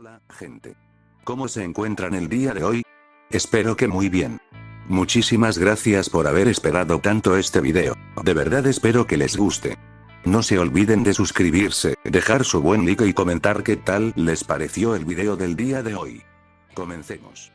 Hola, gente. ¿Cómo se encuentran el día de hoy? Espero que muy bien. Muchísimas gracias por haber esperado tanto este video. De verdad espero que les guste. No se olviden de suscribirse, dejar su buen like y comentar qué tal les pareció el video del día de hoy. Comencemos.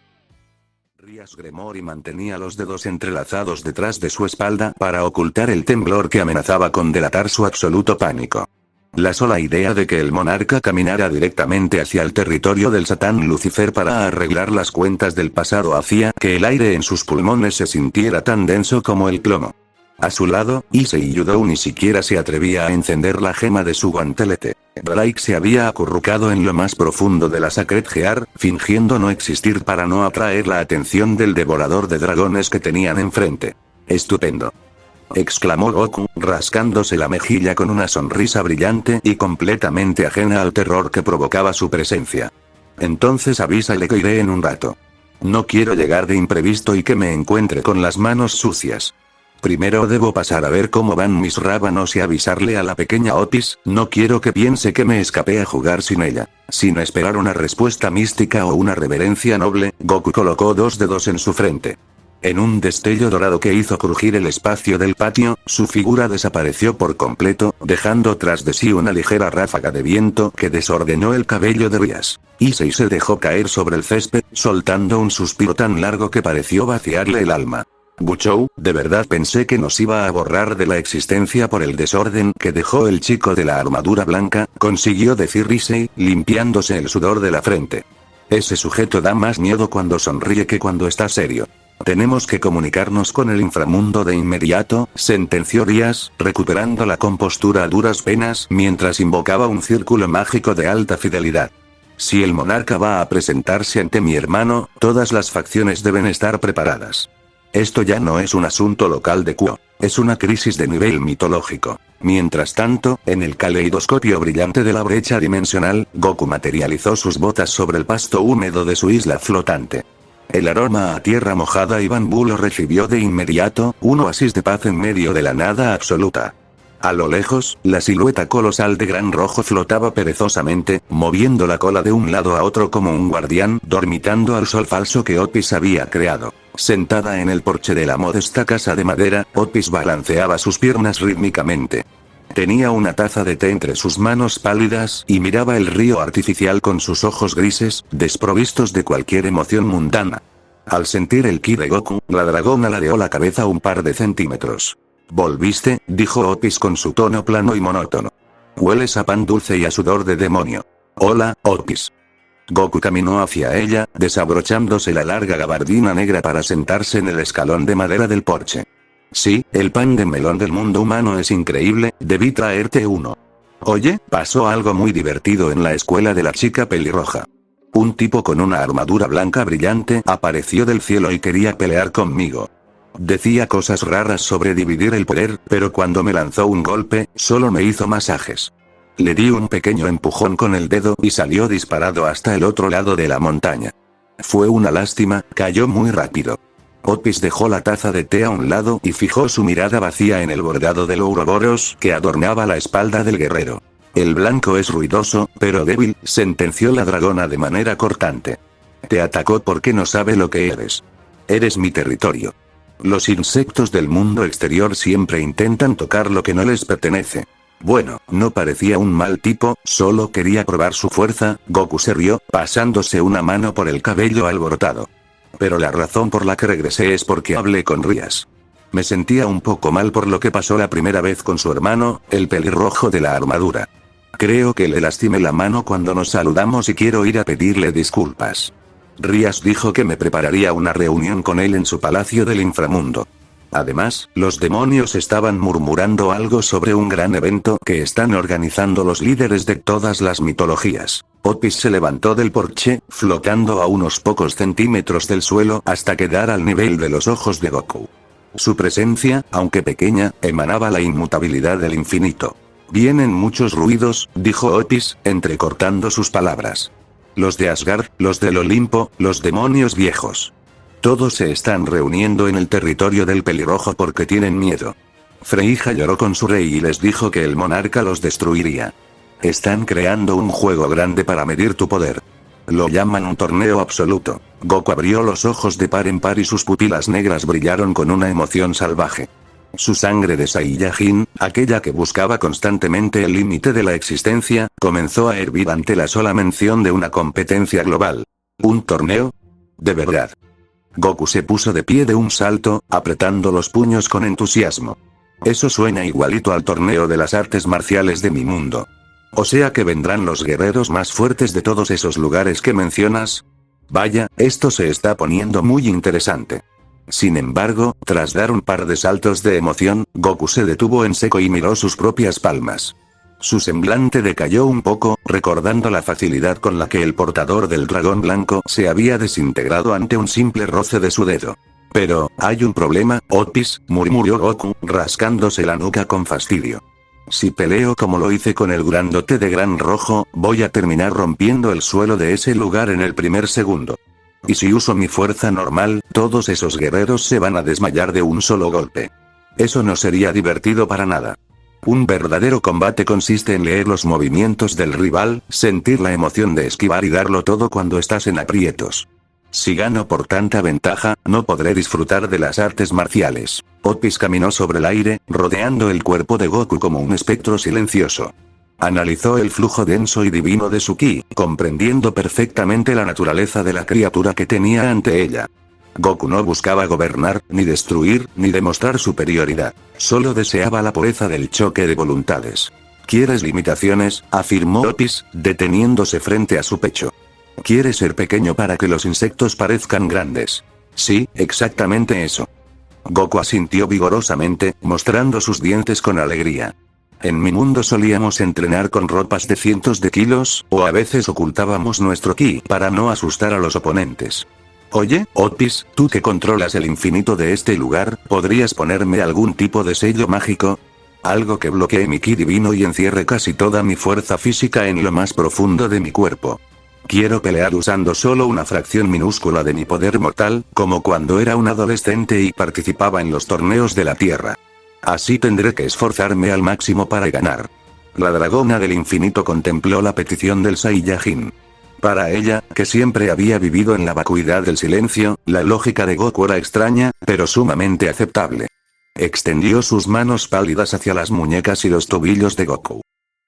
Rias Gremory mantenía los dedos entrelazados detrás de su espalda para ocultar el temblor que amenazaba con delatar su absoluto pánico. La sola idea de que el monarca caminara directamente hacia el territorio del Satán Lucifer para arreglar las cuentas del pasado hacía que el aire en sus pulmones se sintiera tan denso como el plomo. A su lado, Issei Yudou ni siquiera se atrevía a encender la gema de su guantelete. Drake se había acurrucado en lo más profundo de la Sacred Gear, fingiendo no existir para no atraer la atención del devorador de dragones que tenían enfrente. «Estupendo», exclamó Goku, rascándose la mejilla con una sonrisa brillante y completamente ajena al terror que provocaba su presencia. «Entonces avísale que iré en un rato. No quiero llegar de imprevisto y que me encuentre con las manos sucias. Primero debo pasar a ver cómo van mis rábanos y avisarle a la pequeña Otis, no quiero que piense que me escapé a jugar sin ella». Sin esperar una respuesta mística o una reverencia noble, Goku colocó dos dedos en su frente. En un destello dorado que hizo crujir el espacio del patio, su figura desapareció por completo, dejando tras de sí una ligera ráfaga de viento que desordenó el cabello de Rias. Issei se dejó caer sobre el césped, soltando un suspiro tan largo que pareció vaciarle el alma. «Buchou, de verdad pensé que nos iba a borrar de la existencia por el desorden que dejó el chico de la armadura blanca», consiguió decir Issei, limpiándose el sudor de la frente. «Ese sujeto da más miedo cuando sonríe que cuando está serio. Tenemos que comunicarnos con el inframundo de inmediato», sentenció Rias, recuperando la compostura a duras penas mientras invocaba un círculo mágico de alta fidelidad. «Si el monarca va a presentarse ante mi hermano, todas las facciones deben estar preparadas. Esto ya no es un asunto local de Kuo, es una crisis de nivel mitológico». Mientras tanto, en el caleidoscopio brillante de la brecha dimensional, Goku materializó sus botas sobre el pasto húmedo de su isla flotante. El aroma a tierra mojada y bambú lo recibió de inmediato, un oasis de paz en medio de la nada absoluta. A lo lejos, la silueta colosal de Gran Rojo flotaba perezosamente, moviendo la cola de un lado a otro como un guardián, dormitando al sol falso que Otis había creado. Sentada en el porche de la modesta casa de madera, Otis balanceaba sus piernas rítmicamente. Tenía una taza de té entre sus manos pálidas y miraba el río artificial con sus ojos grises, desprovistos de cualquier emoción mundana. Al sentir el ki de Goku, la dragona ladeó la cabeza un par de centímetros. «¿Volviste?», dijo Otis con su tono plano y monótono. «Hueles a pan dulce y a sudor de demonio». «Hola, Otis». Goku caminó hacia ella, desabrochándose la larga gabardina negra para sentarse en el escalón de madera del porche. «Sí, el pan de melón del mundo humano es increíble, debí traerte uno. Oye, pasó algo muy divertido en la escuela de la chica pelirroja. Un tipo con una armadura blanca brillante apareció del cielo y quería pelear conmigo. Decía cosas raras sobre dividir el poder, pero cuando me lanzó un golpe, solo me hizo masajes. Le di un pequeño empujón con el dedo y salió disparado hasta el otro lado de la montaña. Fue una lástima, cayó muy rápido». Otis dejó la taza de té a un lado y fijó su mirada vacía en el bordado del Ouroboros que adornaba la espalda del guerrero. «El blanco es ruidoso, pero débil», sentenció la dragona de manera cortante. «Te atacó porque no sabe lo que eres. Eres mi territorio. Los insectos del mundo exterior siempre intentan tocar lo que no les pertenece». Bueno, no parecía un mal tipo, solo quería probar su fuerza. Goku se rió, pasándose una mano por el cabello alborotado. «Pero la razón por la que regresé es porque hablé con Rias. Me sentía un poco mal por lo que pasó la primera vez con su hermano, el pelirrojo de la armadura. Creo que le lastimé la mano cuando nos saludamos y quiero ir a pedirle disculpas. Rias dijo que me prepararía una reunión con él en su palacio del inframundo. Además, los demonios estaban murmurando algo sobre un gran evento que están organizando los líderes de todas las mitologías». Otis se levantó del porche, flotando a unos pocos centímetros del suelo hasta quedar al nivel de los ojos de Goku. Su presencia, aunque pequeña, emanaba la inmutabilidad del infinito. «Vienen muchos ruidos», dijo Otis, entrecortando sus palabras. «Los de Asgard, los del Olimpo, los demonios viejos. Todos se están reuniendo en el territorio del pelirrojo porque tienen miedo. Freija lloró con su rey y les dijo que el monarca los destruiría. Están creando un juego grande para medir tu poder. Lo llaman un torneo absoluto. Goku abrió los ojos de par en par y sus pupilas negras brillaron con una emoción salvaje. Su sangre de Saiyajin, aquella que buscaba constantemente el límite de la existencia, comenzó a hervir ante la sola mención de una competencia global. ¿Un torneo? ¿De verdad? Goku se puso de pie de un salto, apretando los puños con entusiasmo. Eso suena igualito al torneo de las artes marciales de mi mundo. O sea que vendrán los guerreros más fuertes de todos esos lugares que mencionas. Vaya, esto se está poniendo muy interesante. Sin embargo, tras dar un par de saltos de emoción, Goku se detuvo en seco y miró sus propias palmas. Su semblante decayó un poco, recordando la facilidad con la que el portador del dragón blanco se había desintegrado ante un simple roce de su dedo. Pero, hay un problema, Otis, murmuró Goku, rascándose la nuca con fastidio. Si peleo como lo hice con el grandote de Gran Rojo, voy a terminar rompiendo el suelo de ese lugar en el primer segundo. Y si uso mi fuerza normal, todos esos guerreros se van a desmayar de un solo golpe. Eso no sería divertido para nada. Un verdadero combate consiste en leer los movimientos del rival, sentir la emoción de esquivar y darlo todo cuando estás en aprietos. Si gano por tanta ventaja, no podré disfrutar de las artes marciales. Otis caminó sobre el aire, rodeando el cuerpo de Goku como un espectro silencioso. Analizó el flujo denso y divino de su ki, comprendiendo perfectamente la naturaleza de la criatura que tenía ante ella. Goku no buscaba gobernar, ni destruir, ni demostrar superioridad. Solo deseaba la pureza del choque de voluntades. ¿Quieres limitaciones?, afirmó Otis, deteniéndose frente a su pecho. ¿Quieres ser pequeño para que los insectos parezcan grandes? Sí, exactamente eso. Goku asintió vigorosamente, mostrando sus dientes con alegría. En mi mundo solíamos entrenar con ropas de cientos de kilos, o a veces ocultábamos nuestro ki para no asustar a los oponentes. Oye, Otis, tú que controlas el infinito de este lugar, ¿podrías ponerme algún tipo de sello mágico? Algo que bloquee mi ki divino y encierre casi toda mi fuerza física en lo más profundo de mi cuerpo. Quiero pelear usando solo una fracción minúscula de mi poder mortal, como cuando era un adolescente y participaba en los torneos de la Tierra. Así tendré que esforzarme al máximo para ganar. La dragona del infinito contempló la petición del Saiyajin. Para ella, que siempre había vivido en la vacuidad del silencio, la lógica de Goku era extraña, pero sumamente aceptable. Extendió sus manos pálidas hacia las muñecas y los tobillos de Goku.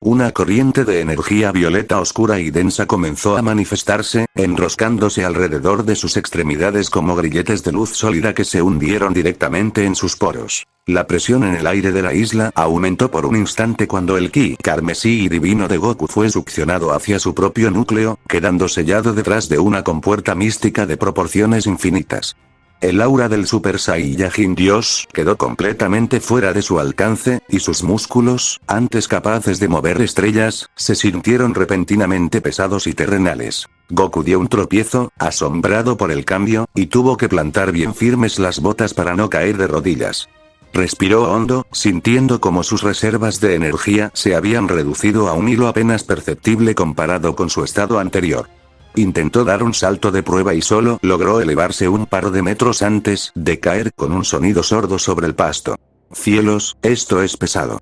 Una corriente de energía violeta oscura y densa comenzó a manifestarse, enroscándose alrededor de sus extremidades como grilletes de luz sólida que se hundieron directamente en sus poros. La presión en el aire de la isla aumentó por un instante cuando el ki carmesí y divino de Goku fue succionado hacia su propio núcleo, quedando sellado detrás de una compuerta mística de proporciones infinitas. El aura del Super Saiyajin Dios quedó completamente fuera de su alcance, y sus músculos, antes capaces de mover estrellas, se sintieron repentinamente pesados y terrenales. Goku dio un tropiezo, asombrado por el cambio, y tuvo que plantar bien firmes las botas para no caer de rodillas. Respiró hondo, sintiendo como sus reservas de energía se habían reducido a un hilo apenas perceptible comparado con su estado anterior. Intentó dar un salto de prueba y solo logró elevarse un par de metros antes de caer con un sonido sordo sobre el pasto. ¡Cielos, esto es pesado!,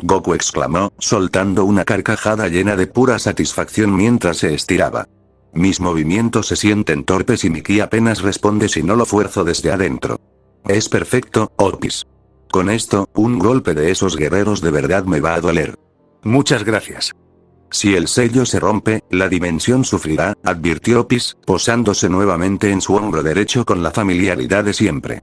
Goku exclamó, soltando una carcajada llena de pura satisfacción mientras se estiraba. Mis movimientos se sienten torpes y mi ki apenas responde si no lo fuerzo desde adentro. Es perfecto, Otis. Con esto, un golpe de esos guerreros de verdad me va a doler. Muchas gracias. Si el sello se rompe, la dimensión sufrirá, advirtió Otis, posándose nuevamente en su hombro derecho con la familiaridad de siempre.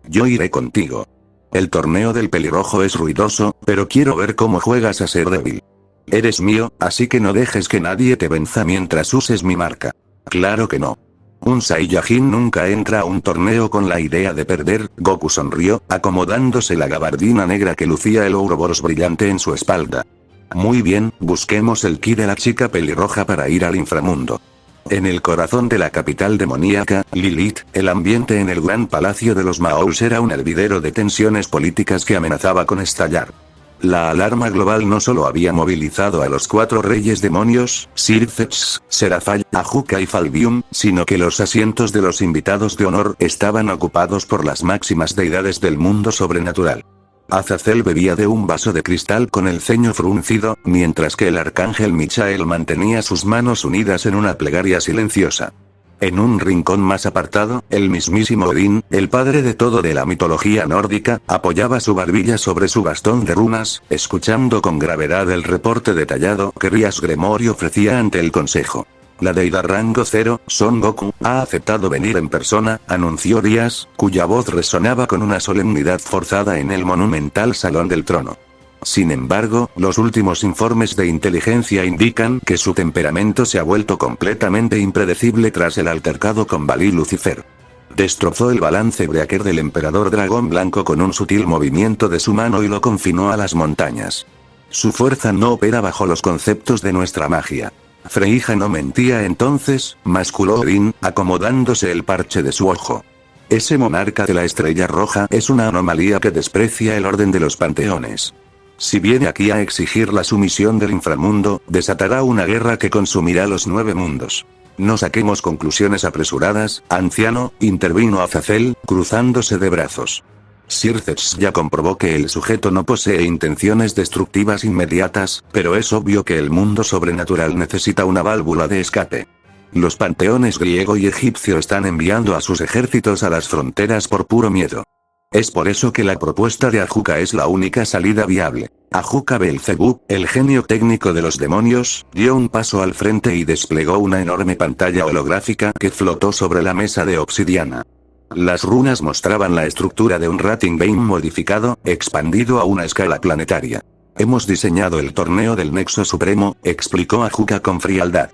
Yo iré contigo. El torneo del pelirrojo es ruidoso, pero quiero ver cómo juegas a ser débil. Eres mío, así que no dejes que nadie te venza mientras uses mi marca. Claro que no. Un Saiyajin nunca entra a un torneo con la idea de perder. Goku sonrió, acomodándose la gabardina negra que lucía el ouroboros brillante en su espalda. Muy bien, busquemos el ki de la chica pelirroja para ir al inframundo. En el corazón de la capital demoníaca, Lilith, el ambiente en el gran palacio de los Maous era un hervidero de tensiones políticas que amenazaba con estallar. La alarma global no solo había movilizado a los 4 reyes demonios, Sirfetch's, Serafall, Ajuka y Falbium, sino que los asientos de los invitados de honor estaban ocupados por las máximas deidades del mundo sobrenatural. Azazel bebía de un vaso de cristal con el ceño fruncido, mientras que el arcángel Michael mantenía sus manos unidas en una plegaria silenciosa. En un rincón más apartado, el mismísimo Odín, el padre de todo de la mitología nórdica, apoyaba su barbilla sobre su bastón de runas, escuchando con gravedad el reporte detallado que Rías Gremory ofrecía ante el consejo. La deidad rango 0, Son Goku, ha aceptado venir en persona, anunció Rías, cuya voz resonaba con una solemnidad forzada en el monumental Salón del Trono. Sin embargo, los últimos informes de inteligencia indican que su temperamento se ha vuelto completamente impredecible tras el altercado con Valí Lucifer. Destrozó el balance breaker del emperador dragón blanco con un sutil movimiento de su mano y lo confinó a las montañas. Su fuerza no opera bajo los conceptos de nuestra magia. Freyja no mentía entonces, masculó Odín, acomodándose el parche de su ojo. Ese monarca de la estrella roja es una anomalía que desprecia el orden de los panteones. Si viene aquí a exigir la sumisión del inframundo, desatará una guerra que consumirá los 9 mundos. No saquemos conclusiones apresuradas, anciano, intervino Azazel, cruzándose de brazos. Circex ya comprobó que el sujeto no posee intenciones destructivas inmediatas, pero es obvio que el mundo sobrenatural necesita una válvula de escape. Los panteones griego y egipcio están enviando a sus ejércitos a las fronteras por puro miedo. Es por eso que la propuesta de Ajuka es la única salida viable. Ajuka Belzebú, el genio técnico de los demonios, dio un paso al frente y desplegó una enorme pantalla holográfica que flotó sobre la mesa de obsidiana. Las runas mostraban la estructura de un Rating Beam modificado, expandido a una escala planetaria. Hemos diseñado el torneo del Nexo Supremo, explicó Ajuka con frialdad.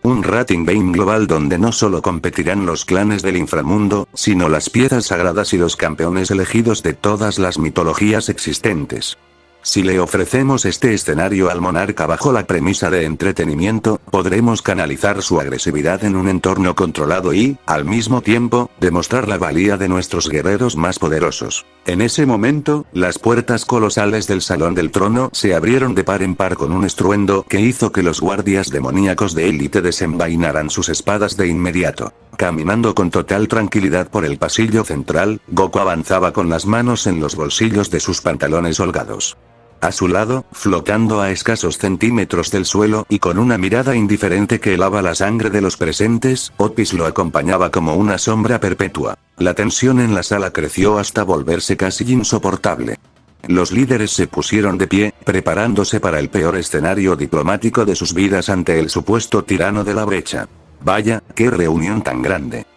Un Rating Beam global donde no solo competirán los clanes del inframundo, sino las piezas sagradas y los campeones elegidos de todas las mitologías existentes. Si le ofrecemos este escenario al monarca bajo la premisa de entretenimiento, podremos canalizar su agresividad en un entorno controlado y, al mismo tiempo, demostrar la valía de nuestros guerreros más poderosos. En ese momento, las puertas colosales del Salón del Trono se abrieron de par en par con un estruendo que hizo que los guardias demoníacos de élite desenvainaran sus espadas de inmediato. Caminando con total tranquilidad por el pasillo central, Goku avanzaba con las manos en los bolsillos de sus pantalones holgados. A su lado, flotando a escasos centímetros del suelo y con una mirada indiferente que helaba la sangre de los presentes, Otis lo acompañaba como una sombra perpetua. La tensión en la sala creció hasta volverse casi insoportable. Los líderes se pusieron de pie, preparándose para el peor escenario diplomático de sus vidas ante el supuesto tirano de la brecha. Vaya, qué reunión tan grande.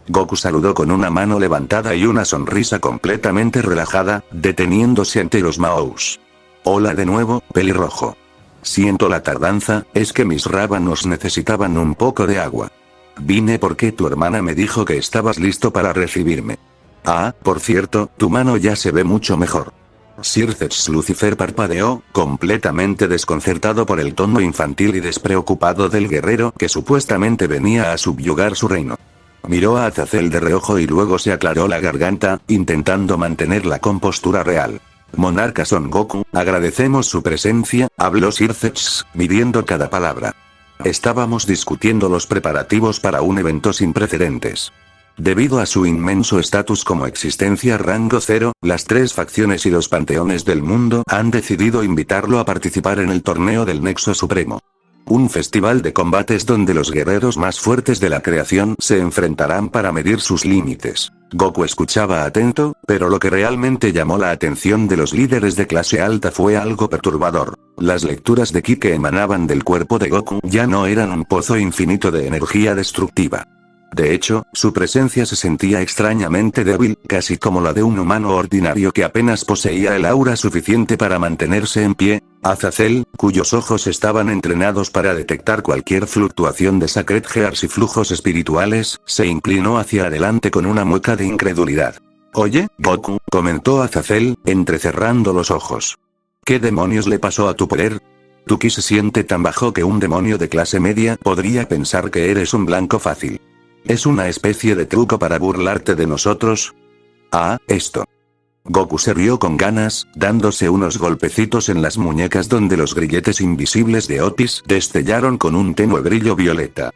Goku saludó con una mano levantada y una sonrisa completamente relajada, deteniéndose ante los Maous. Hola de nuevo, pelirrojo. Siento la tardanza, es que mis rábanos necesitaban un poco de agua. Vine porque tu hermana me dijo que estabas listo para recibirme. Ah, por cierto, tu mano ya se ve mucho mejor. Circex Lucifer parpadeó, completamente desconcertado por el tono infantil y despreocupado del guerrero que supuestamente venía a subyugar su reino. Miró a Azazel de reojo y luego se aclaró la garganta, intentando mantener la compostura real. Monarca Son Goku, agradecemos su presencia, habló Circex, midiendo cada palabra. Estábamos discutiendo los preparativos para un evento sin precedentes. Debido a su inmenso estatus como existencia rango 0, las 3 facciones y los panteones del mundo han decidido invitarlo a participar en el torneo del Nexo Supremo. Un festival de combates donde los guerreros más fuertes de la creación se enfrentarán para medir sus límites. Goku escuchaba atento, pero lo que realmente llamó la atención de los líderes de clase alta fue algo perturbador. Las lecturas de ki que emanaban del cuerpo de Goku ya no eran un pozo infinito de energía destructiva. De hecho, su presencia se sentía extrañamente débil, casi como la de un humano ordinario que apenas poseía el aura suficiente para mantenerse en pie. Azazel, cuyos ojos estaban entrenados para detectar cualquier fluctuación de Sacred Gears y flujos espirituales, se inclinó hacia adelante con una mueca de incredulidad. Oye, Goku, comentó Azazel, entrecerrando los ojos. ¿Qué demonios le pasó a tu poder? Tu ki se siente tan bajo que un demonio de clase media podría pensar que eres un blanco fácil. ¿Es una especie de truco para burlarte de nosotros? Ah, esto. Goku se rió con ganas, dándose unos golpecitos en las muñecas donde los grilletes invisibles de Otis destellaron con un tenue brillo violeta.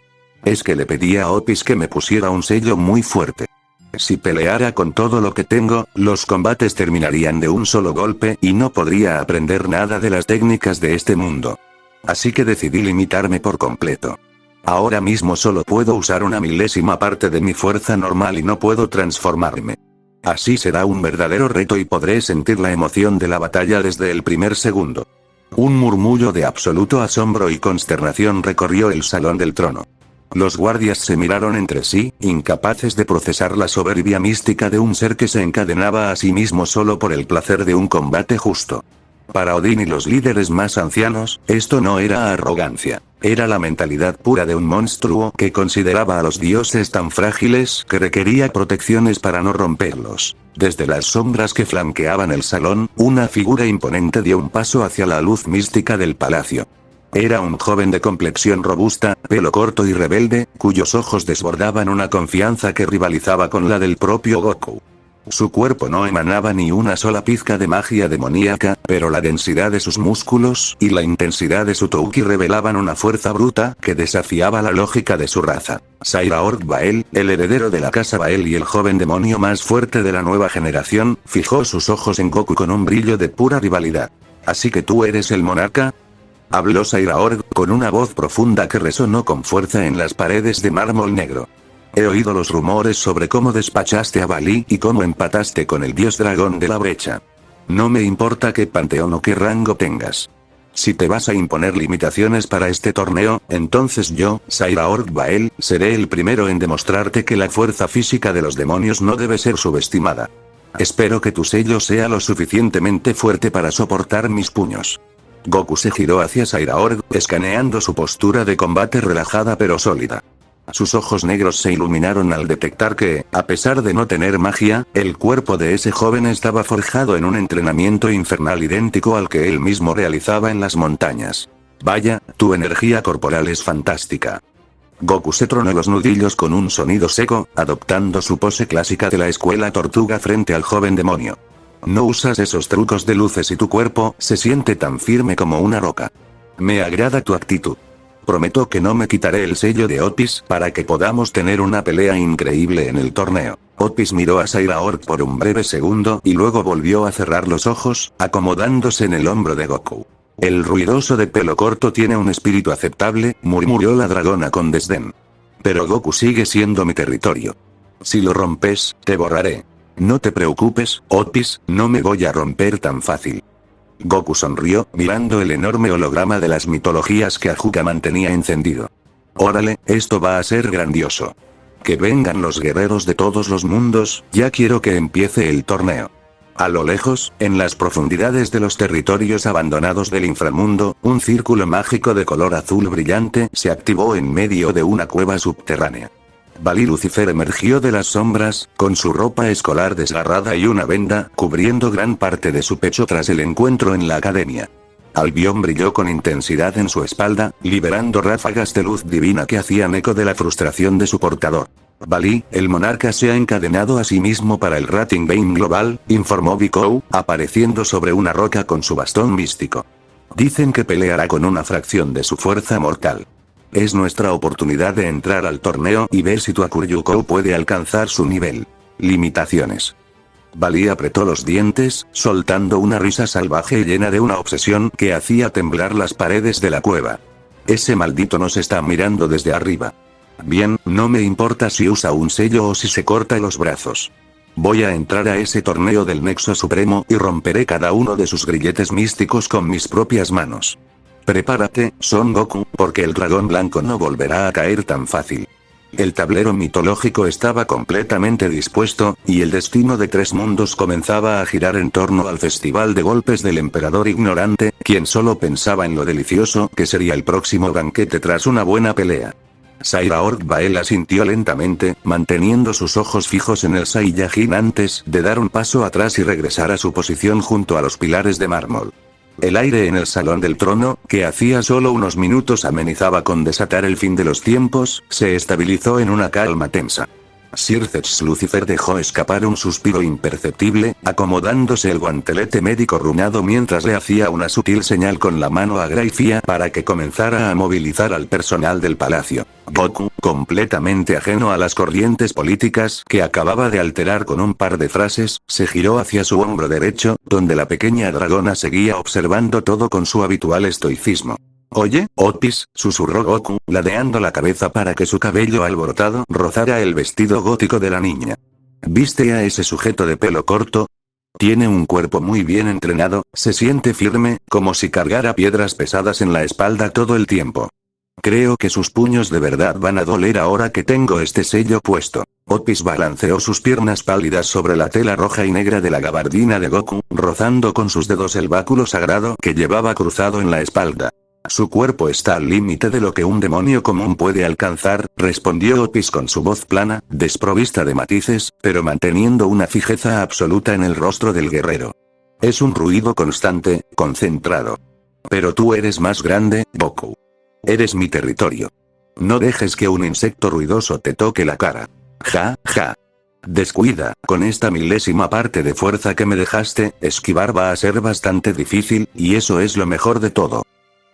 Es que le pedí a Otis que me pusiera un sello muy fuerte. Si peleara con todo lo que tengo, los combates terminarían de un solo golpe y no podría aprender nada de las técnicas de este mundo. Así que decidí limitarme por completo. Ahora mismo solo puedo usar una milésima parte de mi fuerza normal y no puedo transformarme. Así será un verdadero reto y podré sentir la emoción de la batalla desde el primer segundo. Un murmullo de absoluto asombro y consternación recorrió el salón del trono. Los guardias se miraron entre sí, incapaces de procesar la soberbia mística de un ser que se encadenaba a sí mismo solo por el placer de un combate justo. Para Odín y los líderes más ancianos, esto no era arrogancia, era la mentalidad pura de un monstruo que consideraba a los dioses tan frágiles que requería protecciones para no romperlos. Desde las sombras que flanqueaban el salón, una figura imponente dio un paso hacia la luz mística del palacio. Era un joven de complexión robusta, pelo corto y rebelde, cuyos ojos desbordaban una confianza que rivalizaba con la del propio Goku. Su cuerpo no emanaba ni una sola pizca de magia demoníaca, pero la densidad de sus músculos y la intensidad de su Touki revelaban una fuerza bruta que desafiaba la lógica de su raza. Sairaorg Bael, el heredero de la casa Bael y el joven demonio más fuerte de la nueva generación, fijó sus ojos en Goku con un brillo de pura rivalidad. ¿Así que tú eres el monarca?, habló Sairaorg con una voz profunda que resonó con fuerza en las paredes de mármol negro. He oído los rumores sobre cómo despachaste a Balí y cómo empataste con el dios dragón de la brecha. No me importa qué panteón o qué rango tengas. Si te vas a imponer limitaciones para este torneo, entonces yo, Sairaorg Bael, seré el primero en demostrarte que la fuerza física de los demonios no debe ser subestimada. Espero que tu sello sea lo suficientemente fuerte para soportar mis puños. Goku se giró hacia Sairaorg, escaneando su postura de combate relajada pero sólida. Sus ojos negros se iluminaron al detectar que, a pesar de no tener magia, el cuerpo de ese joven estaba forjado en un entrenamiento infernal idéntico al que él mismo realizaba en las montañas. Vaya, tu energía corporal es fantástica. Goku se tronó los nudillos con un sonido seco, adoptando su pose clásica de la escuela tortuga frente al joven demonio. No usas esos trucos de luces y tu cuerpo se siente tan firme como una roca. Me agrada tu actitud. Prometo que no me quitaré el sello de Otis para que podamos tener una pelea increíble en el torneo. Otis miró a Sairaorg por un breve segundo y luego volvió a cerrar los ojos, acomodándose en el hombro de Goku. El ruidoso de pelo corto tiene un espíritu aceptable, murmuró la dragona con desdén. Pero Goku sigue siendo mi territorio. Si lo rompes, te borraré. No te preocupes, Otis, no me voy a romper tan fácil. Goku sonrió, mirando el enorme holograma de las mitologías que Ajuka mantenía encendido. Órale, esto va a ser grandioso. Que vengan los guerreros de todos los mundos, ya quiero que empiece el torneo. A lo lejos, en las profundidades de los territorios abandonados del inframundo, un círculo mágico de color azul brillante se activó en medio de una cueva subterránea. Balí Lucifer emergió de las sombras, con su ropa escolar desgarrada y una venda cubriendo gran parte de su pecho tras el encuentro en la academia. Albión brilló con intensidad en su espalda, liberando ráfagas de luz divina que hacían eco de la frustración de su portador. Balí, el monarca se ha encadenado a sí mismo para el Rating Bane Global, informó Vikou, apareciendo sobre una roca con su bastón místico. Dicen que peleará con una fracción de su fuerza mortal. Es nuestra oportunidad de entrar al torneo y ver si Tuakuryukou puede alcanzar su nivel. Limitaciones. Balí apretó los dientes, soltando una risa salvaje y llena de una obsesión que hacía temblar las paredes de la cueva. Ese maldito nos está mirando desde arriba. Bien, no me importa si usa un sello o si se corta los brazos. Voy a entrar a ese torneo del Nexo Supremo y romperé cada uno de sus grilletes místicos con mis propias manos. Prepárate, Son Goku, porque el dragón blanco no volverá a caer tan fácil. El tablero mitológico estaba completamente dispuesto, y el destino de tres mundos comenzaba a girar en torno al festival de golpes del emperador ignorante, quien solo pensaba en lo delicioso que sería el próximo banquete tras una buena pelea. Sairaorg Bael asintió lentamente, manteniendo sus ojos fijos en el Saiyajin antes de dar un paso atrás y regresar a su posición junto a los pilares de mármol. El aire en el salón del trono, que hacía solo unos minutos amenizaba con desatar el fin de los tiempos, se estabilizó en una calma tensa. Sir Zetch Lucifer dejó escapar un suspiro imperceptible, acomodándose el guantelete médico runado mientras le hacía una sutil señal con la mano a Grayfia para que comenzara a movilizar al personal del palacio. Goku, completamente ajeno a las corrientes políticas que acababa de alterar con un par de frases, se giró hacia su hombro derecho, donde la pequeña dragona seguía observando todo con su habitual estoicismo. «Oye, Otis», susurró Goku, ladeando la cabeza para que su cabello alborotado rozara el vestido gótico de la niña. «¿Viste a ese sujeto de pelo corto? Tiene un cuerpo muy bien entrenado, se siente firme, como si cargara piedras pesadas en la espalda todo el tiempo. Creo que sus puños de verdad van a doler ahora que tengo este sello puesto». Otis balanceó sus piernas pálidas sobre la tela roja y negra de la gabardina de Goku, rozando con sus dedos el báculo sagrado que llevaba cruzado en la espalda. «Su cuerpo está al límite de lo que un demonio común puede alcanzar», respondió Otis con su voz plana, desprovista de matices, pero manteniendo una fijeza absoluta en el rostro del guerrero. «Es un ruido constante, concentrado. Pero tú eres más grande, Goku. Eres mi territorio. No dejes que un insecto ruidoso te toque la cara. Ja, ja. Descuida, con esta milésima parte de fuerza que me dejaste, esquivar va a ser bastante difícil, y eso es lo mejor de todo».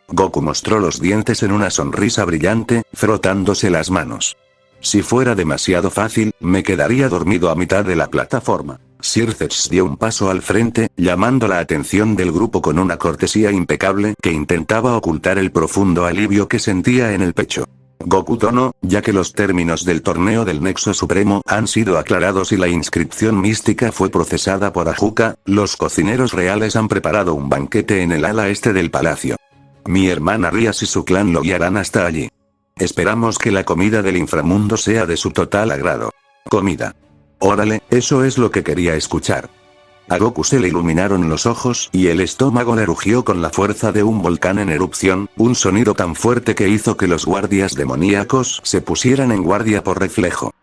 Goku mostró los dientes en una sonrisa brillante, frotándose las manos. «Si fuera demasiado fácil, me quedaría dormido a mitad de la plataforma». Sir Zetch dio un paso al frente, llamando la atención del grupo con una cortesía impecable que intentaba ocultar el profundo alivio que sentía en el pecho. «Goku Tono, ya que los términos del torneo del Nexo Supremo han sido aclarados y la inscripción mística fue procesada por Ajuka, los cocineros reales han preparado un banquete en el ala este del palacio. Mi hermana Rias y su clan lo guiarán hasta allí. Esperamos que la comida del inframundo sea de su total agrado. Comida. Órale, eso es lo que quería escuchar». A Goku se le iluminaron los ojos y el estómago le rugió con la fuerza de un volcán en erupción, un sonido tan fuerte que hizo que los guardias demoníacos se pusieran en guardia por reflejo.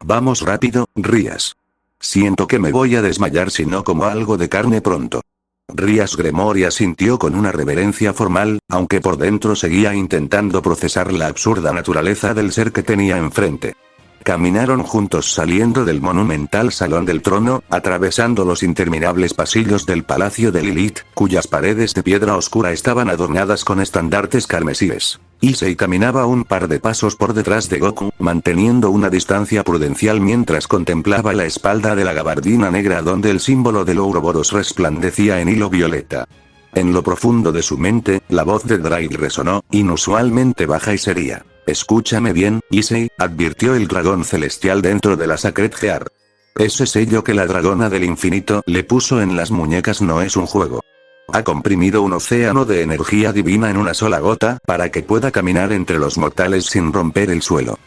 «Vamos rápido, Rias. Siento que me voy a desmayar si no como algo de carne pronto». Rias Gremory asintió con una reverencia formal, aunque por dentro seguía intentando procesar la absurda naturaleza del ser que tenía enfrente. Caminaron juntos saliendo del monumental Salón del Trono, atravesando los interminables pasillos del Palacio de Lilith, cuyas paredes de piedra oscura estaban adornadas con estandartes carmesíes. Issei caminaba un par de pasos por detrás de Goku, manteniendo una distancia prudencial mientras contemplaba la espalda de la gabardina negra donde el símbolo del Ouroboros resplandecía en hilo violeta. En lo profundo de su mente, la voz de Drake resonó, inusualmente baja y seria. «Escúchame bien, Issei», advirtió el dragón celestial dentro de la Sacred Heart. «Ese sello que la dragona del infinito le puso en las muñecas no es un juego. Ha comprimido un océano de energía divina en una sola gota para que pueda caminar entre los mortales sin romper el suelo.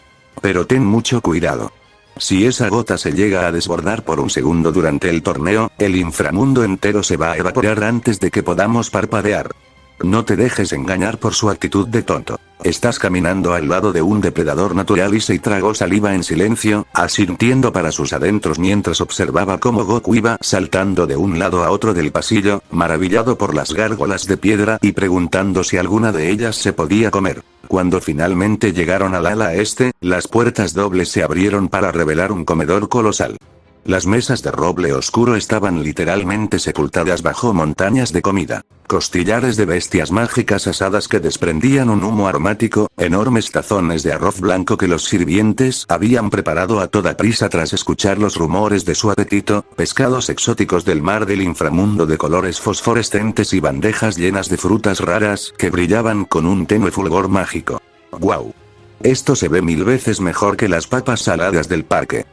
Pero ten mucho cuidado. Si esa gota se llega a desbordar por un segundo durante el torneo, el inframundo entero se va a evaporar antes de que podamos parpadear. No te dejes engañar por su actitud de tonto. Estás caminando al lado de un depredador natural». Y se tragó saliva en silencio, asintiendo para sus adentros mientras observaba cómo Goku iba saltando de un lado a otro del pasillo, maravillado por las gárgolas de piedra y preguntando si alguna de ellas se podía comer. Cuando finalmente llegaron al ala este, las puertas dobles se abrieron para revelar un comedor colosal. Las mesas de roble oscuro estaban literalmente sepultadas bajo montañas de comida. Costillares de bestias mágicas asadas que desprendían un humo aromático, enormes tazones de arroz blanco que los sirvientes habían preparado a toda prisa tras escuchar los rumores de su apetito, pescados exóticos del mar del inframundo de colores fosforescentes y bandejas llenas de frutas raras que brillaban con un tenue fulgor mágico. ¡Guau! Esto se ve 1000 veces mejor que las papas saladas del parque.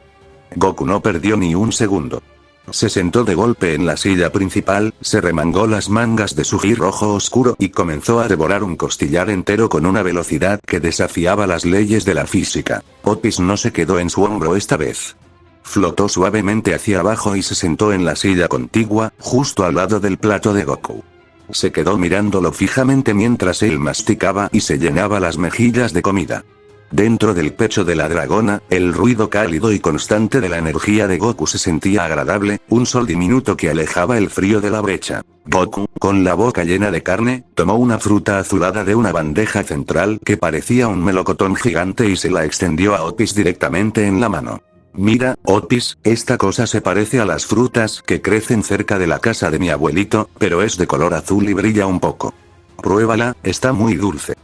Goku no perdió ni un segundo. Se sentó de golpe en la silla principal, se remangó las mangas de su gi rojo oscuro y comenzó a devorar un costillar entero con una velocidad que desafiaba las leyes de la física. Otis no se quedó en su hombro esta vez. Flotó suavemente hacia abajo y se sentó en la silla contigua, justo al lado del plato de Goku. Se quedó mirándolo fijamente mientras él masticaba y se llenaba las mejillas de comida. Dentro del pecho de la dragona, el ruido cálido y constante de la energía de Goku se sentía agradable, un sol diminuto que alejaba el frío de la brecha. Goku, con la boca llena de carne, tomó una fruta azulada de una bandeja central que parecía un melocotón gigante y se la extendió a Otis directamente en la mano. Mira, Otis, esta cosa se parece a las frutas que crecen cerca de la casa de mi abuelito, pero es de color azul y brilla un poco. Pruébala, está muy dulce.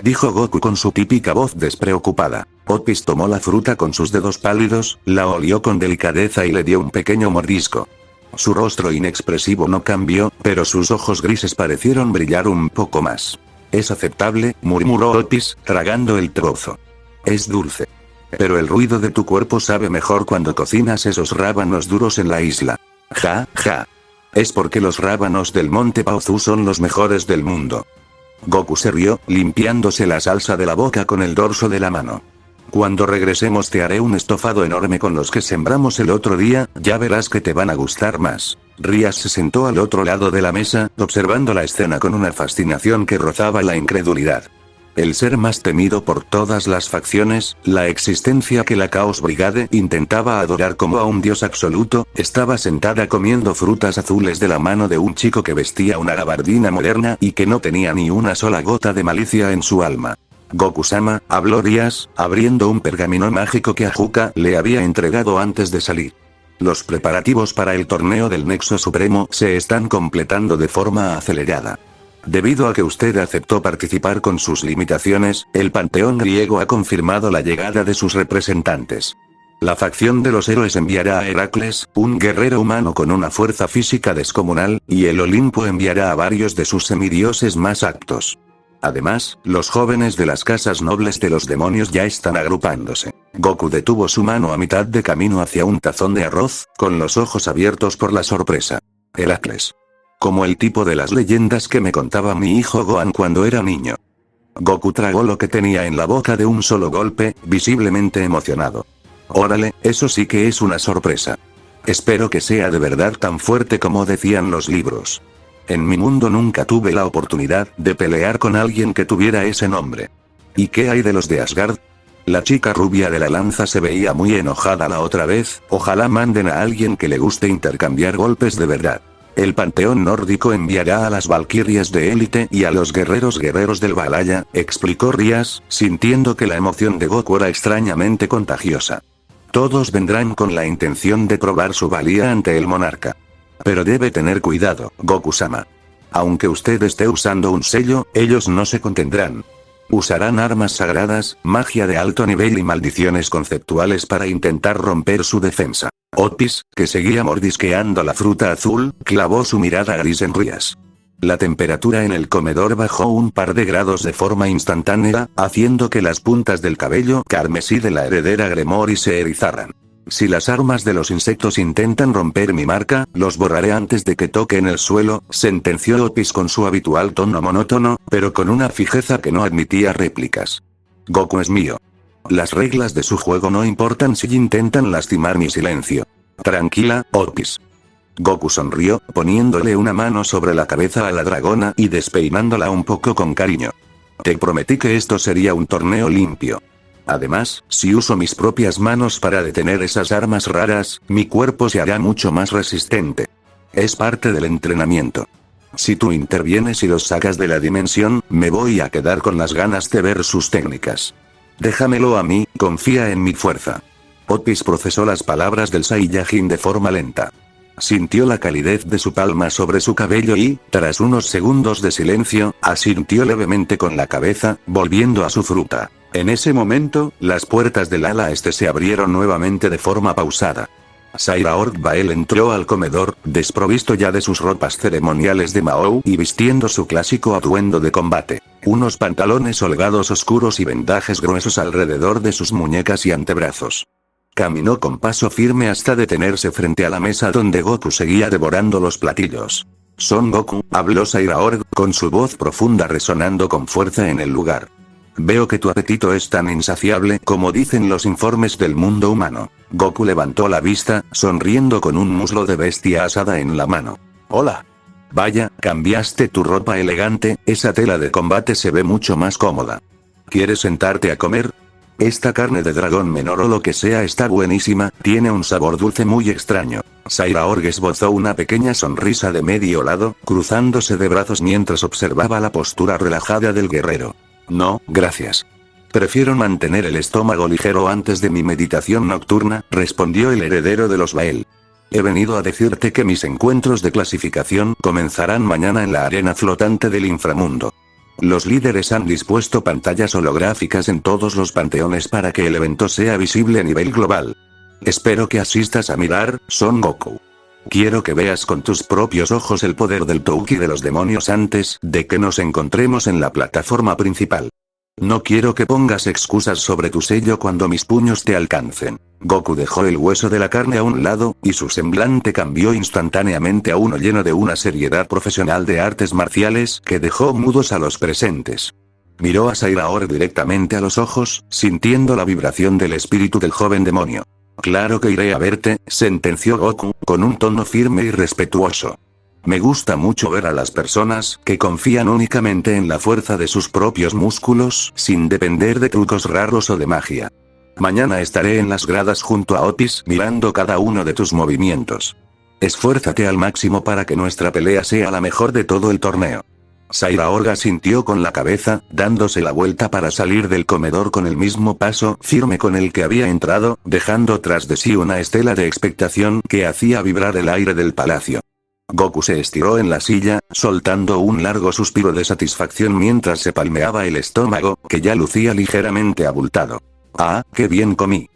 Dijo Goku con su típica voz despreocupada. Otis tomó la fruta con sus dedos pálidos, la olió con delicadeza y le dio un pequeño mordisco. Su rostro inexpresivo no cambió, pero sus ojos grises parecieron brillar un poco más. Es aceptable, murmuró Otis, tragando el trozo. Es dulce. Pero el ruido de tu cuerpo sabe mejor cuando cocinas esos rábanos duros en la isla. Ja, ja. Es porque los rábanos del monte Paozu son los mejores del mundo. Goku se rió, limpiándose la salsa de la boca con el dorso de la mano. Cuando regresemos te haré un estofado enorme con los que sembramos el otro día, ya verás que te van a gustar más. Rias se sentó al otro lado de la mesa, observando la escena con una fascinación que rozaba la incredulidad. El ser más temido por todas las facciones, la existencia que la Chaos Brigade intentaba adorar como a un dios absoluto, estaba sentada comiendo frutas azules de la mano de un chico que vestía una gabardina moderna y que no tenía ni una sola gota de malicia en su alma. Goku-sama, habló Rias, abriendo un pergamino mágico que Ajuka le había entregado antes de salir. Los preparativos para el torneo del Nexo Supremo se están completando de forma acelerada. Debido a que usted aceptó participar con sus limitaciones, el panteón griego ha confirmado la llegada de sus representantes. La facción de los héroes enviará a Heracles, un guerrero humano con una fuerza física descomunal, y el Olimpo enviará a varios de sus semidioses más aptos. Además, los jóvenes de las casas nobles de los demonios ya están agrupándose. Goku detuvo su mano a mitad de camino hacia un tazón de arroz, con los ojos abiertos por la sorpresa. Heracles. Como el tipo de las leyendas que me contaba mi hijo Gohan cuando era niño. Goku tragó lo que tenía en la boca de un solo golpe, visiblemente emocionado. Órale, eso sí que es una sorpresa. Espero que sea de verdad tan fuerte como decían los libros. En mi mundo nunca tuve la oportunidad de pelear con alguien que tuviera ese nombre. ¿Y qué hay de los de Asgard? La chica rubia de la lanza se veía muy enojada la otra vez, ojalá manden a alguien que le guste intercambiar golpes de verdad. El panteón nórdico enviará a las valquirias de élite y a los guerreros del Valhalla, explicó Rias, sintiendo que la emoción de Goku era extrañamente contagiosa. Todos vendrán con la intención de probar su valía ante el monarca. Pero debe tener cuidado, Goku-sama. Aunque usted esté usando un sello, ellos no se contendrán. Usarán armas sagradas, magia de alto nivel y maldiciones conceptuales para intentar romper su defensa. Otis, que seguía mordisqueando la fruta azul, clavó su mirada gris en Rias. La temperatura en el comedor bajó un par de grados de forma instantánea, haciendo que las puntas del cabello carmesí de la heredera Gremori se erizaran. Si las armas de los insectos intentan romper mi marca, los borraré antes de que toquen el suelo, sentenció Otis con su habitual tono monótono, pero con una fijeza que no admitía réplicas. Goku es mío. Las reglas de su juego no importan si intentan lastimar mi silencio. Tranquila, Otis. Goku sonrió, poniéndole una mano sobre la cabeza a la dragona y despeinándola un poco con cariño. Te prometí que esto sería un torneo limpio. Además, si uso mis propias manos para detener esas armas raras, mi cuerpo se hará mucho más resistente. Es parte del entrenamiento. Si tú intervienes y los sacas de la dimensión, me voy a quedar con las ganas de ver sus técnicas. Déjamelo a mí, confía en mi fuerza. Otis procesó las palabras del Saiyajin de forma lenta. Sintió la calidez de su palma sobre su cabello y, tras unos segundos de silencio, asintió levemente con la cabeza, volviendo a su fruta. En ese momento, las puertas del ala este se abrieron nuevamente de forma pausada. Sairaort Bael entró al comedor, desprovisto ya de sus ropas ceremoniales de Mahou y vistiendo su clásico atuendo de combate. Unos pantalones holgados oscuros y vendajes gruesos alrededor de sus muñecas y antebrazos. Caminó con paso firme hasta detenerse frente a la mesa donde Goku seguía devorando los platillos. Son Goku, habló Sairaort, con su voz profunda resonando con fuerza en el lugar. Veo que tu apetito es tan insaciable como dicen los informes del mundo humano. Goku levantó la vista, sonriendo con un muslo de bestia asada en la mano. Hola. Vaya, cambiaste tu ropa elegante, esa tela de combate se ve mucho más cómoda. ¿Quieres sentarte a comer? Esta carne de dragón menor o lo que sea está buenísima, tiene un sabor dulce muy extraño. Sairaort esbozó una pequeña sonrisa de medio lado, cruzándose de brazos mientras observaba la postura relajada del guerrero. No, gracias. Prefiero mantener el estómago ligero antes de mi meditación nocturna, respondió el heredero de los Bael. He venido a decirte que mis encuentros de clasificación comenzarán mañana en la arena flotante del inframundo. Los líderes han dispuesto pantallas holográficas en todos los panteones para que el evento sea visible a nivel global. Espero que asistas a mirar, Son Goku. Quiero que veas con tus propios ojos el poder del Touki de los demonios antes de que nos encontremos en la plataforma principal. No quiero que pongas excusas sobre tu sello cuando mis puños te alcancen. Goku dejó el hueso de la carne a un lado, y su semblante cambió instantáneamente a uno lleno de una seriedad profesional de artes marciales que dejó mudos a los presentes. Miró a Sairaor directamente a los ojos, sintiendo la vibración del espíritu del joven demonio. Claro que iré a verte, sentenció Goku, con un tono firme y respetuoso. Me gusta mucho ver a las personas que confían únicamente en la fuerza de sus propios músculos, sin depender de trucos raros o de magia. Mañana estaré en las gradas junto a Otis mirando cada uno de tus movimientos. Esfuérzate al máximo para que nuestra pelea sea la mejor de todo el torneo. Sairaor asintió con la cabeza, dándose la vuelta para salir del comedor con el mismo paso firme con el que había entrado, dejando tras de sí una estela de expectación que hacía vibrar el aire del palacio. Goku se estiró en la silla, soltando un largo suspiro de satisfacción mientras se palmeaba el estómago, que ya lucía ligeramente abultado. ¡Ah, qué bien comí!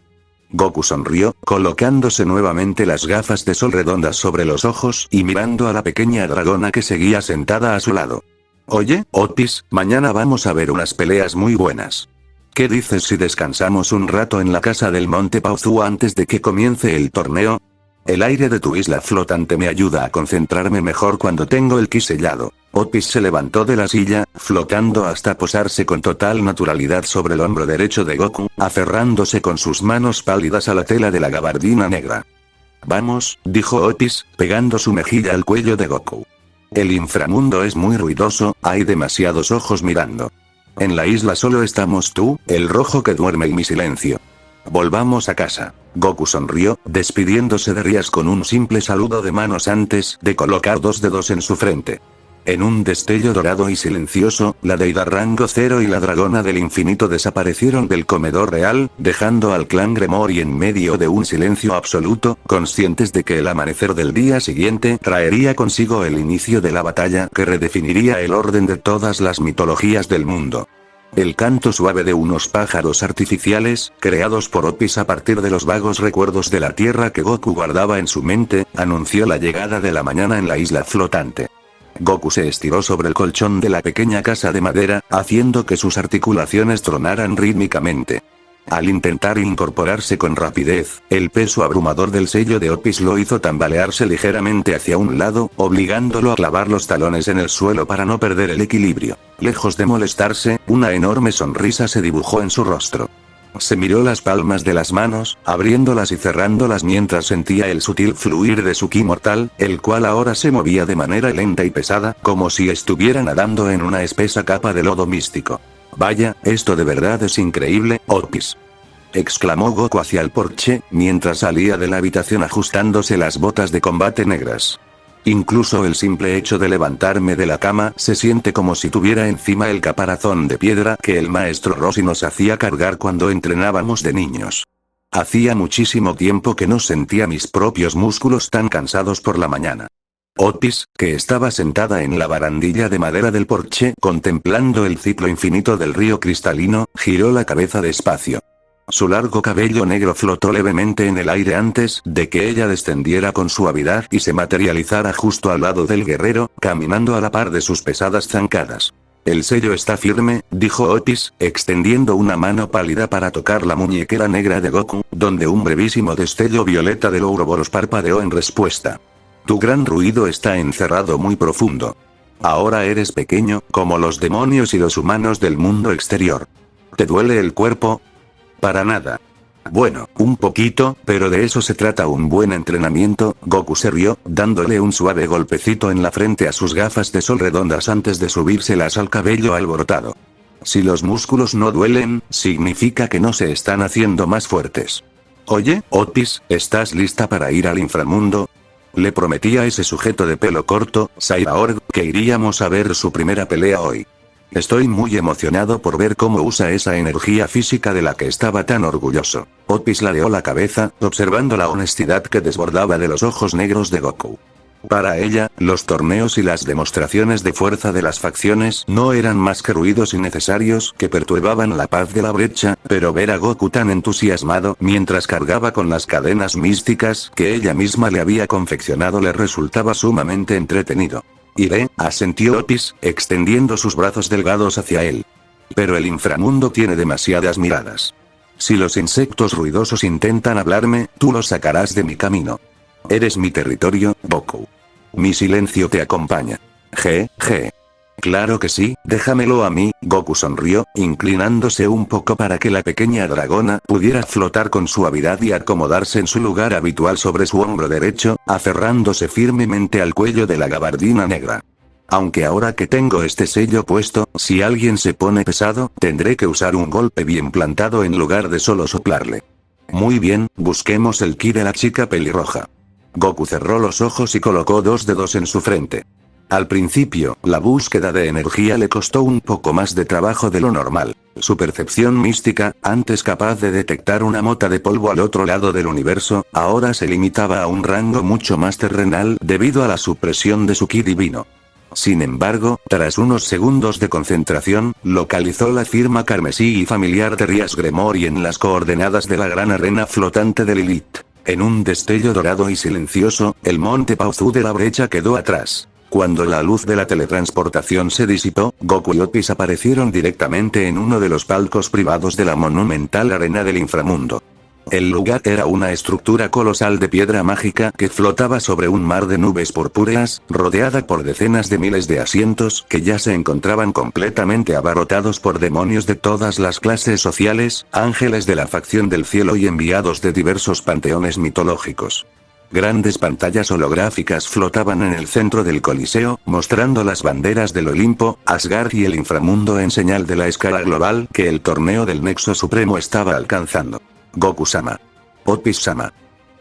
Goku sonrió, colocándose nuevamente las gafas de sol redondas sobre los ojos y mirando a la pequeña dragona que seguía sentada a su lado. Oye, Otis, mañana vamos a ver unas peleas muy buenas. ¿Qué dices si descansamos un rato en la casa del Monte Paozu antes de que comience el torneo? El aire de tu isla flotante me ayuda a concentrarme mejor cuando tengo el ki sellado. Otis se levantó de la silla, flotando hasta posarse con total naturalidad sobre el hombro derecho de Goku, aferrándose con sus manos pálidas a la tela de la gabardina negra. Vamos, dijo Otis, pegando su mejilla al cuello de Goku. El inframundo es muy ruidoso, hay demasiados ojos mirando. En la isla solo estamos tú, el rojo que duerme y mi silencio. Volvamos a casa. Goku sonrió, despidiéndose de Rias con un simple saludo de manos antes de colocar dos dedos en su frente. En un destello dorado y silencioso, la deidad rango 0 y la dragona del infinito desaparecieron del comedor real, dejando al clan Gremory en medio de un silencio absoluto, conscientes de que el amanecer del día siguiente traería consigo el inicio de la batalla que redefiniría el orden de todas las mitologías del mundo. El canto suave de unos pájaros artificiales, creados por Otis a partir de los vagos recuerdos de la tierra que Goku guardaba en su mente, anunció la llegada de la mañana en la isla flotante. Goku se estiró sobre el colchón de la pequeña casa de madera, haciendo que sus articulaciones tronaran rítmicamente. Al intentar incorporarse con rapidez, el peso abrumador del sello de Otis lo hizo tambalearse ligeramente hacia un lado, obligándolo a clavar los talones en el suelo para no perder el equilibrio. Lejos de molestarse, una enorme sonrisa se dibujó en su rostro. Se miró las palmas de las manos, abriéndolas y cerrándolas mientras sentía el sutil fluir de su ki mortal, el cual ahora se movía de manera lenta y pesada, como si estuviera nadando en una espesa capa de lodo místico. Vaya, esto de verdad es increíble, Otis. Exclamó Goku hacia el porche, mientras salía de la habitación ajustándose las botas de combate negras. Incluso el simple hecho de levantarme de la cama se siente como si tuviera encima el caparazón de piedra que el maestro Roshi nos hacía cargar cuando entrenábamos de niños. Hacía muchísimo tiempo que no sentía mis propios músculos tan cansados por la mañana. Otis, que estaba sentada en la barandilla de madera del porche contemplando el ciclo infinito del río cristalino, giró la cabeza despacio. Su largo cabello negro flotó levemente en el aire antes de que ella descendiera con suavidad y se materializara justo al lado del guerrero, caminando a la par de sus pesadas zancadas. El sello está firme, dijo Otis, extendiendo una mano pálida para tocar la muñequera negra de Goku, donde un brevísimo destello violeta del Ouroboros parpadeó en respuesta. Tu gran ruido está encerrado muy profundo. Ahora eres pequeño, como los demonios y los humanos del mundo exterior. ¿Te duele el cuerpo? Para nada. Bueno, un poquito, pero de eso se trata un buen entrenamiento. Goku se rió, dándole un suave golpecito en la frente a sus gafas de sol redondas antes de subírselas al cabello alborotado. Si los músculos no duelen, significa que no se están haciendo más fuertes. Oye, Otis, ¿estás lista para ir al inframundo? Le prometí a ese sujeto de pelo corto, Sairaor, que iríamos a ver su primera pelea hoy. Estoy muy emocionado por ver cómo usa esa energía física de la que estaba tan orgulloso. Otis ladeó la cabeza, observando la honestidad que desbordaba de los ojos negros de Goku. Para ella, los torneos y las demostraciones de fuerza de las facciones no eran más que ruidos innecesarios que perturbaban la paz de la brecha, pero ver a Goku tan entusiasmado mientras cargaba con las cadenas místicas que ella misma le había confeccionado le resultaba sumamente entretenido. Iré, asintió Otis, extendiendo sus brazos delgados hacia él. Pero el inframundo tiene demasiadas miradas. Si los insectos ruidosos intentan hablarme, tú los sacarás de mi camino. Eres mi territorio, Goku. Mi silencio te acompaña. Claro que sí, déjamelo a mí, Goku sonrió, inclinándose un poco para que la pequeña dragona pudiera flotar con suavidad y acomodarse en su lugar habitual sobre su hombro derecho, aferrándose firmemente al cuello de la gabardina negra. Aunque ahora que tengo este sello puesto, si alguien se pone pesado, tendré que usar un golpe bien plantado en lugar de solo soplarle. Muy bien, busquemos el ki de la chica pelirroja. Goku cerró los ojos y colocó 2 dedos en su frente. Al principio, la búsqueda de energía le costó un poco más de trabajo de lo normal. Su percepción mística, antes capaz de detectar una mota de polvo al otro lado del universo, ahora se limitaba a un rango mucho más terrenal debido a la supresión de su ki divino. Sin embargo, tras unos segundos de concentración, localizó la firma carmesí y familiar de Rias Gremory en las coordenadas de la gran arena flotante de Lilith. En un destello dorado y silencioso, el monte Pauzú de la brecha quedó atrás. Cuando la luz de la teletransportación se disipó, Goku y Otis aparecieron directamente en uno de los palcos privados de la monumental arena del inframundo. El lugar era una estructura colosal de piedra mágica que flotaba sobre un mar de nubes purpúreas, rodeada por decenas de miles de asientos que ya se encontraban completamente abarrotados por demonios de todas las clases sociales, ángeles de la facción del cielo y enviados de diversos panteones mitológicos. Grandes pantallas holográficas flotaban en el centro del coliseo, mostrando las banderas del Olimpo, Asgard y el inframundo en señal de la escala global que el torneo del Nexo Supremo estaba alcanzando. Goku-sama. Otis-sama.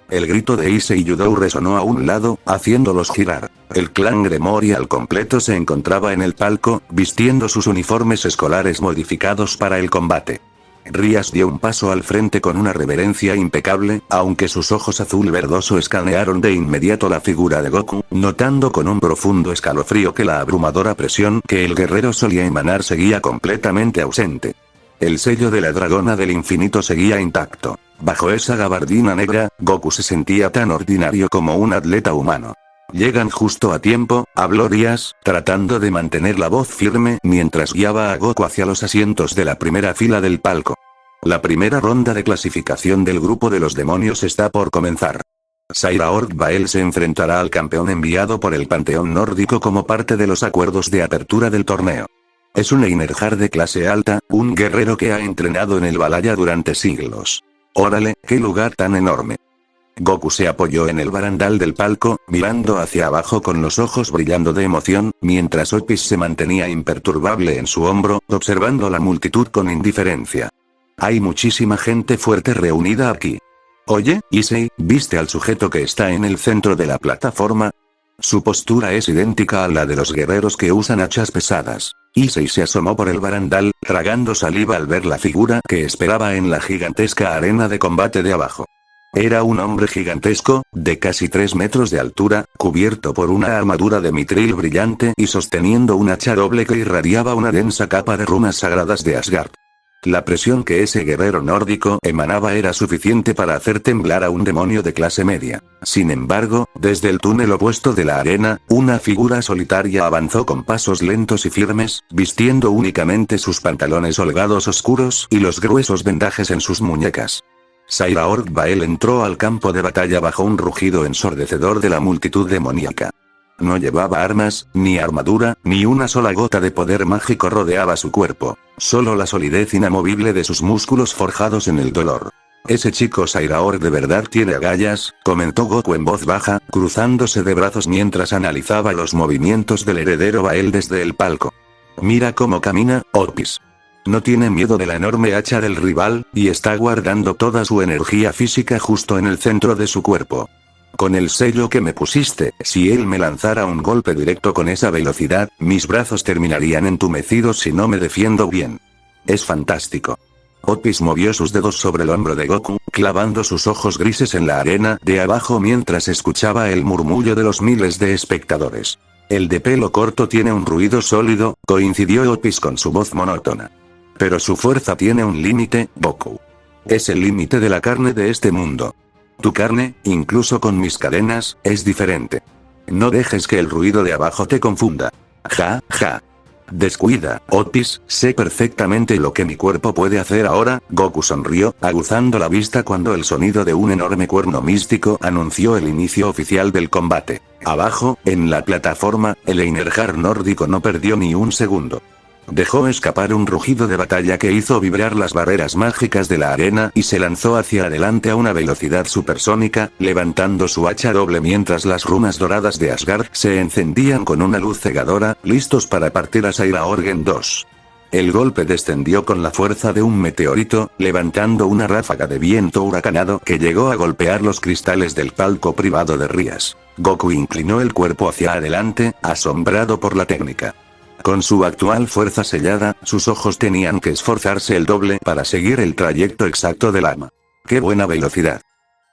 El grito de Issei Yudou resonó a un lado, haciéndolos girar. El clan Gremory al completo se encontraba en el palco, vistiendo sus uniformes escolares modificados para el combate. Rias dio un paso al frente con una reverencia impecable, aunque sus ojos azul verdoso escanearon de inmediato la figura de Goku, notando con un profundo escalofrío que la abrumadora presión que el guerrero solía emanar seguía completamente ausente. El sello de la dragona del infinito seguía intacto. Bajo esa gabardina negra, Goku se sentía tan ordinario como un atleta humano. Llegan justo a tiempo, habló Rias, tratando de mantener la voz firme mientras guiaba a Goku hacia los asientos de la primera fila del palco. La primera ronda de clasificación del grupo de los demonios está por comenzar. Sairaort Bael se enfrentará al campeón enviado por el panteón nórdico como parte de los acuerdos de apertura del torneo. Es un Einherjar de clase alta, un guerrero que ha entrenado en el Valhalla durante siglos. Órale, qué lugar tan enorme. Goku se apoyó en el barandal del palco, mirando hacia abajo con los ojos brillando de emoción, mientras Otis se mantenía imperturbable en su hombro, observando la multitud con indiferencia. Hay muchísima gente fuerte reunida aquí. Oye, Issei, ¿viste al sujeto que está en el centro de la plataforma? Su postura es idéntica a la de los guerreros que usan hachas pesadas. Issei se asomó por el barandal, tragando saliva al ver la figura que esperaba en la gigantesca arena de combate de abajo. Era un hombre gigantesco, de casi 3 metros de altura, cubierto por una armadura de mitril brillante y sosteniendo un hacha doble que irradiaba una densa capa de runas sagradas de Asgard. La presión que ese guerrero nórdico emanaba era suficiente para hacer temblar a un demonio de clase media. Sin embargo, desde el túnel opuesto de la arena, una figura solitaria avanzó con pasos lentos y firmes, vistiendo únicamente sus pantalones holgados oscuros y los gruesos vendajes en sus muñecas. Sairaort Bael entró al campo de batalla bajo un rugido ensordecedor de la multitud demoníaca. No llevaba armas, ni armadura, ni una sola gota de poder mágico rodeaba su cuerpo, solo la solidez inamovible de sus músculos forjados en el dolor. Ese chico Sairaort de verdad tiene agallas, comentó Goku en voz baja, cruzándose de brazos mientras analizaba los movimientos del heredero Bael desde el palco. Mira cómo camina, Otis. No tiene miedo de la enorme hacha del rival, y está guardando toda su energía física justo en el centro de su cuerpo. Con el sello que me pusiste, si él me lanzara un golpe directo con esa velocidad, mis brazos terminarían entumecidos si no me defiendo bien. Es fantástico. Otis movió sus dedos sobre el hombro de Goku, clavando sus ojos grises en la arena de abajo mientras escuchaba el murmullo de los miles de espectadores. El de pelo corto tiene un ruido sólido, coincidió Otis con su voz monótona. Pero su fuerza tiene un límite, Goku. Es el límite de la carne de este mundo. Tu carne, incluso con mis cadenas, es diferente. No dejes que el ruido de abajo te confunda. Ja, ja. Descuida, Otis, sé perfectamente lo que mi cuerpo puede hacer ahora. Goku sonrió, aguzando la vista cuando el sonido de un enorme cuerno místico anunció el inicio oficial del combate. Abajo, en la plataforma, el Einherjar nórdico no perdió ni un segundo. Dejó escapar un rugido de batalla que hizo vibrar las barreras mágicas de la arena y se lanzó hacia adelante a una velocidad supersónica, levantando su hacha doble mientras las runas doradas de Asgard se encendían con una luz cegadora, listos para partir a Sairaorg en dos. El golpe descendió con la fuerza de un meteorito, levantando una ráfaga de viento huracanado que llegó a golpear los cristales del palco privado de Rías. Goku inclinó el cuerpo hacia adelante, asombrado por la técnica. Con su actual fuerza sellada, sus ojos tenían que esforzarse el doble para seguir el trayecto exacto del arma. ¡Qué buena velocidad!,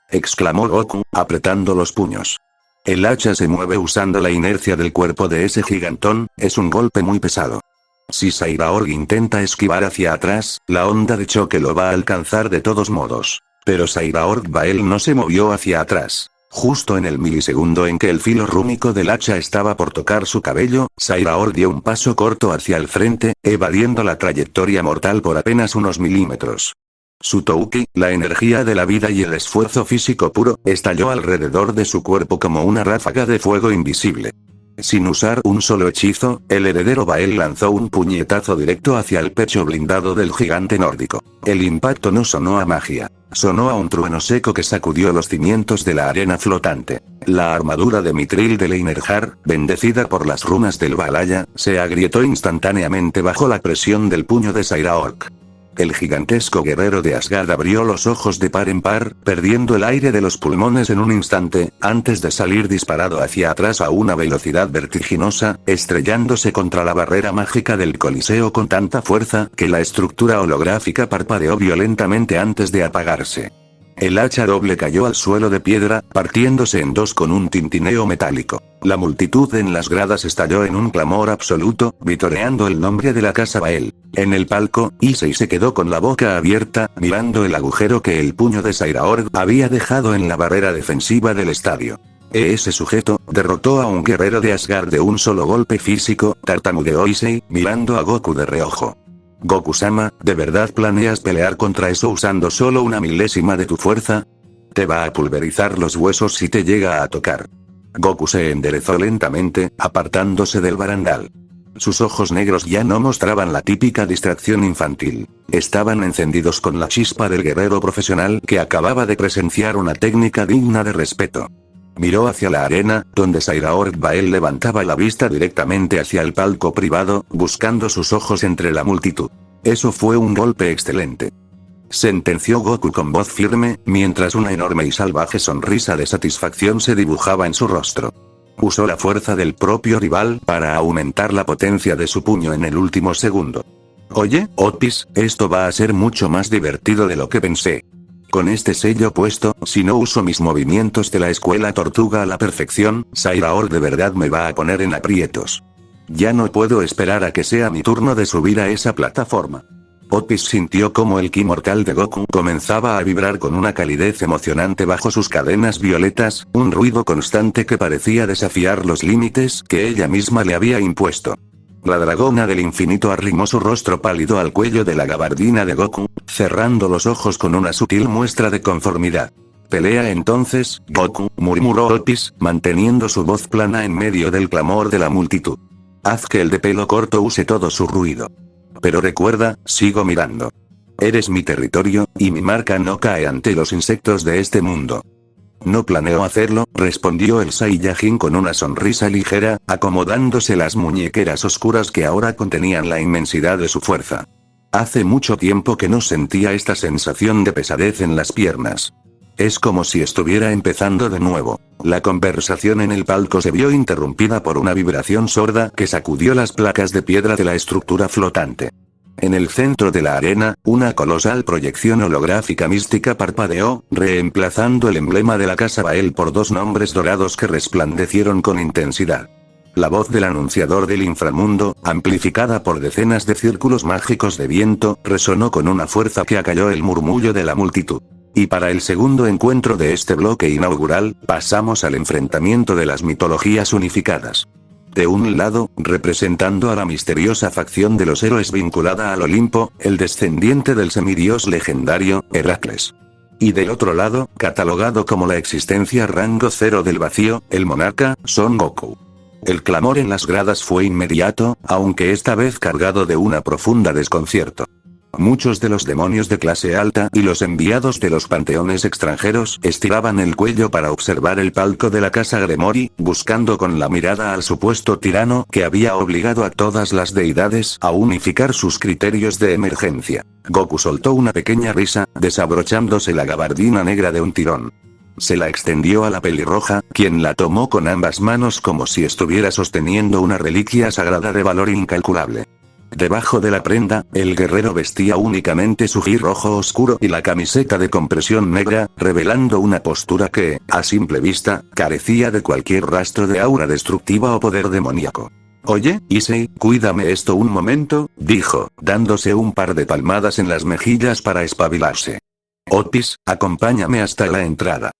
exclamó Goku, apretando los puños. El hacha se mueve usando la inercia del cuerpo de ese gigantón, es un golpe muy pesado. Si Sairaorg intenta esquivar hacia atrás, la onda de choque lo va a alcanzar de todos modos. Pero Sairaorg Bael no se movió hacia atrás. Justo en el milisegundo en que el filo rúnico del hacha estaba por tocar su cabello, Sairaorg dio un paso corto hacia el frente, evadiendo la trayectoria mortal por apenas unos milímetros. Su Touki, la energía de la vida y el esfuerzo físico puro, estalló alrededor de su cuerpo como una ráfaga de fuego invisible. Sin usar un solo hechizo, el heredero Bael lanzó un puñetazo directo hacia el pecho blindado del gigante nórdico. El impacto no sonó a magia. Sonó a un trueno seco que sacudió los cimientos de la arena flotante. La armadura de mitril de Einherjar, bendecida por las runas del Valhalla, se agrietó instantáneamente bajo la presión del puño de Sairaorg. El gigantesco guerrero de Asgard abrió los ojos de par en par, perdiendo el aire de los pulmones en un instante, antes de salir disparado hacia atrás a una velocidad vertiginosa, estrellándose contra la barrera mágica del Coliseo con tanta fuerza que la estructura holográfica parpadeó violentamente antes de apagarse. El hacha doble cayó al suelo de piedra, partiéndose en dos con un tintineo metálico. La multitud en las gradas estalló en un clamor absoluto, vitoreando el nombre de la casa Bael. En el palco, Issei se quedó con la boca abierta, mirando el agujero que el puño de Sairaorg había dejado en la barrera defensiva del estadio. Ese sujeto derrotó a un guerrero de Asgard de un solo golpe físico, tartamudeó Issei, mirando a Goku de reojo. Goku-sama, ¿de verdad planeas pelear contra eso usando solo una milésima de tu fuerza? Te va a pulverizar los huesos si te llega a tocar. Goku se enderezó lentamente, apartándose del barandal. Sus ojos negros ya no mostraban la típica distracción infantil. Estaban encendidos con la chispa del guerrero profesional que acababa de presenciar una técnica digna de respeto. Miró hacia la arena, donde Sairaorg Bael levantaba la vista directamente hacia el palco privado, buscando sus ojos entre la multitud. Eso fue un golpe excelente, sentenció Goku con voz firme, mientras una enorme y salvaje sonrisa de satisfacción se dibujaba en su rostro. Usó la fuerza del propio rival para aumentar la potencia de su puño en el último segundo. Oye, Otis, esto va a ser mucho más divertido de lo que pensé. Con este sello puesto, si no uso mis movimientos de la escuela tortuga a la perfección, Sairaorg de verdad me va a poner en aprietos. Ya no puedo esperar a que sea mi turno de subir a esa plataforma. Otis sintió como el ki mortal de Goku comenzaba a vibrar con una calidez emocionante bajo sus cadenas violetas, un ruido constante que parecía desafiar los límites que ella misma le había impuesto. La dragona del infinito arrimó su rostro pálido al cuello de la gabardina de Goku, cerrando los ojos con una sutil muestra de conformidad. «Pelea entonces, Goku», murmuró Otis, manteniendo su voz plana en medio del clamor de la multitud. «Haz que el de pelo corto use todo su ruido. Pero recuerda, sigo mirando. Eres mi territorio, y mi marca no cae ante los insectos de este mundo». «No planeo hacerlo», respondió el Saiyajin con una sonrisa ligera, acomodándose las muñequeras oscuras que ahora contenían la inmensidad de su fuerza. Hace mucho tiempo que no sentía esta sensación de pesadez en las piernas. Es como si estuviera empezando de nuevo. La conversación en el palco se vio interrumpida por una vibración sorda que sacudió las placas de piedra de la estructura flotante. En el centro de la arena, una colosal proyección holográfica mística parpadeó, reemplazando el emblema de la casa Bael por dos nombres dorados que resplandecieron con intensidad. La voz del anunciador del inframundo, amplificada por decenas de círculos mágicos de viento, resonó con una fuerza que acalló el murmullo de la multitud. Y para el segundo encuentro de este bloque inaugural, pasamos al enfrentamiento de las mitologías unificadas. De un lado, representando a la misteriosa facción de los héroes vinculada al Olimpo, el descendiente del semidios legendario, Heracles. Y del otro lado, catalogado como la existencia rango cero del vacío, el monarca, Son Goku. El clamor en las gradas fue inmediato, aunque esta vez cargado de una profunda desconcierto. Muchos de los demonios de clase alta y los enviados de los panteones extranjeros estiraban el cuello para observar el palco de la casa Gremory, buscando con la mirada al supuesto tirano que había obligado a todas las deidades a unificar sus criterios de emergencia. Goku soltó una pequeña risa, desabrochándose la gabardina negra de un tirón. Se la extendió a la pelirroja, quien la tomó con ambas manos como si estuviera sosteniendo una reliquia sagrada de valor incalculable. Debajo de la prenda, el guerrero vestía únicamente su gi rojo oscuro y la camiseta de compresión negra, revelando una postura que, a simple vista, carecía de cualquier rastro de aura destructiva o poder demoníaco. «Oye, Issei, cuídame esto un momento», dijo, dándose un par de palmadas en las mejillas para espabilarse. «Otis, acompáñame hasta la entrada.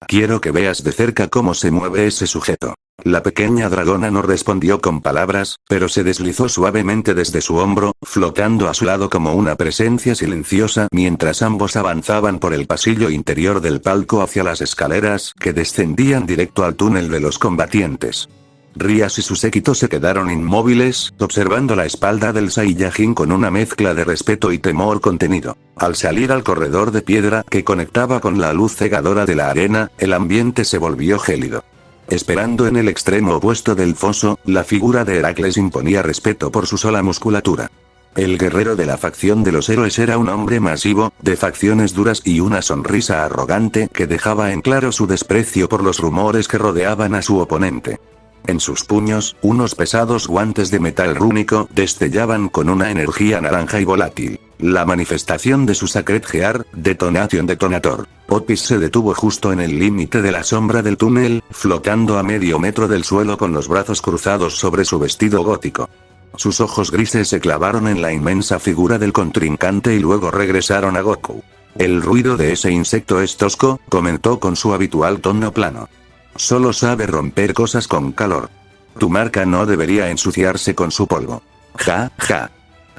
Quiero que veas de cerca cómo se mueve ese sujeto». La pequeña dragona no respondió con palabras, pero se deslizó suavemente desde su hombro, flotando a su lado como una presencia silenciosa mientras ambos avanzaban por el pasillo interior del palco hacia las escaleras que descendían directo al túnel de los combatientes. Rias y su séquito se quedaron inmóviles, observando la espalda del Saiyajin con una mezcla de respeto y temor contenido. Al salir al corredor de piedra que conectaba con la luz cegadora de la arena, el ambiente se volvió gélido. Esperando en el extremo opuesto del foso, la figura de Heracles imponía respeto por su sola musculatura. El guerrero de la facción de los héroes era un hombre masivo, de facciones duras y una sonrisa arrogante que dejaba en claro su desprecio por los rumores que rodeaban a su oponente. En sus puños, unos pesados guantes de metal rúnico destellaban con una energía naranja y volátil. La manifestación de su Sacred Gear, Detonation Detonator. Otis se detuvo justo en el límite de la sombra del túnel, flotando a medio metro del suelo con los brazos cruzados sobre su vestido gótico. Sus ojos grises se clavaron en la inmensa figura del contrincante y luego regresaron a Goku. «El ruido de ese insecto es tosco», comentó con su habitual tono plano. «Solo sabe romper cosas con calor. Tu marca no debería ensuciarse con su polvo». «Ja, ja».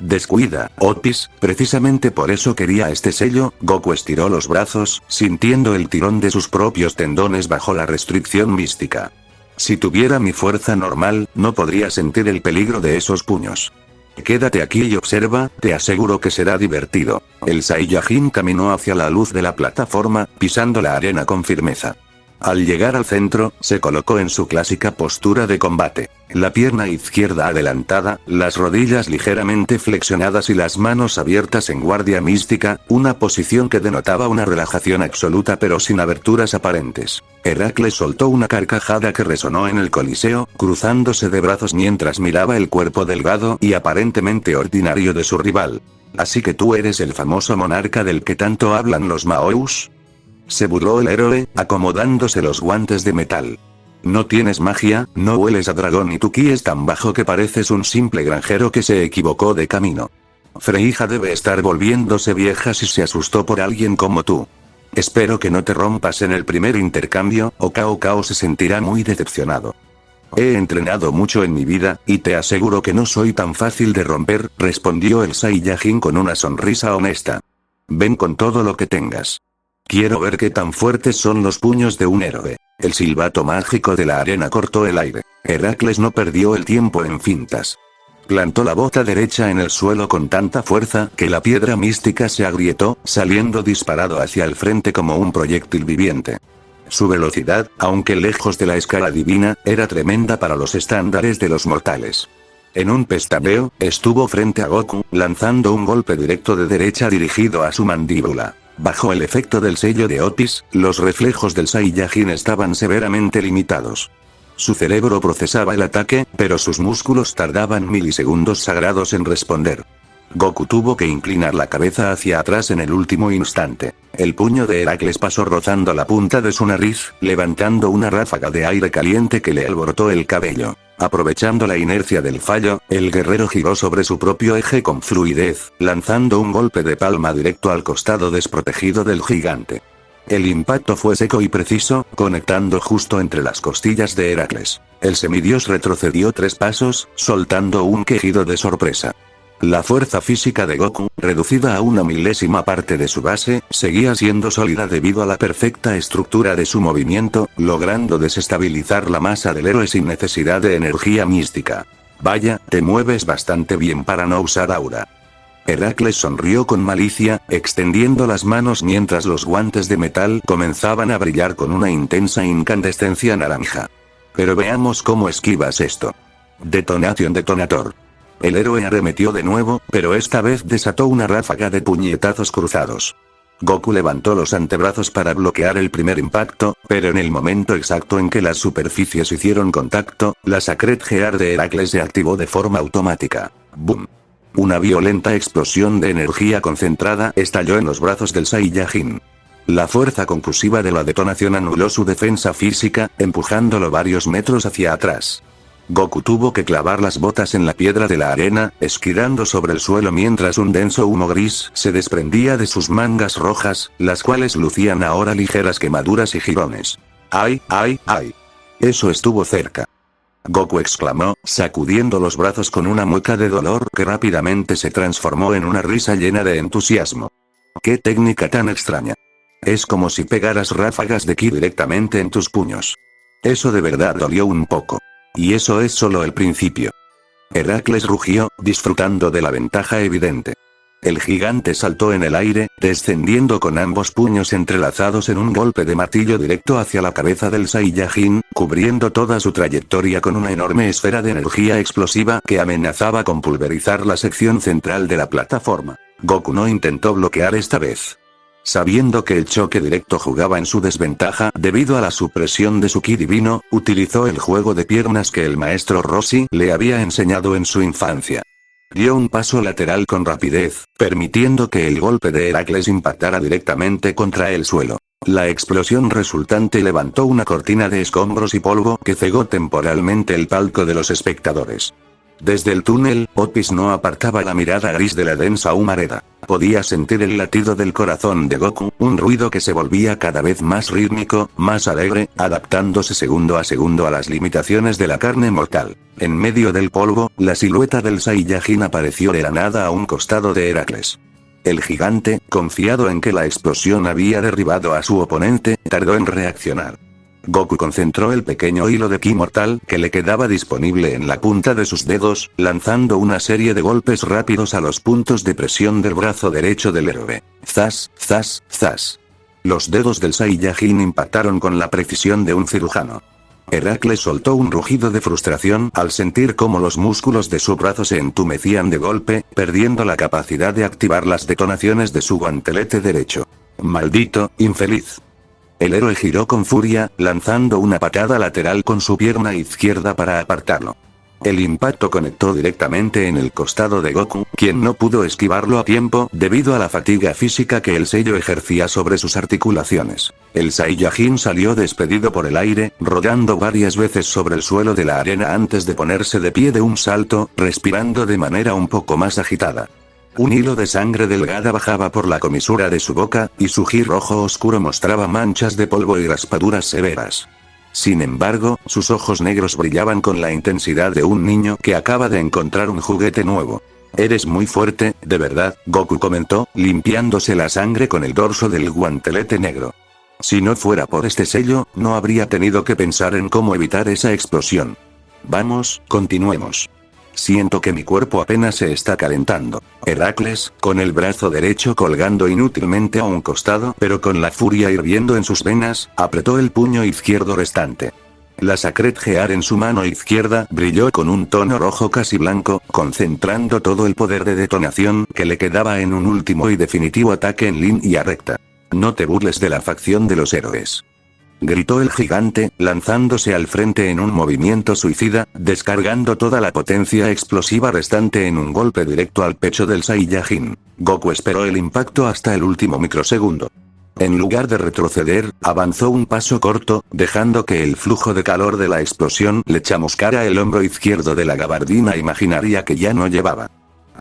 «Descuida, Otis, precisamente por eso quería este sello». Goku estiró los brazos, sintiendo el tirón de sus propios tendones bajo la restricción mística. «Si tuviera mi fuerza normal, no podría sentir el peligro de esos puños. Quédate aquí y observa, te aseguro que será divertido». El Saiyajin caminó hacia la luz de la plataforma, pisando la arena con firmeza. Al llegar al centro, se colocó en su clásica postura de combate. La pierna izquierda adelantada, las rodillas ligeramente flexionadas y las manos abiertas en guardia mística, una posición que denotaba una relajación absoluta pero sin aberturas aparentes. Heracles soltó una carcajada que resonó en el coliseo, cruzándose de brazos mientras miraba el cuerpo delgado y aparentemente ordinario de su rival. «¿Así que tú eres el famoso monarca del que tanto hablan los Maous?», se burló el héroe, acomodándose los guantes de metal. «No tienes magia, no hueles a dragón y tu ki es tan bajo que pareces un simple granjero que se equivocó de camino. Freija debe estar volviéndose vieja si se asustó por alguien como tú. Espero que no te rompas en el primer intercambio, o Cao se sentirá muy decepcionado». «He entrenado mucho en mi vida, y te aseguro que no soy tan fácil de romper», respondió el Saiyajin con una sonrisa honesta. «Ven con todo lo que tengas. Quiero ver qué tan fuertes son los puños de un héroe». El silbato mágico de la arena cortó el aire. Heracles no perdió el tiempo en fintas. Plantó la bota derecha en el suelo con tanta fuerza que la piedra mística se agrietó, saliendo disparado hacia el frente como un proyectil viviente. Su velocidad, aunque lejos de la escala divina, era tremenda para los estándares de los mortales. En un pestañeo, estuvo frente a Goku, lanzando un golpe directo de derecha dirigido a su mandíbula. Bajo el efecto del sello de Otis, los reflejos del Saiyajin estaban severamente limitados. Su cerebro procesaba el ataque, pero sus músculos tardaban milisegundos sagrados en responder. Goku tuvo que inclinar la cabeza hacia atrás en el último instante. El puño de Heracles pasó rozando la punta de su nariz, levantando una ráfaga de aire caliente que le alborotó el cabello. Aprovechando la inercia del fallo, el guerrero giró sobre su propio eje con fluidez, lanzando un golpe de palma directo al costado desprotegido del gigante. El impacto fue seco y preciso, conectando justo entre las costillas de Heracles. El semidios retrocedió 3 pasos, soltando un quejido de sorpresa. La fuerza física de Goku, reducida a una milésima parte de su base, seguía siendo sólida debido a la perfecta estructura de su movimiento, logrando desestabilizar la masa del héroe sin necesidad de energía mística. Vaya, te mueves bastante bien para no usar aura. Heracles sonrió con malicia, extendiendo las manos mientras los guantes de metal comenzaban a brillar con una intensa incandescencia naranja. Pero veamos cómo esquivas esto. Detonación detonator. El héroe arremetió de nuevo, pero esta vez desató una ráfaga de puñetazos cruzados. Goku levantó los antebrazos para bloquear el primer impacto, pero en el momento exacto en que las superficies hicieron contacto, la Sacred Gear de Heracles se activó de forma automática. ¡Boom! Una violenta explosión de energía concentrada estalló en los brazos del Saiyajin. La fuerza conclusiva de la detonación anuló su defensa física, empujándolo varios metros hacia atrás. Goku tuvo que clavar las botas en la piedra de la arena, esquirando sobre el suelo mientras un denso humo gris se desprendía de sus mangas rojas, las cuales lucían ahora ligeras quemaduras y jirones. ¡Ay, ay, ay! Eso estuvo cerca. Goku exclamó, sacudiendo los brazos con una mueca de dolor que rápidamente se transformó en una risa llena de entusiasmo. ¡Qué técnica tan extraña! Es como si pegaras ráfagas de ki directamente en tus puños. Eso de verdad dolió un poco. Y eso es solo el principio. Heracles rugió, disfrutando de la ventaja evidente. El gigante saltó en el aire, descendiendo con ambos puños entrelazados en un golpe de martillo directo hacia la cabeza del Saiyajin, cubriendo toda su trayectoria con una enorme esfera de energía explosiva que amenazaba con pulverizar la sección central de la plataforma. Goku no intentó bloquear esta vez. Sabiendo que el choque directo jugaba en su desventaja debido a la supresión de su ki divino, utilizó el juego de piernas que el maestro Roshi le había enseñado en su infancia. Dio un paso lateral con rapidez, permitiendo que el golpe de Heracles impactara directamente contra el suelo. La explosión resultante levantó una cortina de escombros y polvo que cegó temporalmente el palco de los espectadores. Desde el túnel, Otis no apartaba la mirada gris de la densa humareda. Podía sentir el latido del corazón de Goku, un ruido que se volvía cada vez más rítmico, más alegre, adaptándose segundo a las limitaciones de la carne mortal. En medio del polvo, la silueta del Saiyajin apareció de la nada a un costado de Heracles. El gigante, confiado en que la explosión había derribado a su oponente, tardó en reaccionar. Goku concentró el pequeño hilo de ki mortal que le quedaba disponible en la punta de sus dedos, lanzando una serie de golpes rápidos a los puntos de presión del brazo derecho del héroe. Zas, zas, zas. Los dedos del Saiyajin impactaron con la precisión de un cirujano. Heracles soltó un rugido de frustración al sentir cómo los músculos de su brazo se entumecían de golpe, perdiendo la capacidad de activar las detonaciones de su guantelete derecho. ¡Maldito, infeliz! El héroe giró con furia, lanzando una patada lateral con su pierna izquierda para apartarlo. El impacto conectó directamente en el costado de Goku, quien no pudo esquivarlo a tiempo debido a la fatiga física que el sello ejercía sobre sus articulaciones. El Saiyajin salió despedido por el aire, rodando varias veces sobre el suelo de la arena antes de ponerse de pie de un salto, respirando de manera un poco más agitada. Un hilo de sangre delgada bajaba por la comisura de su boca, y su ji rojo oscuro mostraba manchas de polvo y raspaduras severas. Sin embargo, sus ojos negros brillaban con la intensidad de un niño que acaba de encontrar un juguete nuevo. «Eres muy fuerte, de verdad», Goku comentó, limpiándose la sangre con el dorso del guantelete negro. Si no fuera por este sello, no habría tenido que pensar en cómo evitar esa explosión. Vamos, continuemos. Siento que mi cuerpo apenas se está calentando. Heracles, con el brazo derecho colgando inútilmente a un costado pero con la furia hirviendo en sus venas, apretó el puño izquierdo restante. La Sacred Gear en su mano izquierda brilló con un tono rojo casi blanco, concentrando todo el poder de detonación que le quedaba en un último y definitivo ataque en línea recta. No te burles de la facción de los héroes, gritó el gigante, lanzándose al frente en un movimiento suicida, descargando toda la potencia explosiva restante en un golpe directo al pecho del Saiyajin. Goku esperó el impacto hasta el último microsegundo. En lugar de retroceder, avanzó un paso corto, dejando que el flujo de calor de la explosión le chamuscara el hombro izquierdo de la gabardina imaginaria que ya no llevaba.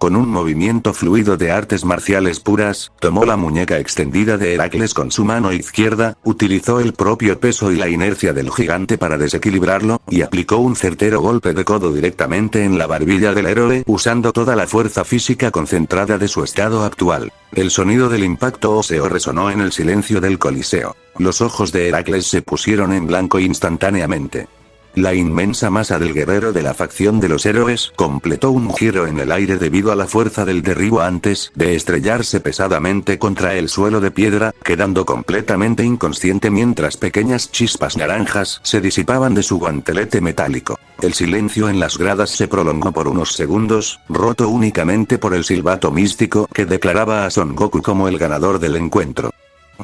Con un movimiento fluido de artes marciales puras, tomó la muñeca extendida de Heracles con su mano izquierda, utilizó el propio peso y la inercia del gigante para desequilibrarlo, y aplicó un certero golpe de codo directamente en la barbilla del héroe, usando toda la fuerza física concentrada de su estado actual. El sonido del impacto óseo resonó en el silencio del Coliseo. Los ojos de Heracles se pusieron en blanco instantáneamente. La inmensa masa del guerrero de la facción de los héroes completó un giro en el aire debido a la fuerza del derribo antes de estrellarse pesadamente contra el suelo de piedra, quedando completamente inconsciente mientras pequeñas chispas naranjas se disipaban de su guantelete metálico. El silencio en las gradas se prolongó por unos segundos, roto únicamente por el silbato místico que declaraba a Son Goku como el ganador del encuentro.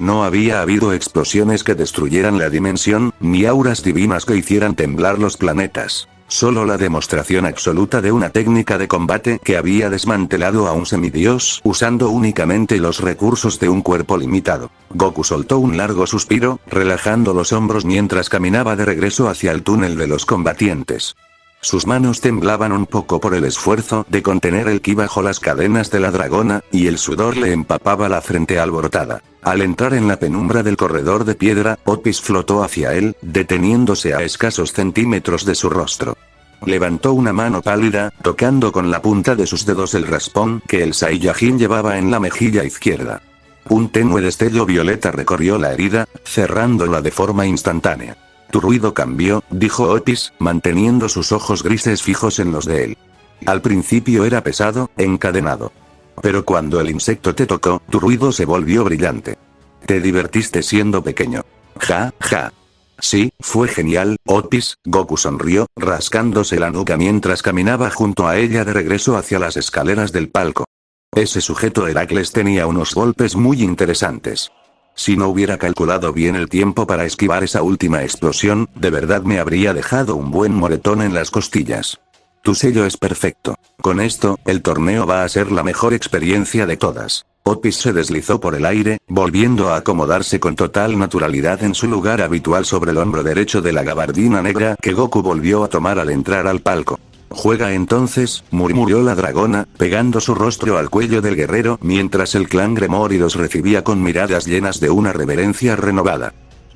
No había habido explosiones que destruyeran la dimensión, ni auras divinas que hicieran temblar los planetas. Solo la demostración absoluta de una técnica de combate que había desmantelado a un semidios usando únicamente los recursos de un cuerpo limitado. Goku soltó un largo suspiro, relajando los hombros mientras caminaba de regreso hacia el túnel de los combatientes. Sus manos temblaban un poco por el esfuerzo de contener el ki bajo las cadenas de la dragona, y el sudor le empapaba la frente alborotada. Al entrar en la penumbra del corredor de piedra, Otis flotó hacia él, deteniéndose a escasos centímetros de su rostro. Levantó una mano pálida, tocando con la punta de sus dedos el raspón que el Saiyajin llevaba en la mejilla izquierda. Un tenue destello violeta recorrió la herida, cerrándola de forma instantánea. Tu ruido cambió, dijo Otis, manteniendo sus ojos grises fijos en los de él. Al principio era pesado, encadenado. Pero cuando el insecto te tocó, tu ruido se volvió brillante. Te divertiste siendo pequeño. Ja, ja. Sí, fue genial, Otis. Goku sonrió, rascándose la nuca mientras caminaba junto a ella de regreso hacia las escaleras del palco. Ese sujeto Heracles tenía unos golpes muy interesantes. Si no hubiera calculado bien el tiempo para esquivar esa última explosión, de verdad me habría dejado un buen moretón en las costillas. Tu sello es perfecto. Con esto, el torneo va a ser la mejor experiencia de todas. Otis se deslizó por el aire, volviendo a acomodarse con total naturalidad en su lugar habitual sobre el hombro derecho de la gabardina negra que Goku volvió a tomar al entrar al palco. Juega entonces, murmuró la dragona, pegando su rostro al cuello del guerrero mientras el clan Gremory los recibía con miradas llenas de una reverencia renovada.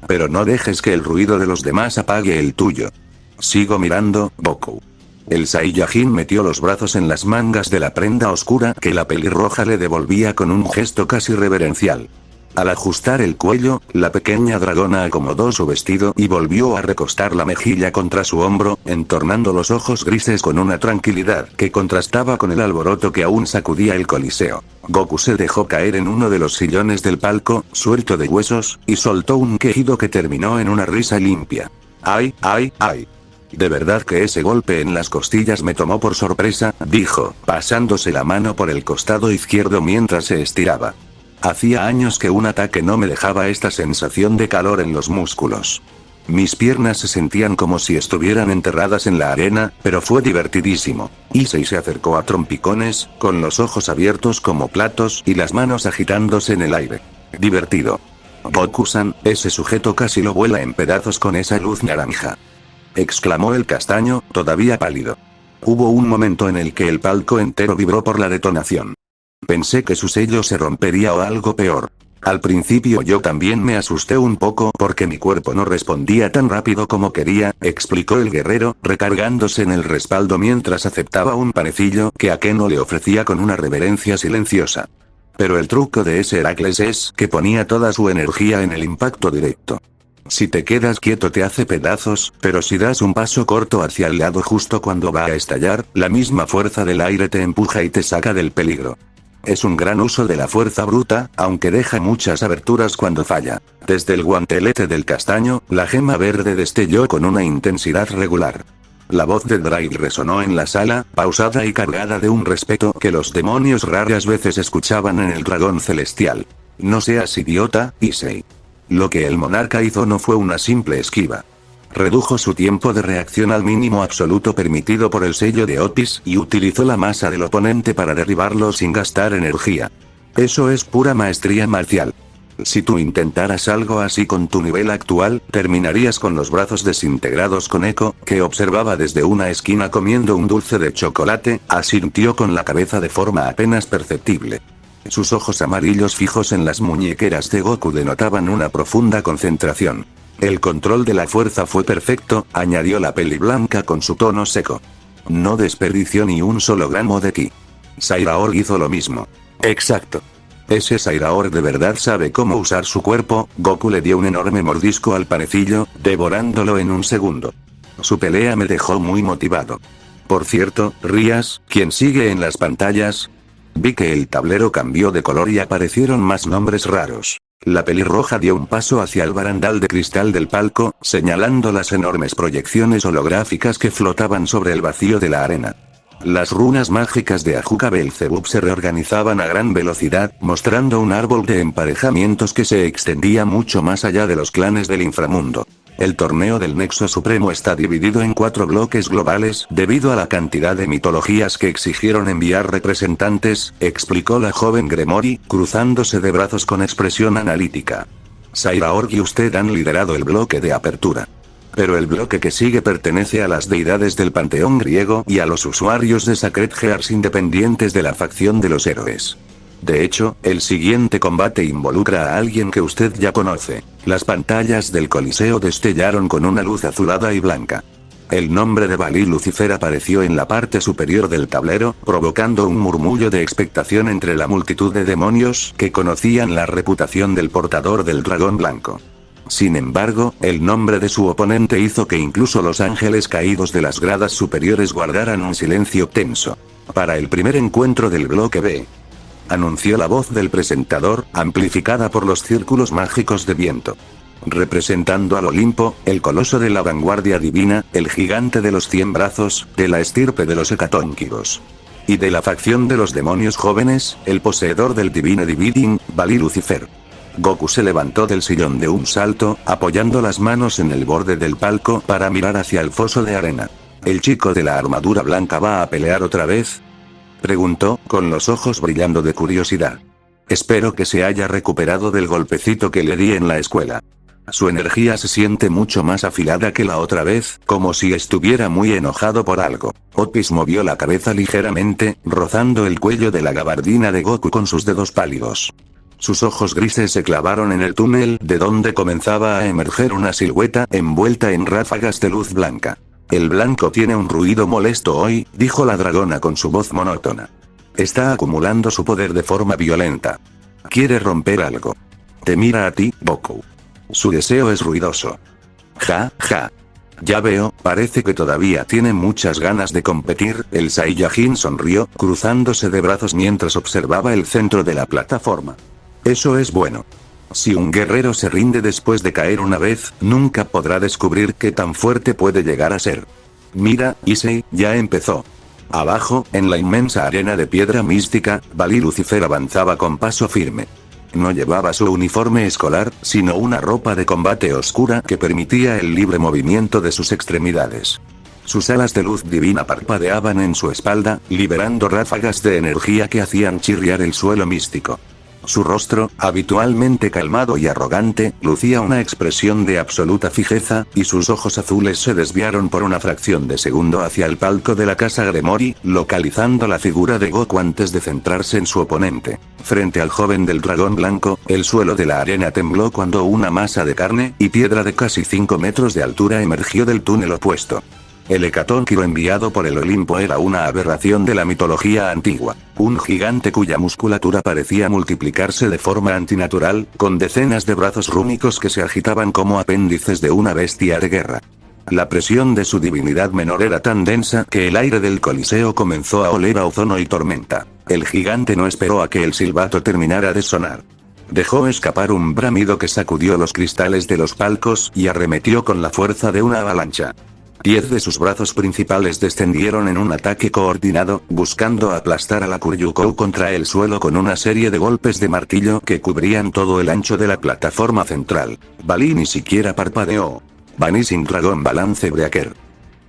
Pero no dejes que el ruido de los demás apague el tuyo. Sigo mirando, Goku. El Saiyajin metió los brazos en las mangas de la prenda oscura que la pelirroja le devolvía con un gesto casi reverencial. Al ajustar el cuello, la pequeña dragona acomodó su vestido y volvió a recostar la mejilla contra su hombro, entornando los ojos grises con una tranquilidad que contrastaba con el alboroto que aún sacudía el coliseo. Goku se dejó caer en uno de los sillones del palco, suelto de huesos, y soltó un quejido que terminó en una risa limpia. ¡Ay, ay, ay! De verdad que ese golpe en las costillas me tomó por sorpresa, dijo, pasándose la mano por el costado izquierdo mientras se estiraba. Hacía años que un ataque no me dejaba esta sensación de calor en los músculos. Mis piernas se sentían como si estuvieran enterradas en la arena, pero fue divertidísimo. Issei se acercó a trompicones, con los ojos abiertos como platos y las manos agitándose en el aire. Divertido. Goku-san, ese sujeto casi lo vuela en pedazos con esa luz naranja. Exclamó el castaño, todavía pálido. Hubo un momento en el que el palco entero vibró por la detonación. Pensé que su sello se rompería o algo peor. Al principio yo también me asusté un poco porque mi cuerpo no respondía tan rápido como quería, explicó el guerrero, recargándose en el respaldo mientras aceptaba un panecillo que Akeno le ofrecía con una reverencia silenciosa. Pero el truco de ese Heracles es que ponía toda su energía en el impacto directo. Si te quedas quieto te hace pedazos, pero si das un paso corto hacia el lado justo cuando va a estallar, la misma fuerza del aire te empuja y te saca del peligro. Es un gran uso de la fuerza bruta, aunque deja muchas aberturas cuando falla. Desde el guantelete del castaño, la gema verde destelló con una intensidad regular. La voz de Drake resonó en la sala, pausada y cargada de un respeto que los demonios raras veces escuchaban en el dragón celestial. No seas idiota, Issei. Lo que el monarca hizo no fue una simple esquiva. Redujo su tiempo de reacción al mínimo absoluto permitido por el sello de Otis y utilizó la masa del oponente para derribarlo sin gastar energía. Eso es pura maestría marcial. Si tú intentaras algo así con tu nivel actual, terminarías con los brazos desintegrados. Koneko, que observaba desde una esquina comiendo un dulce de chocolate, asintió con la cabeza de forma apenas perceptible. Sus ojos amarillos fijos en las muñequeras de Goku denotaban una profunda concentración. El control de la fuerza fue perfecto, añadió la peli blanca con su tono seco. No desperdició ni un solo gramo de ki. Sairaor hizo lo mismo. Exacto. Ese Sairaor de verdad sabe cómo usar su cuerpo. Goku le dio un enorme mordisco al panecillo, devorándolo en un segundo. Su pelea me dejó muy motivado. Por cierto, Rías, ¿quién sigue en las pantallas? Vi que el tablero cambió de color y aparecieron más nombres raros. La pelirroja dio un paso hacia el barandal de cristal del palco, señalando las enormes proyecciones holográficas que flotaban sobre el vacío de la arena. Las runas mágicas de Ajuka Belzebub se reorganizaban a gran velocidad, mostrando un árbol de emparejamientos que se extendía mucho más allá de los clanes del inframundo. El torneo del Nexo Supremo está dividido en 4 bloques globales, debido a la cantidad de mitologías que exigieron enviar representantes, explicó la joven Gremory, cruzándose de brazos con expresión analítica. Sairaor y usted han liderado el bloque de apertura. Pero el bloque que sigue pertenece a las deidades del panteón griego y a los usuarios de Sacred Gears independientes de la facción de los héroes. De hecho, el siguiente combate involucra a alguien que usted ya conoce. Las pantallas del Coliseo destellaron con una luz azulada y blanca. El nombre de Balí Lucifer apareció en la parte superior del tablero, provocando un murmullo de expectación entre la multitud de demonios que conocían la reputación del portador del dragón blanco. Sin embargo, el nombre de su oponente hizo que incluso los ángeles caídos de las gradas superiores guardaran un silencio tenso. Para el primer encuentro del bloque B, anunció la voz del presentador, amplificada por los círculos mágicos de viento. Representando al Olimpo, el coloso de la vanguardia divina, el gigante de los 100 brazos, de la estirpe de los hecatónquigos. Y de la facción de los demonios jóvenes, el poseedor del Divine Dividing, Balí Lucifer. Goku se levantó del sillón de un salto, apoyando las manos en el borde del palco para mirar hacia el foso de arena. ¿El chico de la armadura blanca va a pelear otra vez?, preguntó, con los ojos brillando de curiosidad. Espero que se haya recuperado del golpecito que le di en la escuela. Su energía se siente mucho más afilada que la otra vez, como si estuviera muy enojado por algo. Otis movió la cabeza ligeramente, rozando el cuello de la gabardina de Goku con sus dedos pálidos. Sus ojos grises se clavaron en el túnel de donde comenzaba a emerger una silueta envuelta en ráfagas de luz blanca. El blanco tiene un ruido molesto hoy, dijo la dragona con su voz monótona. Está acumulando su poder de forma violenta. Quiere romper algo. Te mira a ti, Goku. Su deseo es ruidoso. Ja, ja. Ya veo, parece que todavía tiene muchas ganas de competir. El Saiyajin sonrió, cruzándose de brazos mientras observaba el centro de la plataforma. Eso es bueno. Si un guerrero se rinde después de caer una vez, nunca podrá descubrir qué tan fuerte puede llegar a ser. Mira, Issei, ya empezó. Abajo, en la inmensa arena de piedra mística, Balí Lucifer avanzaba con paso firme. No llevaba su uniforme escolar, sino una ropa de combate oscura que permitía el libre movimiento de sus extremidades. Sus alas de luz divina parpadeaban en su espalda, liberando ráfagas de energía que hacían chirriar el suelo místico. Su rostro, habitualmente calmado y arrogante, lucía una expresión de absoluta fijeza, y sus ojos azules se desviaron por una fracción de segundo hacia el palco de la casa Gremory, localizando la figura de Goku antes de centrarse en su oponente. Frente al joven del dragón blanco, el suelo de la arena tembló cuando una masa de carne y piedra de casi 5 metros de altura emergió del túnel opuesto. El hecatónquiro enviado por el Olimpo era una aberración de la mitología antigua. Un gigante cuya musculatura parecía multiplicarse de forma antinatural, con decenas de brazos rúnicos que se agitaban como apéndices de una bestia de guerra. La presión de su divinidad menor era tan densa que el aire del coliseo comenzó a oler a ozono y tormenta. El gigante no esperó a que el silbato terminara de sonar. Dejó escapar un bramido que sacudió los cristales de los palcos y arremetió con la fuerza de una avalancha. 10 de sus brazos principales descendieron en un ataque coordinado, buscando aplastar a la Kuryukou contra el suelo con una serie de golpes de martillo que cubrían todo el ancho de la plataforma central. Balí ni siquiera parpadeó. Vanishing Dragon Balance Breaker,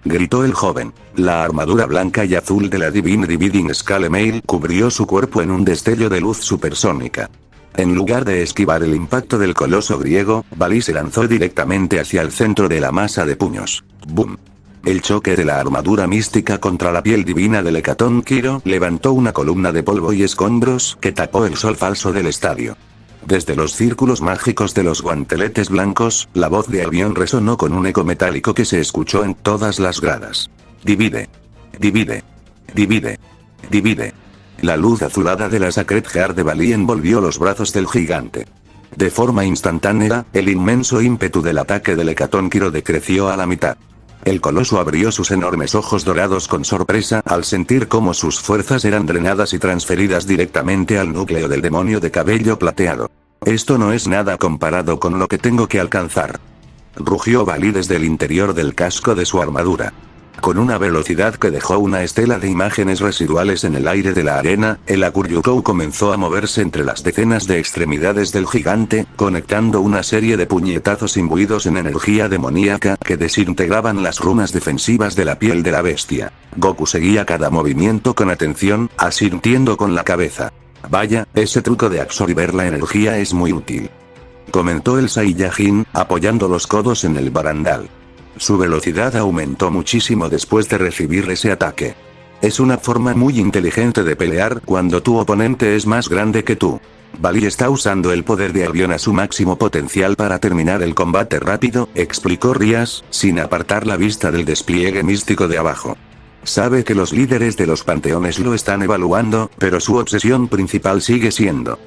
gritó el joven. La armadura blanca y azul de la Divine Dividing Scale Mail cubrió su cuerpo en un destello de luz supersónica. En lugar de esquivar el impacto del coloso griego, Balí se lanzó directamente hacia el centro de la masa de puños. ¡Bum! El choque de la armadura mística contra la piel divina del Hecatón Quiro levantó una columna de polvo y escombros que tapó el sol falso del estadio. Desde los círculos mágicos de los guanteletes blancos, la voz de Albion resonó con un eco metálico que se escuchó en todas las gradas. Divide. Divide. Divide. Divide. La luz azulada de la Sacred Heart de Balí envolvió los brazos del gigante. De forma instantánea, el inmenso ímpetu del ataque del Hecatón Quiro decreció a la mitad. El coloso abrió sus enormes ojos dorados con sorpresa al sentir cómo sus fuerzas eran drenadas y transferidas directamente al núcleo del demonio de cabello plateado. Esto no es nada comparado con lo que tengo que alcanzar. Rugió Balí desde el interior del casco de su armadura. Con una velocidad que dejó una estela de imágenes residuales en el aire de la arena, el Kuryukou comenzó a moverse entre las decenas de extremidades del gigante, conectando una serie de puñetazos imbuidos en energía demoníaca que desintegraban las runas defensivas de la piel de la bestia. Goku seguía cada movimiento con atención, asintiendo con la cabeza. Vaya, ese truco de absorber la energía es muy útil, comentó el Saiyajin, apoyando los codos en el barandal. Su velocidad aumentó muchísimo después de recibir ese ataque. Es una forma muy inteligente de pelear cuando tu oponente es más grande que tú. Balí está usando el poder de Albion a su máximo potencial para terminar el combate rápido, explicó Rias, sin apartar la vista del despliegue místico de abajo. Sabe que los líderes de los panteones lo están evaluando, pero su obsesión principal sigue siendo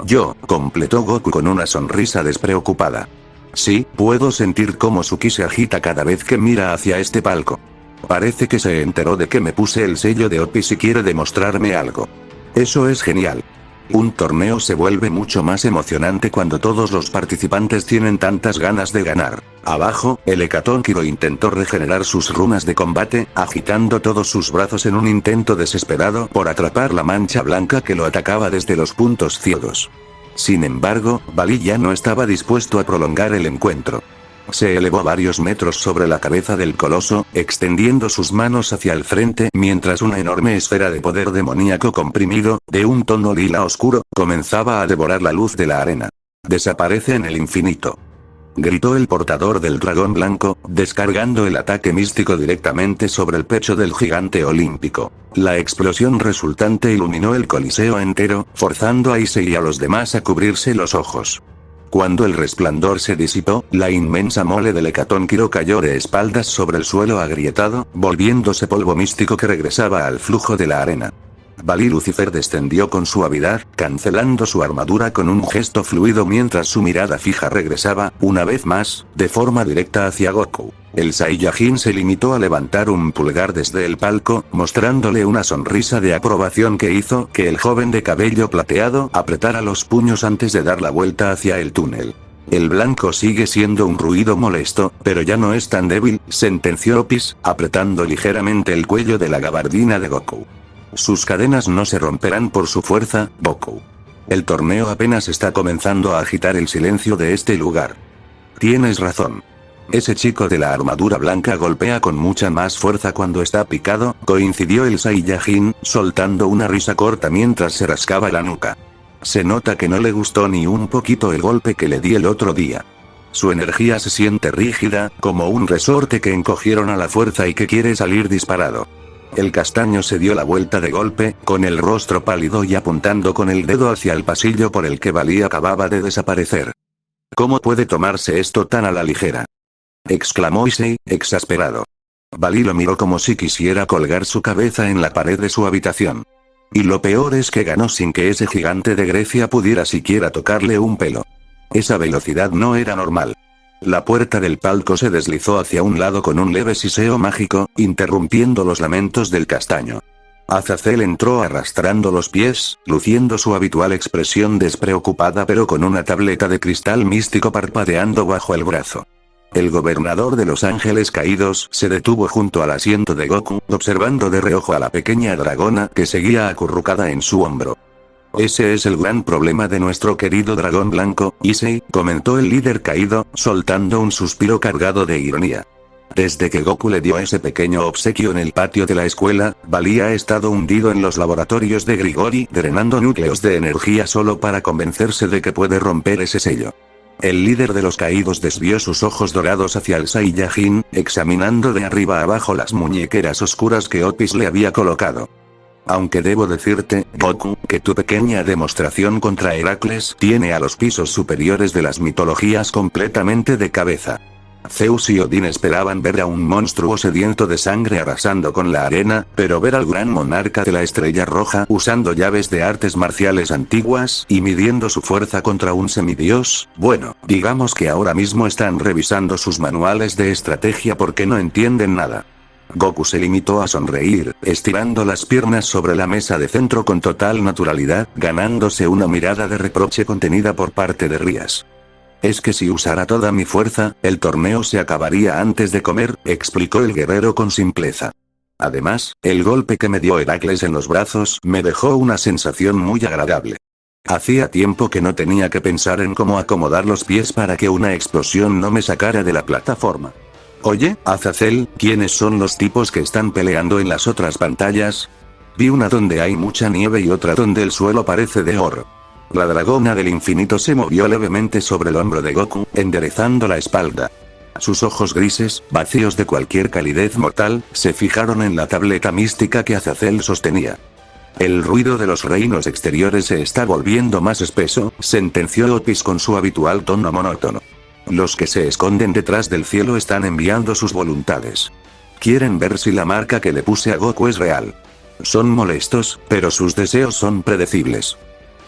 yo, completó Goku con una sonrisa despreocupada. Sí, puedo sentir cómo su ki se agita cada vez que mira hacia este palco. Parece que se enteró de que me puse el sello de Opis y quiere demostrarme algo. Eso es genial. Un torneo se vuelve mucho más emocionante cuando todos los participantes tienen tantas ganas de ganar. Abajo, el Hecatón Quiro intentó regenerar sus runas de combate, agitando todos sus brazos en un intento desesperado por atrapar la mancha blanca que lo atacaba desde los puntos ciegos. Sin embargo, Balí ya no estaba dispuesto a prolongar el encuentro. Se elevó varios metros sobre la cabeza del coloso, extendiendo sus manos hacia el frente mientras una enorme esfera de poder demoníaco comprimido, de un tono lila oscuro, comenzaba a devorar la luz de la arena. Desaparece en el infinito, gritó el portador del dragón blanco, descargando el ataque místico directamente sobre el pecho del gigante olímpico. La explosión resultante iluminó el coliseo entero, forzando a Issei y a los demás a cubrirse los ojos. Cuando el resplandor se disipó, la inmensa mole del Hecatón Quiro cayó de espaldas sobre el suelo agrietado, volviéndose polvo místico que regresaba al flujo de la arena. Balí Lucifer descendió con suavidad, cancelando su armadura con un gesto fluido mientras su mirada fija regresaba, una vez más, de forma directa hacia Goku. El Saiyajin se limitó a levantar un pulgar desde el palco, mostrándole una sonrisa de aprobación que hizo que el joven de cabello plateado apretara los puños antes de dar la vuelta hacia el túnel. El blanco sigue siendo un ruido molesto, pero ya no es tan débil, sentenció Opis, apretando ligeramente el cuello de la gabardina de Goku. Sus cadenas no se romperán por su fuerza, Goku. El torneo apenas está comenzando a agitar el silencio de este lugar. Tienes razón. Ese chico de la armadura blanca golpea con mucha más fuerza cuando está picado, coincidió el Saiyajin, soltando una risa corta mientras se rascaba la nuca. Se nota que no le gustó ni un poquito el golpe que le di el otro día. Su energía se siente rígida, como un resorte que encogieron a la fuerza y que quiere salir disparado. El castaño se dio la vuelta de golpe, con el rostro pálido y apuntando con el dedo hacia el pasillo por el que Balí acababa de desaparecer. ¿Cómo puede tomarse esto tan a la ligera?, exclamó Issei, exasperado. Balí lo miró como si quisiera colgar su cabeza en la pared de su habitación. Y lo peor es que ganó sin que ese gigante de Grecia pudiera siquiera tocarle un pelo. Esa velocidad no era normal. La puerta del palco se deslizó hacia un lado con un leve siseo mágico, interrumpiendo los lamentos del castaño. Azazel entró arrastrando los pies, luciendo su habitual expresión despreocupada pero con una tableta de cristal místico parpadeando bajo el brazo. El gobernador de los ángeles caídos se detuvo junto al asiento de Goku, observando de reojo a la pequeña dragona que seguía acurrucada en su hombro. Ese es el gran problema de nuestro querido dragón blanco, Issei, comentó el líder caído, soltando un suspiro cargado de ironía. Desde que Goku le dio ese pequeño obsequio en el patio de la escuela, Bali ha estado hundido en los laboratorios de Grigori, drenando núcleos de energía solo para convencerse de que puede romper ese sello. El líder de los caídos desvió sus ojos dorados hacia el Saiyajin, examinando de arriba abajo las muñequeras oscuras que Otis le había colocado. Aunque debo decirte, Goku, que tu pequeña demostración contra Heracles tiene a los pisos superiores de las mitologías completamente de cabeza. Zeus y Odín esperaban ver a un monstruo sediento de sangre arrasando con la arena, pero ver al gran monarca de la Estrella Roja usando llaves de artes marciales antiguas y midiendo su fuerza contra un semidios, bueno, digamos que ahora mismo están revisando sus manuales de estrategia porque no entienden nada. Goku se limitó a sonreír, estirando las piernas sobre la mesa de centro con total naturalidad, ganándose una mirada de reproche contenida por parte de Rías. Es que si usara toda mi fuerza, el torneo se acabaría antes de comer, explicó el guerrero con simpleza. Además, el golpe que me dio Heracles en los brazos me dejó una sensación muy agradable. Hacía tiempo que no tenía que pensar en cómo acomodar los pies para que una explosión no me sacara de la plataforma. Oye, Azazel, ¿quiénes son los tipos que están peleando en las otras pantallas? Vi una donde hay mucha nieve y otra donde el suelo parece de oro. La dragona del infinito se movió levemente sobre el hombro de Goku, enderezando la espalda. Sus ojos grises, vacíos de cualquier calidez mortal, se fijaron en la tableta mística que Azazel sostenía. El ruido de los reinos exteriores se está volviendo más espeso, sentenció Otis con su habitual tono monótono. Los que se esconden detrás del cielo están enviando sus voluntades. Quieren ver si la marca que le puse a Goku es real. Son molestos, pero sus deseos son predecibles.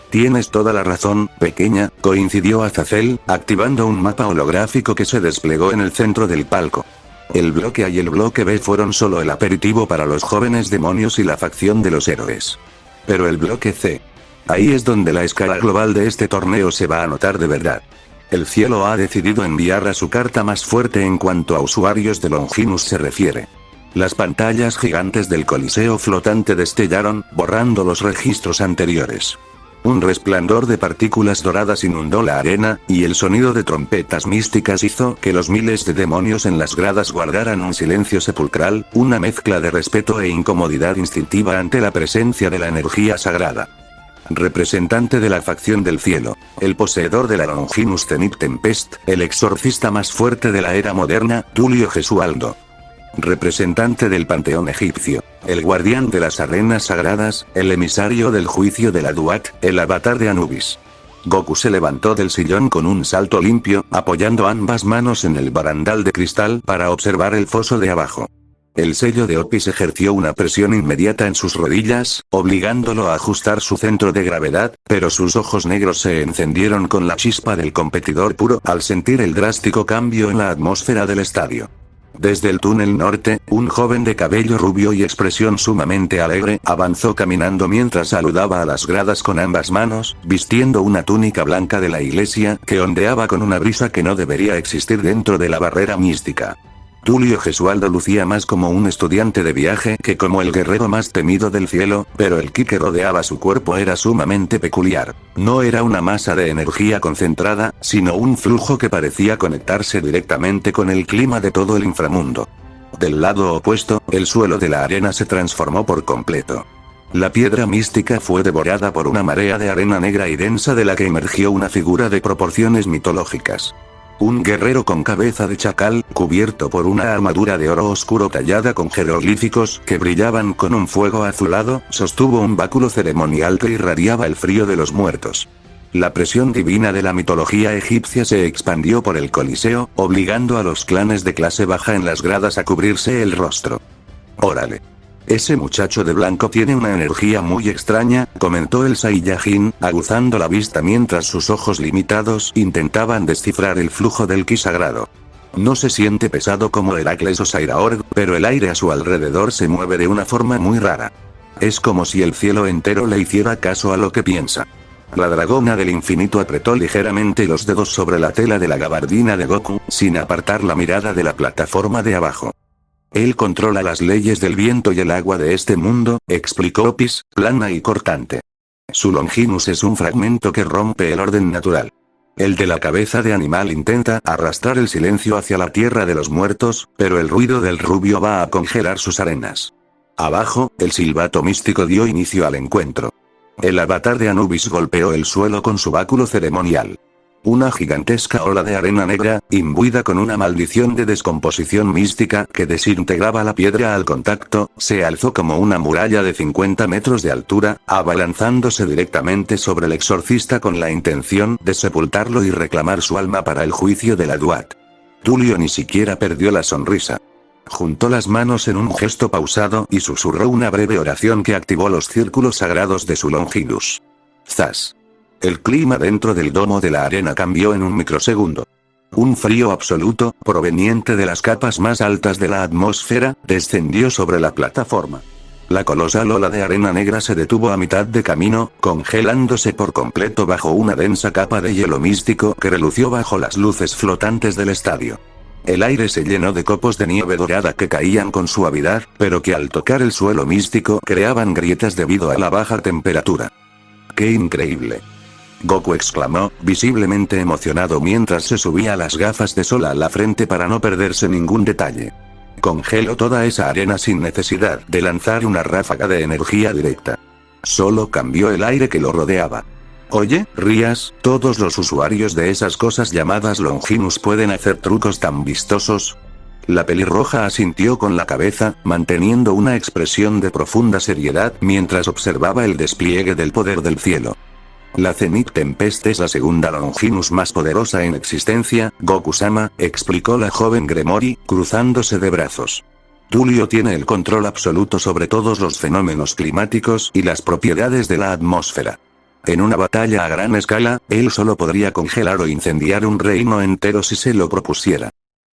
Tienes toda la razón, pequeña, coincidió Azazel, activando un mapa holográfico que se desplegó en el centro del palco. El bloque A y el bloque B fueron solo el aperitivo para los jóvenes demonios y la facción de los héroes. Pero el bloque C. Ahí es donde la escala global de este torneo se va a notar de verdad. El cielo ha decidido enviar a su carta más fuerte en cuanto a usuarios de Longinus se refiere. Las pantallas gigantes del coliseo flotante destellaron, borrando los registros anteriores. Un resplandor de partículas doradas inundó la arena, y el sonido de trompetas místicas hizo que los miles de demonios en las gradas guardaran un silencio sepulcral, una mezcla de respeto e incomodidad instintiva ante la presencia de la energía sagrada. Representante de la facción del cielo, el poseedor de la Longinus Zenith Tempest, el exorcista más fuerte de la era moderna, Tulio Gesualdo. Representante del panteón egipcio, el guardián de las arenas sagradas, el emisario del juicio de la Duat, el avatar de Anubis. Goku se levantó del sillón con un salto limpio, apoyando ambas manos en el barandal de cristal para observar el foso de abajo. El sello de Otis ejerció una presión inmediata en sus rodillas, obligándolo a ajustar su centro de gravedad, pero sus ojos negros se encendieron con la chispa del competidor puro al sentir el drástico cambio en la atmósfera del estadio. Desde el túnel norte, un joven de cabello rubio y expresión sumamente alegre avanzó caminando mientras saludaba a las gradas con ambas manos, vistiendo una túnica blanca de la iglesia que ondeaba con una brisa que no debería existir dentro de la barrera mística. Tulio Gesualdo lucía más como un estudiante de viaje que como el guerrero más temido del cielo, pero el ki que rodeaba su cuerpo era sumamente peculiar. No era una masa de energía concentrada, sino un flujo que parecía conectarse directamente con el clima de todo el inframundo. Del lado opuesto, el suelo de la arena se transformó por completo. La piedra mística fue devorada por una marea de arena negra y densa de la que emergió una figura de proporciones mitológicas. Un guerrero con cabeza de chacal, cubierto por una armadura de oro oscuro tallada con jeroglíficos que brillaban con un fuego azulado, sostuvo un báculo ceremonial que irradiaba el frío de los muertos. La presión divina de la mitología egipcia se expandió por el coliseo, obligando a los clanes de clase baja en las gradas a cubrirse el rostro. ¡Órale! Ese muchacho de blanco tiene una energía muy extraña, comentó el Saiyajin, aguzando la vista mientras sus ojos limitados intentaban descifrar el flujo del ki sagrado. No se siente pesado como Heracles o Sairaorg, pero el aire a su alrededor se mueve de una forma muy rara. Es como si el cielo entero le hiciera caso a lo que piensa. La dragona del infinito apretó ligeramente los dedos sobre la tela de la gabardina de Goku, sin apartar la mirada de la plataforma de abajo. Él controla las leyes del viento y el agua de este mundo, explicó Whis, plana y cortante. Su Longinus es un fragmento que rompe el orden natural. El de la cabeza de animal intenta arrastrar el silencio hacia la tierra de los muertos, pero el ruido del rubio va a congelar sus arenas. Abajo, el silbato místico dio inicio al encuentro. El avatar de Anubis golpeó el suelo con su báculo ceremonial. Una gigantesca ola de arena negra, imbuida con una maldición de descomposición mística que desintegraba la piedra al contacto, se alzó como una muralla de 50 metros de altura, abalanzándose directamente sobre el exorcista con la intención de sepultarlo y reclamar su alma para el juicio de la Duat. Tulio ni siquiera perdió la sonrisa. Juntó las manos en un gesto pausado y susurró una breve oración que activó los círculos sagrados de su Longinus. ¡Zas! El clima dentro del domo de la arena cambió en un microsegundo. Un frío absoluto, proveniente de las capas más altas de la atmósfera, descendió sobre la plataforma. La colosal ola de arena negra se detuvo a mitad de camino, congelándose por completo bajo una densa capa de hielo místico que relució bajo las luces flotantes del estadio. El aire se llenó de copos de nieve dorada que caían con suavidad, pero que al tocar el suelo místico creaban grietas debido a la baja temperatura. ¡Qué increíble! Goku exclamó, visiblemente emocionado mientras se subía las gafas de sol a la frente para no perderse ningún detalle. Congeló toda esa arena sin necesidad de lanzar una ráfaga de energía directa. Solo cambió el aire que lo rodeaba. Oye, Rías, todos los usuarios de esas cosas llamadas Longinus pueden hacer trucos tan vistosos. La pelirroja asintió con la cabeza, manteniendo una expresión de profunda seriedad mientras observaba el despliegue del poder del cielo. La Zenith Tempest es la segunda Longinus más poderosa en existencia, Goku-sama, explicó la joven Gremory, cruzándose de brazos. Tulio tiene el control absoluto sobre todos los fenómenos climáticos y las propiedades de la atmósfera. En una batalla a gran escala, él solo podría congelar o incendiar un reino entero si se lo propusiera.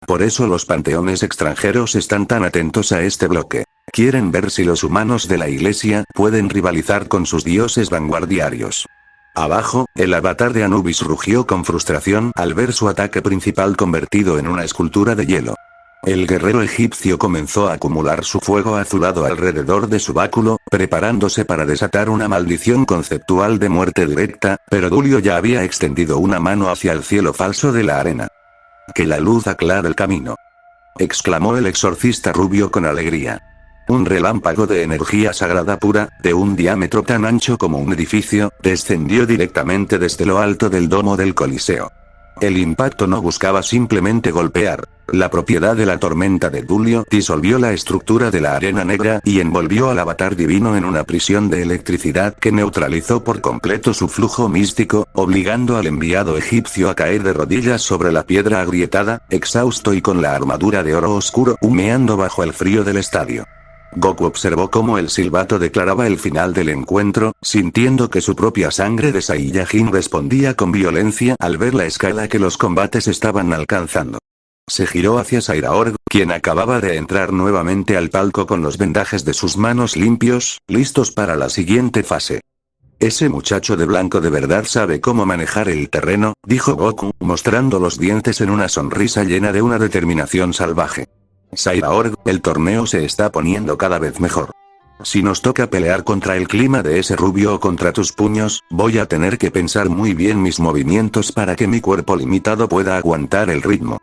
Por eso los panteones extranjeros están tan atentos a este bloque. Quieren ver si los humanos de la iglesia pueden rivalizar con sus dioses vanguardiarios. Abajo, el avatar de Anubis rugió con frustración al ver su ataque principal convertido en una escultura de hielo. El guerrero egipcio comenzó a acumular su fuego azulado alrededor de su báculo, preparándose para desatar una maldición conceptual de muerte directa, pero Tulio ya había extendido una mano hacia el cielo falso de la arena. «Que la luz aclare el camino», exclamó el exorcista rubio con alegría. Un relámpago de energía sagrada pura, de un diámetro tan ancho como un edificio, descendió directamente desde lo alto del domo del Coliseo. El impacto no buscaba simplemente golpear. La propiedad de la tormenta de Tulio disolvió la estructura de la arena negra y envolvió al avatar divino en una prisión de electricidad que neutralizó por completo su flujo místico, obligando al enviado egipcio a caer de rodillas sobre la piedra agrietada, exhausto y con la armadura de oro oscuro humeando bajo el frío del estadio. Goku observó cómo el silbato declaraba el final del encuentro, sintiendo que su propia sangre de Saiyajin respondía con violencia al ver la escala que los combates estaban alcanzando. Se giró hacia Sairaorg, quien acababa de entrar nuevamente al palco con los vendajes de sus manos limpios, listos para la siguiente fase. Ese muchacho de blanco de verdad sabe cómo manejar el terreno, dijo Goku, mostrando los dientes en una sonrisa llena de una determinación salvaje. Sairaorg, el torneo se está poniendo cada vez mejor. Si nos toca pelear contra el clima de ese rubio o contra tus puños, voy a tener que pensar muy bien mis movimientos para que mi cuerpo limitado pueda aguantar el ritmo.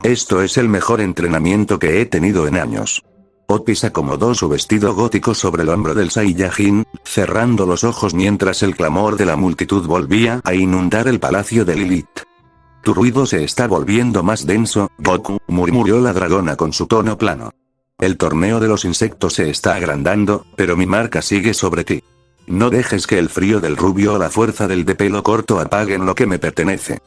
Esto es el mejor entrenamiento que he tenido en años. Otis acomodó su vestido gótico sobre el hombro del Saiyajin, cerrando los ojos mientras el clamor de la multitud volvía a inundar el palacio de Lilith. Tu ruido se está volviendo más denso, Goku, murmuró la dragona con su tono plano. El torneo de los insectos se está agrandando, pero mi marca sigue sobre ti. No dejes que el frío del rubio o la fuerza del de pelo corto apaguen lo que me pertenece.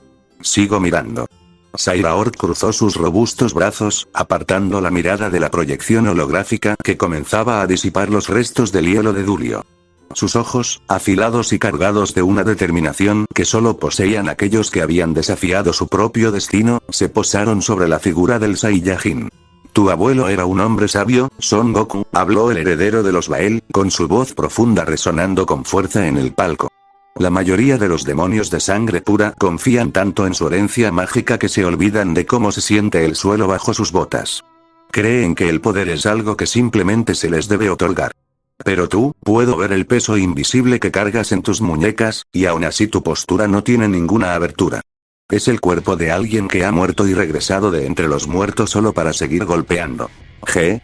Sigo mirando. Sairaor cruzó sus robustos brazos, apartando la mirada de la proyección holográfica que comenzaba a disipar los restos del hielo de Dulio. Sus ojos, afilados y cargados de una determinación que solo poseían aquellos que habían desafiado su propio destino, se posaron sobre la figura del Saiyajin. Tu abuelo era un hombre sabio, Son Goku, habló el heredero de los Bael, con su voz profunda resonando con fuerza en el palco. La mayoría de los demonios de sangre pura confían tanto en su herencia mágica que se olvidan de cómo se siente el suelo bajo sus botas. Creen que el poder es algo que simplemente se les debe otorgar. Pero tú, puedo ver el peso invisible que cargas en tus muñecas, y aún así tu postura no tiene ninguna abertura. Es el cuerpo de alguien que ha muerto y regresado de entre los muertos solo para seguir golpeando. G.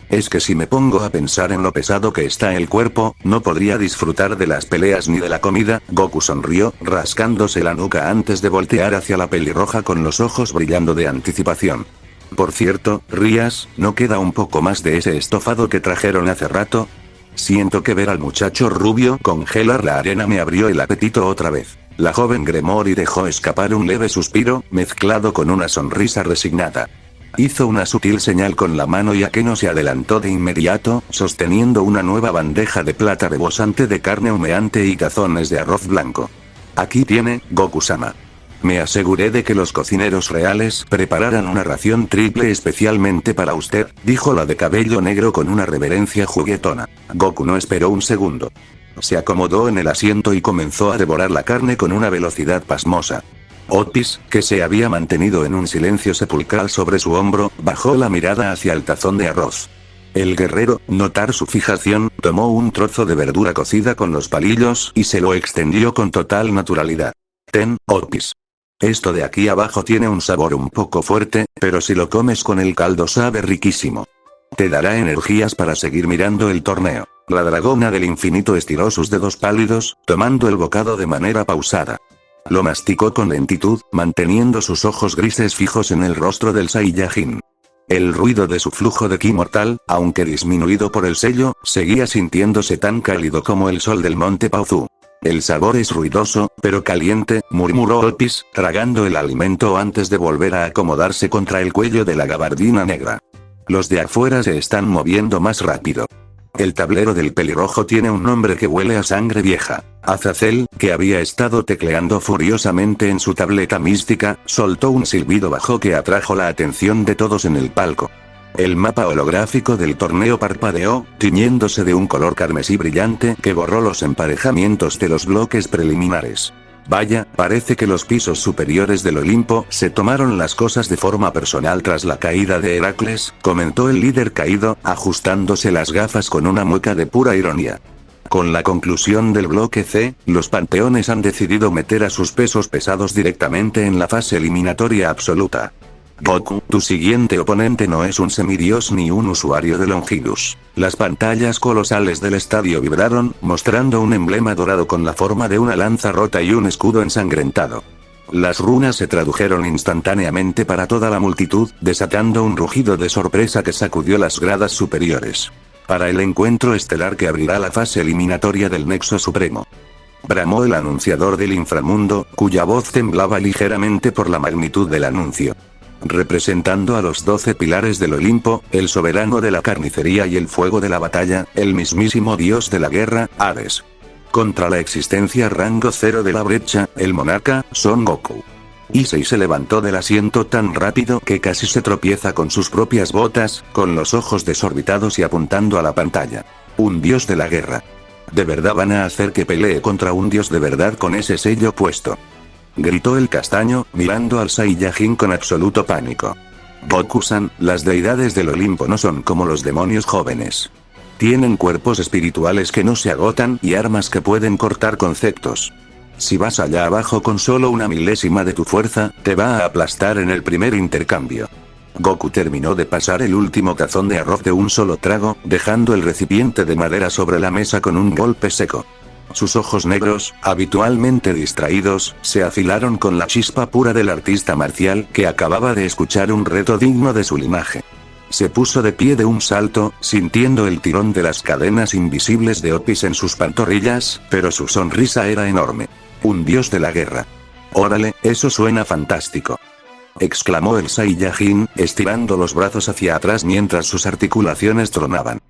Es que si me pongo a pensar en lo pesado que está el cuerpo, no podría disfrutar de las peleas ni de la comida. Goku sonrió, rascándose la nuca antes de voltear hacia la pelirroja con los ojos brillando de anticipación. Por cierto, Rías, ¿no queda un poco más de ese estofado que trajeron hace rato? Siento que ver al muchacho rubio congelar la arena me abrió el apetito otra vez. La joven Gremory dejó escapar un leve suspiro, mezclado con una sonrisa resignada. Hizo una sutil señal con la mano y Akeno se adelantó de inmediato, sosteniendo una nueva bandeja de plata rebosante de carne humeante y tazones de arroz blanco. Aquí tiene, Goku-sama. Me aseguré de que los cocineros reales prepararan una ración triple especialmente para usted, dijo la de cabello negro con una reverencia juguetona. Goku no esperó un segundo. Se acomodó en el asiento y comenzó a devorar la carne con una velocidad pasmosa. Otis, que se había mantenido en un silencio sepulcral sobre su hombro, bajó la mirada hacia el tazón de arroz. El guerrero, notar su fijación, tomó un trozo de verdura cocida con los palillos y se lo extendió con total naturalidad. Ten, Otis. Esto de aquí abajo tiene un sabor un poco fuerte, pero si lo comes con el caldo sabe riquísimo. Te dará energías para seguir mirando el torneo. La dragona del infinito estiró sus dedos pálidos, tomando el bocado de manera pausada. Lo masticó con lentitud, manteniendo sus ojos grises fijos en el rostro del Saiyajin. El ruido de su flujo de ki mortal, aunque disminuido por el sello, seguía sintiéndose tan cálido como el sol del monte Paozu. El sabor es ruidoso, pero caliente, murmuró Otis, tragando el alimento antes de volver a acomodarse contra el cuello de la gabardina negra. Los de afuera se están moviendo más rápido. El tablero del pelirrojo tiene un nombre que huele a sangre vieja. Azazel, que había estado tecleando furiosamente en su tableta mística, soltó un silbido bajo que atrajo la atención de todos en el palco. El mapa holográfico del torneo parpadeó, tiñéndose de un color carmesí brillante que borró los emparejamientos de los bloques preliminares. Vaya, parece que los pisos superiores del Olimpo se tomaron las cosas de forma personal tras la caída de Heracles, comentó el líder caído, ajustándose las gafas con una mueca de pura ironía. Con la conclusión del bloque C, los panteones han decidido meter a sus pesos pesados directamente en la fase eliminatoria absoluta. Goku, tu siguiente oponente no es un semidios ni un usuario de Longidus. Las pantallas colosales del estadio vibraron, mostrando un emblema dorado con la forma de una lanza rota y un escudo ensangrentado. Las runas se tradujeron instantáneamente para toda la multitud, desatando un rugido de sorpresa que sacudió las gradas superiores. Para el encuentro estelar que abrirá la fase eliminatoria del Nexo Supremo. Bramó el anunciador del inframundo, cuya voz temblaba ligeramente por la magnitud del anuncio. Representando a los 12 pilares del Olimpo, el soberano de la carnicería y el fuego de la batalla, el mismísimo dios de la guerra, Hades. Contra la existencia rango 0 de la brecha, el monarca, Son Goku. Issei se levantó del asiento tan rápido que casi se tropieza con sus propias botas, con los ojos desorbitados y apuntando a la pantalla. Un dios de la guerra. ¿De verdad van a hacer que pelee contra un dios de verdad con ese sello puesto? Gritó el castaño, mirando al Saiyajin con absoluto pánico. Goku-san, las deidades del Olimpo no son como los demonios jóvenes. Tienen cuerpos espirituales que no se agotan y armas que pueden cortar conceptos. Si vas allá abajo con solo una milésima de tu fuerza, te va a aplastar en el primer intercambio. Goku terminó de pasar el último tazón de arroz de un solo trago, dejando el recipiente de madera sobre la mesa con un golpe seco. Sus ojos negros, habitualmente distraídos, se afilaron con la chispa pura del artista marcial que acababa de escuchar un reto digno de su linaje. Se puso de pie de un salto, sintiendo el tirón de las cadenas invisibles de Otis en sus pantorrillas, pero su sonrisa era enorme. Un dios de la guerra. Órale, eso suena fantástico. exclamó el Saiyajin, estirando los brazos hacia atrás mientras sus articulaciones tronaban.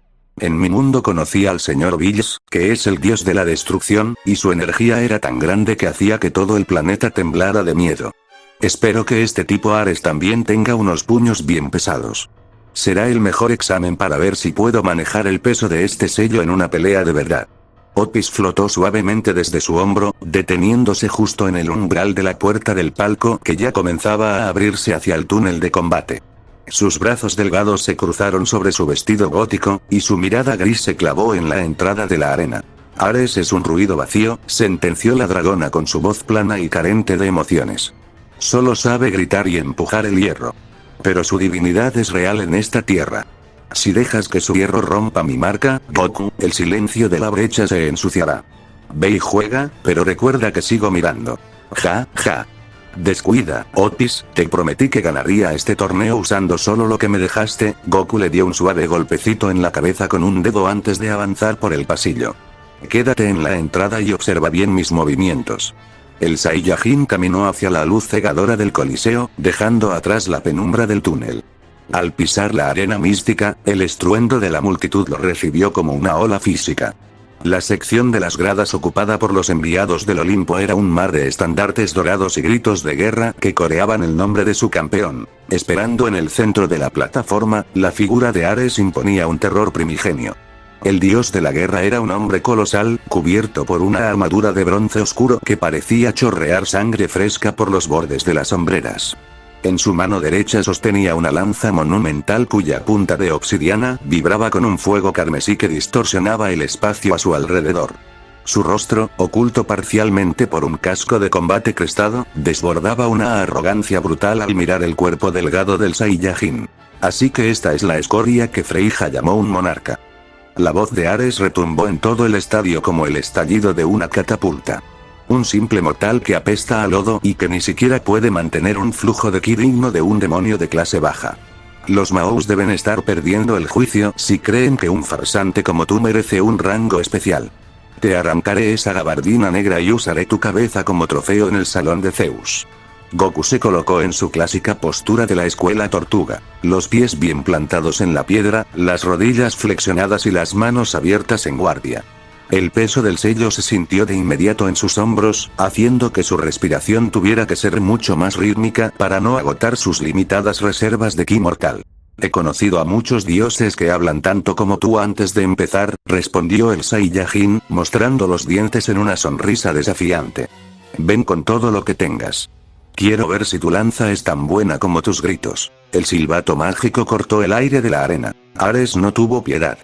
En mi mundo conocí al señor Bills, que es el dios de la destrucción, y su energía era tan grande que hacía que todo el planeta temblara de miedo. Espero que este tipo Ares también tenga unos puños bien pesados. Será el mejor examen para ver si puedo manejar el peso de este sello en una pelea de verdad. Otis flotó suavemente desde su hombro, deteniéndose justo en el umbral de la puerta del palco que ya comenzaba a abrirse hacia el túnel de combate. Sus brazos delgados se cruzaron sobre su vestido gótico, y su mirada gris se clavó en la entrada de la arena. Ares es un ruido vacío, sentenció la dragona con su voz plana y carente de emociones. Solo sabe gritar y empujar el hierro. Pero su divinidad es real en esta tierra. Si dejas que su hierro rompa mi marca, Goku, el silencio de la brecha se ensuciará. Ve y juega, pero recuerda que sigo mirando. Ja, ja. Descuida, Otis, te prometí que ganaría este torneo usando solo lo que me dejaste. Goku le dio un suave golpecito en la cabeza con un dedo antes de avanzar por el pasillo. Quédate en la entrada y observa bien mis movimientos. El Saiyajin caminó hacia la luz cegadora del Coliseo, dejando atrás la penumbra del túnel. Al pisar la arena mística, el estruendo de la multitud lo recibió como una ola física. La sección de las gradas ocupada por los enviados del Olimpo era un mar de estandartes dorados y gritos de guerra que coreaban el nombre de su campeón. Esperando en el centro de la plataforma, la figura de Ares imponía un terror primigenio. El dios de la guerra era un hombre colosal, cubierto por una armadura de bronce oscuro que parecía chorrear sangre fresca por los bordes de las hombreras. En su mano derecha sostenía una lanza monumental cuya punta de obsidiana vibraba con un fuego carmesí que distorsionaba el espacio a su alrededor. Su rostro, oculto parcialmente por un casco de combate crestado, desbordaba una arrogancia brutal al mirar el cuerpo delgado del Saiyajin. Así que esta es la escoria que Freija llamó un monarca. La voz de Ares retumbó en todo el estadio como el estallido de una catapulta. Un simple mortal que apesta a lodo y que ni siquiera puede mantener un flujo de ki digno de un demonio de clase baja. Los Maous deben estar perdiendo el juicio si creen que un farsante como tú merece un rango especial. Te arrancaré esa gabardina negra y usaré tu cabeza como trofeo en el salón de Zeus. Goku se colocó en su clásica postura de la escuela tortuga, los pies bien plantados en la piedra, las rodillas flexionadas y las manos abiertas en guardia. El peso del sello se sintió de inmediato en sus hombros, haciendo que su respiración tuviera que ser mucho más rítmica para no agotar sus limitadas reservas de ki mortal. He conocido a muchos dioses que hablan tanto como tú antes de empezar, respondió el Saiyajin, mostrando los dientes en una sonrisa desafiante. Ven con todo lo que tengas. Quiero ver si tu lanza es tan buena como tus gritos. El silbato mágico cortó el aire de la arena. Ares no tuvo piedad.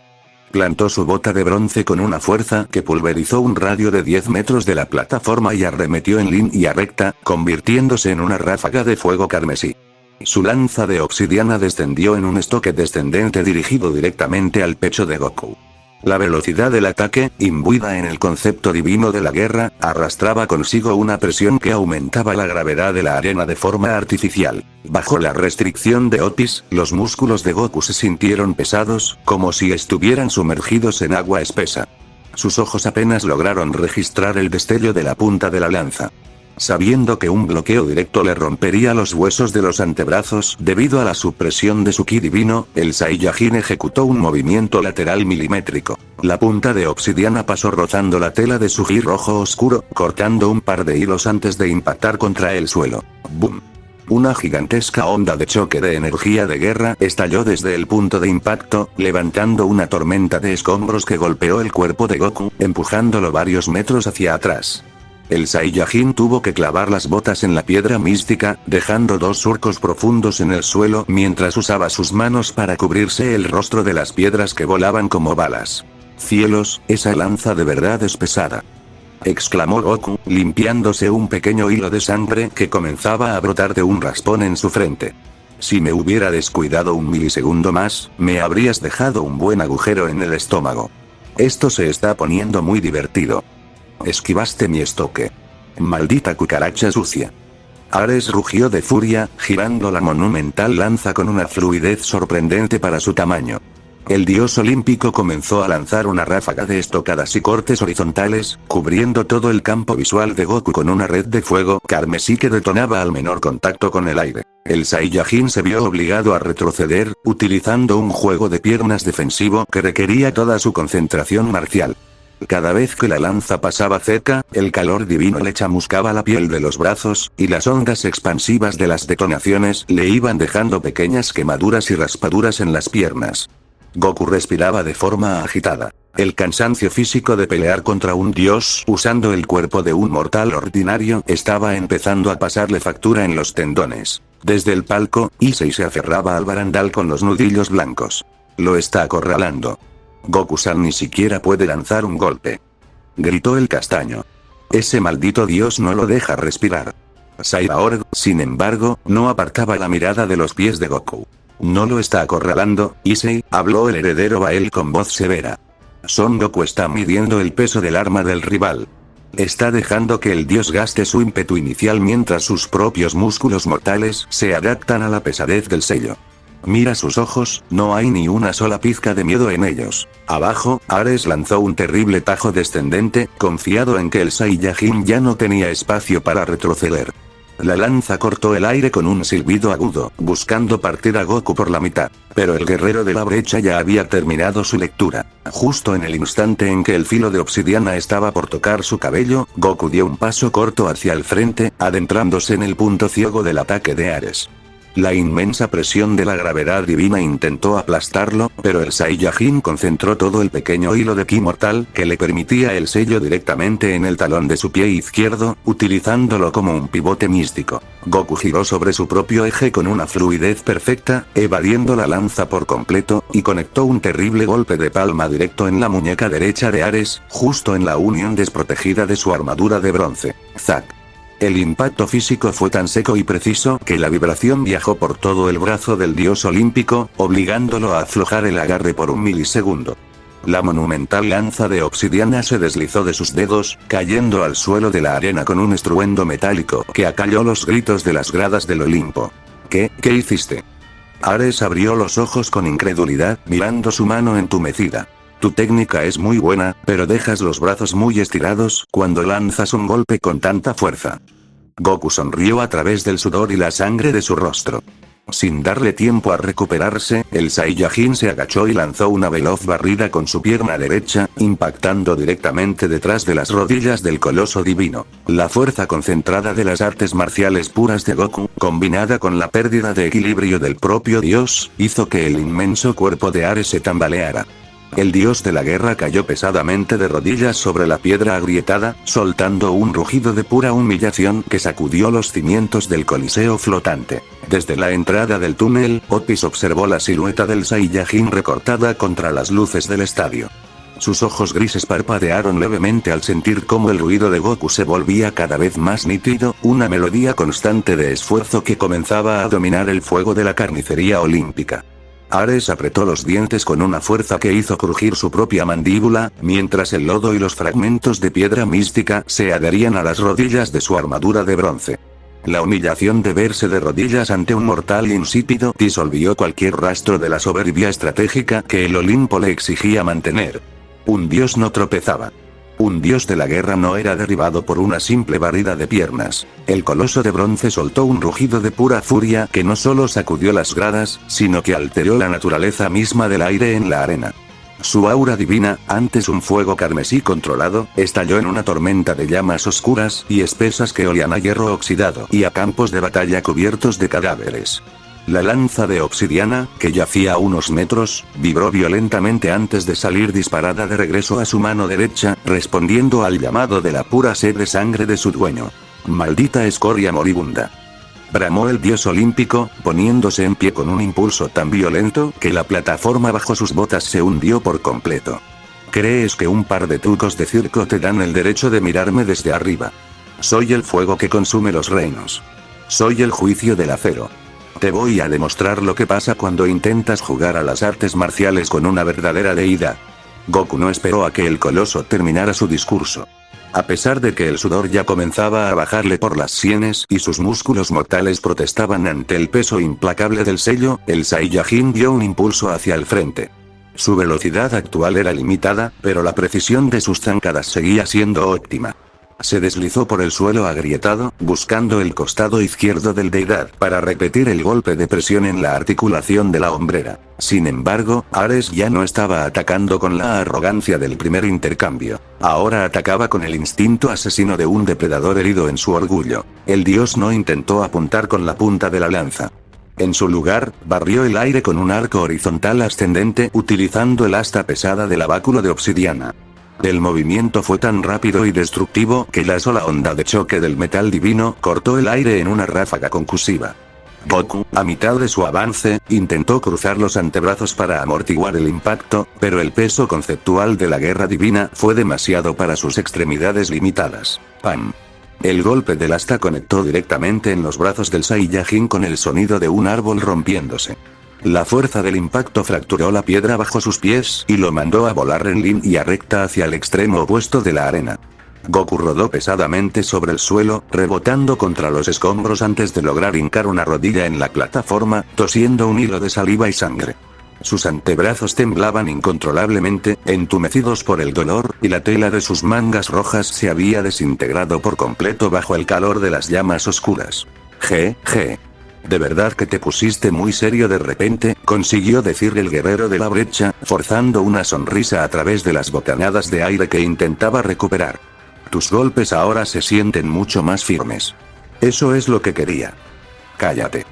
Plantó su bota de bronce con una fuerza que pulverizó un radio de 10 metros de la plataforma y arremetió en línea recta, convirtiéndose en una ráfaga de fuego carmesí. Su lanza de obsidiana descendió en un estoque descendente dirigido directamente al pecho de Goku. La velocidad del ataque, imbuida en el concepto divino de la guerra, arrastraba consigo una presión que aumentaba la gravedad de la arena de forma artificial. Bajo la restricción de Otis, los músculos de Goku se sintieron pesados, como si estuvieran sumergidos en agua espesa. Sus ojos apenas lograron registrar el destello de la punta de la lanza. Sabiendo que un bloqueo directo le rompería los huesos de los antebrazos debido a la supresión de su ki divino, el Saiyajin ejecutó un movimiento lateral milimétrico. La punta de obsidiana pasó rozando la tela de su ki rojo oscuro, cortando un par de hilos antes de impactar contra el suelo. ¡Bum! Una gigantesca onda de choque de energía de guerra estalló desde el punto de impacto, levantando una tormenta de escombros que golpeó el cuerpo de Goku, empujándolo varios metros hacia atrás. El Saiyajin tuvo que clavar las botas en la piedra mística, dejando 2 surcos profundos en el suelo mientras usaba sus manos para cubrirse el rostro de las piedras que volaban como balas. ¡Cielos, esa lanza de verdad es pesada!, exclamó Goku, limpiándose un pequeño hilo de sangre que comenzaba a brotar de un raspón en su frente. Si me hubiera descuidado un milisegundo más, me habrías dejado un buen agujero en el estómago. Esto se está poniendo muy divertido. Esquivaste mi estoque. Maldita cucaracha sucia. Ares rugió de furia, girando la monumental lanza con una fluidez sorprendente para su tamaño. El dios olímpico comenzó a lanzar una ráfaga de estocadas y cortes horizontales, cubriendo todo el campo visual de Goku con una red de fuego carmesí que detonaba al menor contacto con el aire. El Saiyajin se vio obligado a retroceder, utilizando un juego de piernas defensivo que requería toda su concentración marcial. Cada vez que la lanza pasaba cerca, el calor divino le chamuscaba la piel de los brazos, y las ondas expansivas de las detonaciones le iban dejando pequeñas quemaduras y raspaduras en las piernas. Goku respiraba de forma agitada. El cansancio físico de pelear contra un dios usando el cuerpo de un mortal ordinario estaba empezando a pasarle factura en los tendones. Desde el palco, Issei se aferraba al barandal con los nudillos blancos. Lo está acorralando. Goku-san ni siquiera puede lanzar un golpe. Gritó el castaño. Ese maldito dios no lo deja respirar. Cyborg, sin embargo, no apartaba la mirada de los pies de Goku. No lo está acorralando, Issei, habló el heredero Bael con voz severa. Son Goku está midiendo el peso del arma del rival. Está dejando que el dios gaste su ímpetu inicial mientras sus propios músculos mortales se adaptan a la pesadez del sello. Mira sus ojos, no hay ni una sola pizca de miedo en ellos. Abajo, Ares lanzó un terrible tajo descendente, confiado en que el Saiyajin ya no tenía espacio para retroceder. La lanza cortó el aire con un silbido agudo, buscando partir a Goku por la mitad. Pero el guerrero de la brecha ya había terminado su lectura. Justo en el instante en que el filo de obsidiana estaba por tocar su cabello, Goku dio un paso corto hacia el frente, adentrándose en el punto ciego del ataque de Ares. La inmensa presión de la gravedad divina intentó aplastarlo, pero el Saiyajin concentró todo el pequeño hilo de ki mortal que le permitía el sello directamente en el talón de su pie izquierdo, utilizándolo como un pivote místico. Goku giró sobre su propio eje con una fluidez perfecta, evadiendo la lanza por completo, y conectó un terrible golpe de palma directo en la muñeca derecha de Ares, justo en la unión desprotegida de su armadura de bronce. ¡Zack! El impacto físico fue tan seco y preciso que la vibración viajó por todo el brazo del dios olímpico, obligándolo a aflojar el agarre por un milisegundo. La monumental lanza de obsidiana se deslizó de sus dedos, cayendo al suelo de la arena con un estruendo metálico que acalló los gritos de las gradas del Olimpo. ¿Qué hiciste? Ares abrió los ojos con incredulidad, mirando su mano entumecida. Tu técnica es muy buena, pero dejas los brazos muy estirados cuando lanzas un golpe con tanta fuerza. Goku sonrió a través del sudor y la sangre de su rostro. Sin darle tiempo a recuperarse, el Saiyajin se agachó y lanzó una veloz barrida con su pierna derecha, impactando directamente detrás de las rodillas del coloso divino. La fuerza concentrada de las artes marciales puras de Goku, combinada con la pérdida de equilibrio del propio dios, hizo que el inmenso cuerpo de Ares se tambaleara. El dios de la guerra cayó pesadamente de rodillas sobre la piedra agrietada, soltando un rugido de pura humillación que sacudió los cimientos del coliseo flotante. Desde la entrada del túnel, Otis observó la silueta del Saiyajin recortada contra las luces del estadio. Sus ojos grises parpadearon levemente al sentir cómo el ruido de Goku se volvía cada vez más nítido, una melodía constante de esfuerzo que comenzaba a dominar el fuego de la carnicería olímpica. Ares apretó los dientes con una fuerza que hizo crujir su propia mandíbula, mientras el lodo y los fragmentos de piedra mística se adherían a las rodillas de su armadura de bronce. La humillación de verse de rodillas ante un mortal insípido disolvió cualquier rastro de la soberbia estratégica que el Olimpo le exigía mantener. Un dios no tropezaba. Un dios de la guerra no era derribado por una simple barrida de piernas. El coloso de bronce soltó un rugido de pura furia que no solo sacudió las gradas, sino que alteró la naturaleza misma del aire en la arena. Su aura divina, antes un fuego carmesí controlado, estalló en una tormenta de llamas oscuras y espesas que olían a hierro oxidado y a campos de batalla cubiertos de cadáveres. La lanza de obsidiana, que yacía a unos metros, vibró violentamente antes de salir disparada de regreso a su mano derecha, respondiendo al llamado de la pura sed de sangre de su dueño. ¡Maldita escoria moribunda! Bramó el dios olímpico, poniéndose en pie con un impulso tan violento que la plataforma bajo sus botas se hundió por completo. ¿Crees que un par de trucos de circo te dan el derecho de mirarme desde arriba? Soy el fuego que consume los reinos. Soy el juicio del acero. Te voy a demostrar lo que pasa cuando intentas jugar a las artes marciales con una verdadera deidad. Goku no esperó a que el coloso terminara su discurso. A pesar de que el sudor ya comenzaba a bajarle por las sienes y sus músculos mortales protestaban ante el peso implacable del sello, el Saiyajin dio un impulso hacia el frente. Su velocidad actual era limitada, pero la precisión de sus zancadas seguía siendo óptima. Se deslizó por el suelo agrietado, buscando el costado izquierdo del deidad, para repetir el golpe de presión en la articulación de la hombrera. Sin embargo, Ares ya no estaba atacando con la arrogancia del primer intercambio. Ahora atacaba con el instinto asesino de un depredador herido en su orgullo. El dios no intentó apuntar con la punta de la lanza. En su lugar, barrió el aire con un arco horizontal ascendente utilizando el asta pesada del báculo de obsidiana. El movimiento fue tan rápido y destructivo que la sola onda de choque del metal divino cortó el aire en una ráfaga concusiva. Goku, a mitad de su avance, intentó cruzar los antebrazos para amortiguar el impacto, pero el peso conceptual de la guerra divina fue demasiado para sus extremidades limitadas. ¡Pam! El golpe del asta conectó directamente en los brazos del Saiyajin con el sonido de un árbol rompiéndose. La fuerza del impacto fracturó la piedra bajo sus pies y lo mandó a volar en línea recta hacia el extremo opuesto de la arena. Goku rodó pesadamente sobre el suelo, rebotando contra los escombros antes de lograr hincar una rodilla en la plataforma, tosiendo un hilo de saliva y sangre. Sus antebrazos temblaban incontrolablemente, entumecidos por el dolor, y la tela de sus mangas rojas se había desintegrado por completo bajo el calor de las llamas oscuras. «Je. De verdad que te pusiste muy serio de repente», consiguió decir el guerrero de la brecha, forzando una sonrisa a través de las bocanadas de aire que intentaba recuperar. «Tus golpes ahora se sienten mucho más firmes. Eso es lo que quería». «Cállate».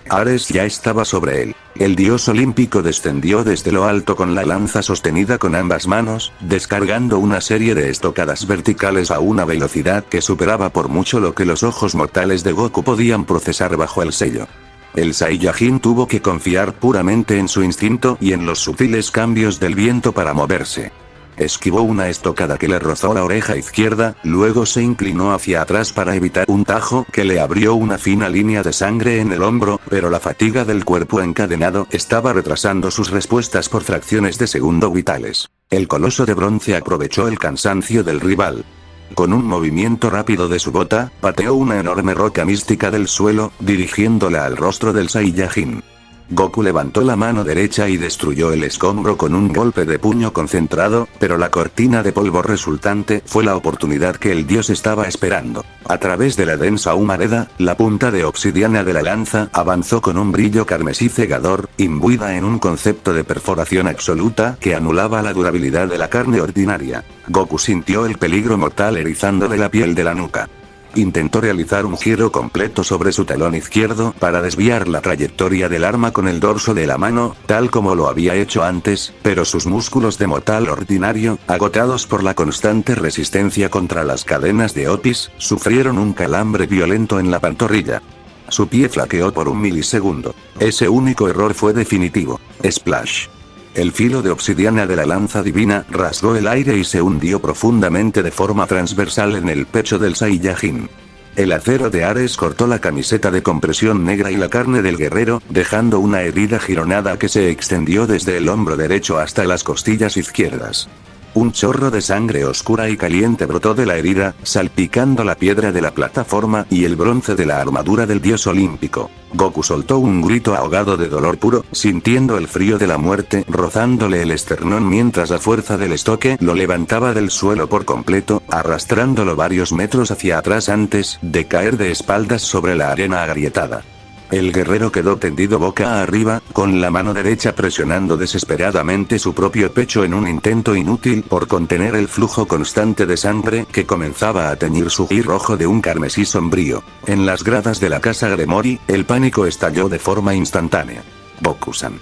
Ares ya estaba sobre él. El dios olímpico descendió desde lo alto con la lanza sostenida con ambas manos, descargando una serie de estocadas verticales a una velocidad que superaba por mucho lo que los ojos mortales de Goku podían procesar bajo el sello. El Saiyajin tuvo que confiar puramente en su instinto y en los sutiles cambios del viento para moverse. Esquivó una estocada que le rozó la oreja izquierda, luego se inclinó hacia atrás para evitar un tajo que le abrió una fina línea de sangre en el hombro, pero la fatiga del cuerpo encadenado estaba retrasando sus respuestas por fracciones de segundo vitales. El coloso de bronce aprovechó el cansancio del rival. Con un movimiento rápido de su bota, pateó una enorme roca mística del suelo, dirigiéndola al rostro del Saiyajin. Goku levantó la mano derecha y destruyó el escombro con un golpe de puño concentrado, pero la cortina de polvo resultante fue la oportunidad que el dios estaba esperando. A través de la densa humareda, la punta de obsidiana de la lanza avanzó con un brillo carmesí cegador, imbuida en un concepto de perforación absoluta que anulaba la durabilidad de la carne ordinaria. Goku sintió el peligro mortal erizándole la piel de la nuca. Intentó realizar un giro completo sobre su talón izquierdo para desviar la trayectoria del arma con el dorso de la mano, tal como lo había hecho antes, pero sus músculos de mortal ordinario, agotados por la constante resistencia contra las cadenas de Otis, sufrieron un calambre violento en la pantorrilla. Su pie flaqueó por un milisegundo. Ese único error fue definitivo. Splash. El filo de obsidiana de la lanza divina rasgó el aire y se hundió profundamente de forma transversal en el pecho del Saiyajin. El acero de Ares cortó la camiseta de compresión negra y la carne del guerrero, dejando una herida gironada que se extendió desde el hombro derecho hasta las costillas izquierdas. Un chorro de sangre oscura y caliente brotó de la herida, salpicando la piedra de la plataforma y el bronce de la armadura del dios olímpico. Goku soltó un grito ahogado de dolor puro, sintiendo el frío de la muerte rozándole el esternón mientras la fuerza del estoque lo levantaba del suelo por completo, arrastrándolo varios metros hacia atrás antes de caer de espaldas sobre la arena agrietada. El guerrero quedó tendido boca arriba, con la mano derecha presionando desesperadamente su propio pecho en un intento inútil por contener el flujo constante de sangre que comenzaba a teñir su ki rojo de un carmesí sombrío. En las gradas de la casa Gremory, el pánico estalló de forma instantánea. «Goku-san».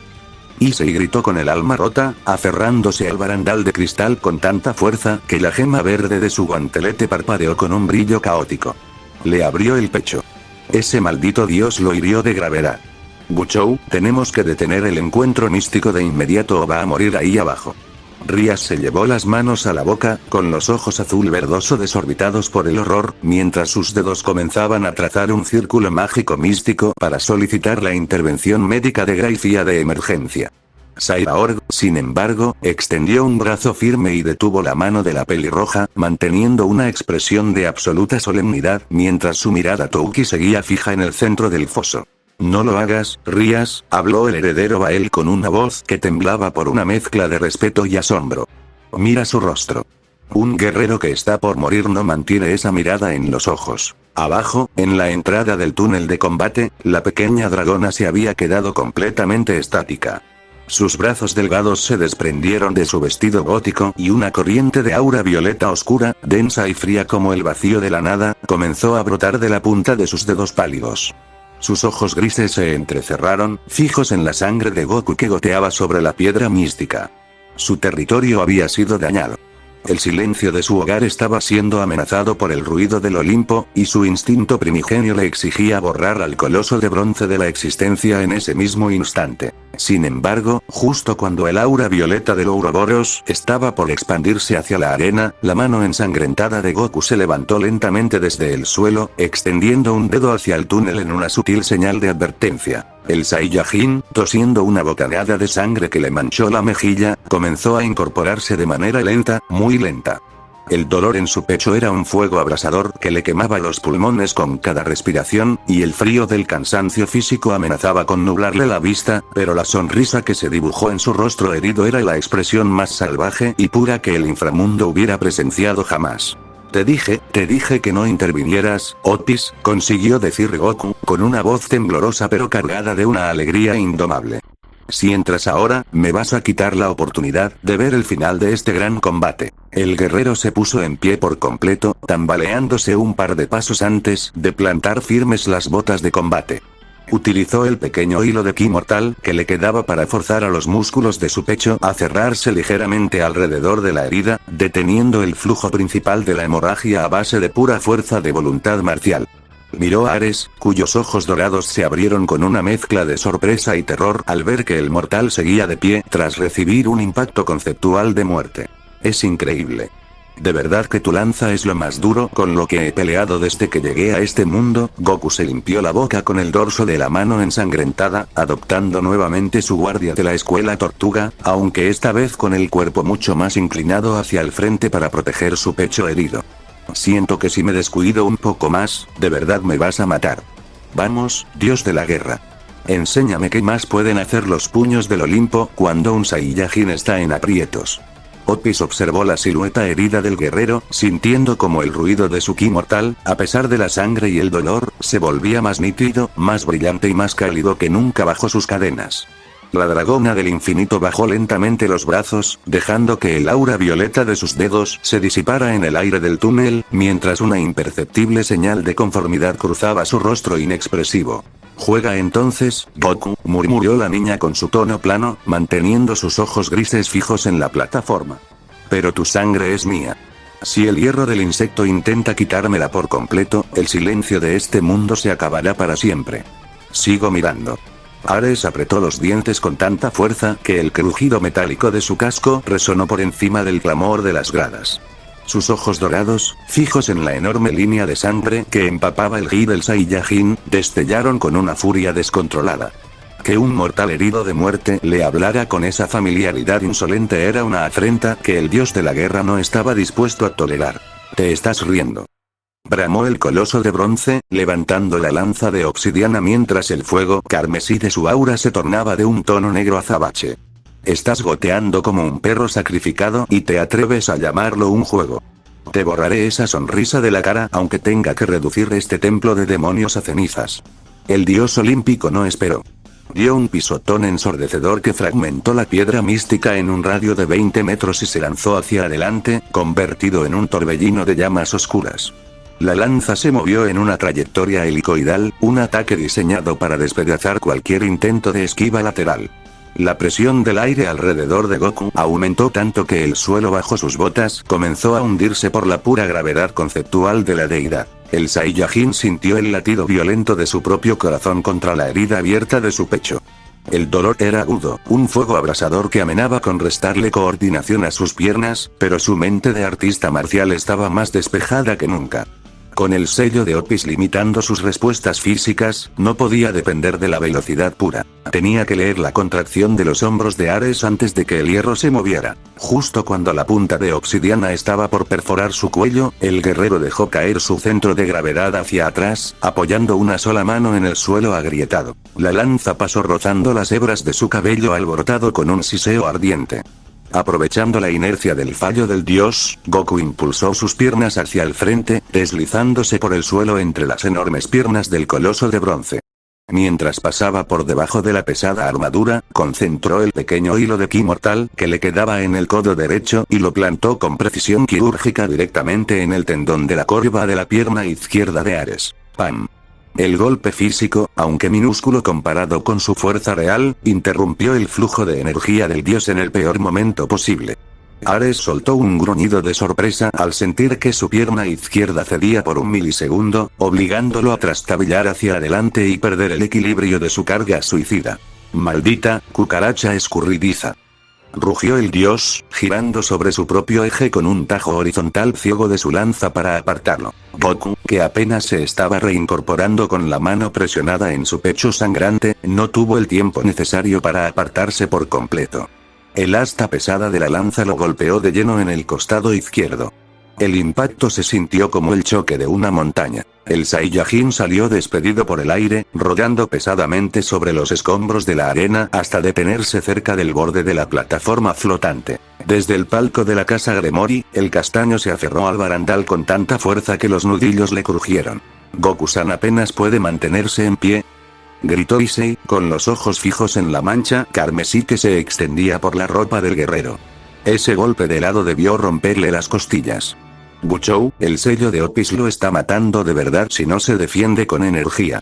Issei gritó con el alma rota, aferrándose al barandal de cristal con tanta fuerza que la gema verde de su guantelete parpadeó con un brillo caótico. Le abrió el pecho. Ese maldito dios lo hirió de gravedad. Buchou, tenemos que detener el encuentro místico de inmediato o va a morir ahí abajo. Rias se llevó las manos a la boca, con los ojos azul verdoso desorbitados por el horror, mientras sus dedos comenzaban a trazar un círculo mágico místico para solicitar la intervención médica de Gracia de emergencia. Cyborg, sin embargo, extendió un brazo firme y detuvo la mano de la pelirroja, manteniendo una expresión de absoluta solemnidad, mientras su mirada Touki seguía fija en el centro del foso. «No lo hagas, Rias», habló el heredero Bael con una voz que temblaba por una mezcla de respeto y asombro. «Mira su rostro. Un guerrero que está por morir no mantiene esa mirada en los ojos. Abajo, en la entrada del túnel de combate, la pequeña dragona se había quedado completamente estática. Sus brazos delgados se desprendieron de su vestido gótico y una corriente de aura violeta oscura, densa y fría como el vacío de la nada, comenzó a brotar de la punta de sus dedos pálidos. Sus ojos grises se entrecerraron, fijos en la sangre de Goku que goteaba sobre la piedra mística. Su territorio había sido dañado. El silencio de su hogar estaba siendo amenazado por el ruido del Olimpo, y su instinto primigenio le exigía borrar al coloso de bronce de la existencia en ese mismo instante. Sin embargo, justo cuando el aura violeta del Ouroboros estaba por expandirse hacia la arena, la mano ensangrentada de Goku se levantó lentamente desde el suelo, extendiendo un dedo hacia el túnel en una sutil señal de advertencia. El Saiyajin, tosiendo una bocanada de sangre que le manchó la mejilla, comenzó a incorporarse de manera lenta, muy lenta. El dolor en su pecho era un fuego abrasador que le quemaba los pulmones con cada respiración, y el frío del cansancio físico amenazaba con nublarle la vista, pero la sonrisa que se dibujó en su rostro herido era la expresión más salvaje y pura que el inframundo hubiera presenciado jamás. Te dije que no intervinieras, Otis, consiguió decir Goku, con una voz temblorosa pero cargada de una alegría indomable. Si entras ahora, me vas a quitar la oportunidad de ver el final de este gran combate. El guerrero se puso en pie por completo, tambaleándose un par de pasos antes de plantar firmes las botas de combate. Utilizó el pequeño hilo de ki mortal que le quedaba para forzar a los músculos de su pecho a cerrarse ligeramente alrededor de la herida, deteniendo el flujo principal de la hemorragia a base de pura fuerza de voluntad marcial. Miró a Ares, cuyos ojos dorados se abrieron con una mezcla de sorpresa y terror al ver que el mortal seguía de pie tras recibir un impacto conceptual de muerte. Es increíble. ¿De verdad que tu lanza es lo más duro con lo que he peleado desde que llegué a este mundo? Goku se limpió la boca con el dorso de la mano ensangrentada, adoptando nuevamente su guardia de la escuela tortuga, aunque esta vez con el cuerpo mucho más inclinado hacia el frente para proteger su pecho herido. Siento que si me descuido un poco más, de verdad me vas a matar. Vamos, dios de la guerra. Enséñame qué más pueden hacer los puños del Olimpo cuando un Saiyajin está en aprietos. Otis observó la silueta herida del guerrero, sintiendo como el ruido de su ki mortal, a pesar de la sangre y el dolor, se volvía más nítido, más brillante y más cálido que nunca bajo sus cadenas. La dragona del infinito bajó lentamente los brazos, dejando que el aura violeta de sus dedos se disipara en el aire del túnel, mientras una imperceptible señal de conformidad cruzaba su rostro inexpresivo. «Juega entonces, Goku», murmuró la niña con su tono plano, manteniendo sus ojos grises fijos en la plataforma. «Pero tu sangre es mía. Si el hierro del insecto intenta quitármela por completo, el silencio de este mundo se acabará para siempre. Sigo mirando». Ares apretó los dientes con tanta fuerza que el crujido metálico de su casco resonó por encima del clamor de las gradas. Sus ojos dorados, fijos en la enorme línea de sangre que empapaba el ki del Saiyajin, destellaron con una furia descontrolada. Que un mortal herido de muerte le hablara con esa familiaridad insolente era una afrenta que el dios de la guerra no estaba dispuesto a tolerar. «Te estás riendo», bramó el coloso de bronce, levantando la lanza de obsidiana mientras el fuego carmesí de su aura se tornaba de un tono negro azabache. «Estás goteando como un perro sacrificado y te atreves a llamarlo un juego. Te borraré esa sonrisa de la cara aunque tenga que reducir este templo de demonios a cenizas». El dios olímpico no esperó. Dio un pisotón ensordecedor que fragmentó la piedra mística en un radio de 20 metros y se lanzó hacia adelante, convertido en un torbellino de llamas oscuras. La lanza se movió en una trayectoria helicoidal, un ataque diseñado para despedazar cualquier intento de esquiva lateral. La presión del aire alrededor de Goku aumentó tanto que el suelo bajo sus botas comenzó a hundirse por la pura gravedad conceptual de la deidad. El Saiyajin sintió el latido violento de su propio corazón contra la herida abierta de su pecho. El dolor era agudo, un fuego abrasador que amenaba con restarle coordinación a sus piernas, pero su mente de artista marcial estaba más despejada que nunca. Con el sello de Otis limitando sus respuestas físicas, no podía depender de la velocidad pura. Tenía que leer la contracción de los hombros de Ares antes de que el hierro se moviera. Justo cuando la punta de obsidiana estaba por perforar su cuello, el guerrero dejó caer su centro de gravedad hacia atrás, apoyando una sola mano en el suelo agrietado. La lanza pasó rozando las hebras de su cabello alborotado con un siseo ardiente. Aprovechando la inercia del fallo del dios, Goku impulsó sus piernas hacia el frente, deslizándose por el suelo entre las enormes piernas del coloso de bronce. Mientras pasaba por debajo de la pesada armadura, concentró el pequeño hilo de ki mortal que le quedaba en el codo derecho y lo plantó con precisión quirúrgica directamente en el tendón de la corva de la pierna izquierda de Ares. ¡Pam! El golpe físico, aunque minúsculo comparado con su fuerza real, interrumpió el flujo de energía del dios en el peor momento posible. Ares soltó un gruñido de sorpresa al sentir que su pierna izquierda cedía por un milisegundo, obligándolo a trastabillar hacia adelante y perder el equilibrio de su carga suicida. ¡Maldita cucaracha escurridiza! Rugió el dios, girando sobre su propio eje con un tajo horizontal ciego de su lanza para apartarlo. Goku, que apenas se estaba reincorporando con la mano presionada en su pecho sangrante, no tuvo el tiempo necesario para apartarse por completo. El asta pesada de la lanza lo golpeó de lleno en el costado izquierdo. El impacto se sintió como el choque de una montaña. El Saiyajin salió despedido por el aire, rodando pesadamente sobre los escombros de la arena hasta detenerse cerca del borde de la plataforma flotante. Desde el palco de la casa Gremory, el castaño se aferró al barandal con tanta fuerza que los nudillos le crujieron. «Goku-san apenas puede mantenerse en pie», gritó Issei, con los ojos fijos en la mancha carmesí que se extendía por la ropa del guerrero. Ese golpe de helado debió romperle las costillas. Buchou, el sello de Opis lo está matando de verdad si no se defiende con energía.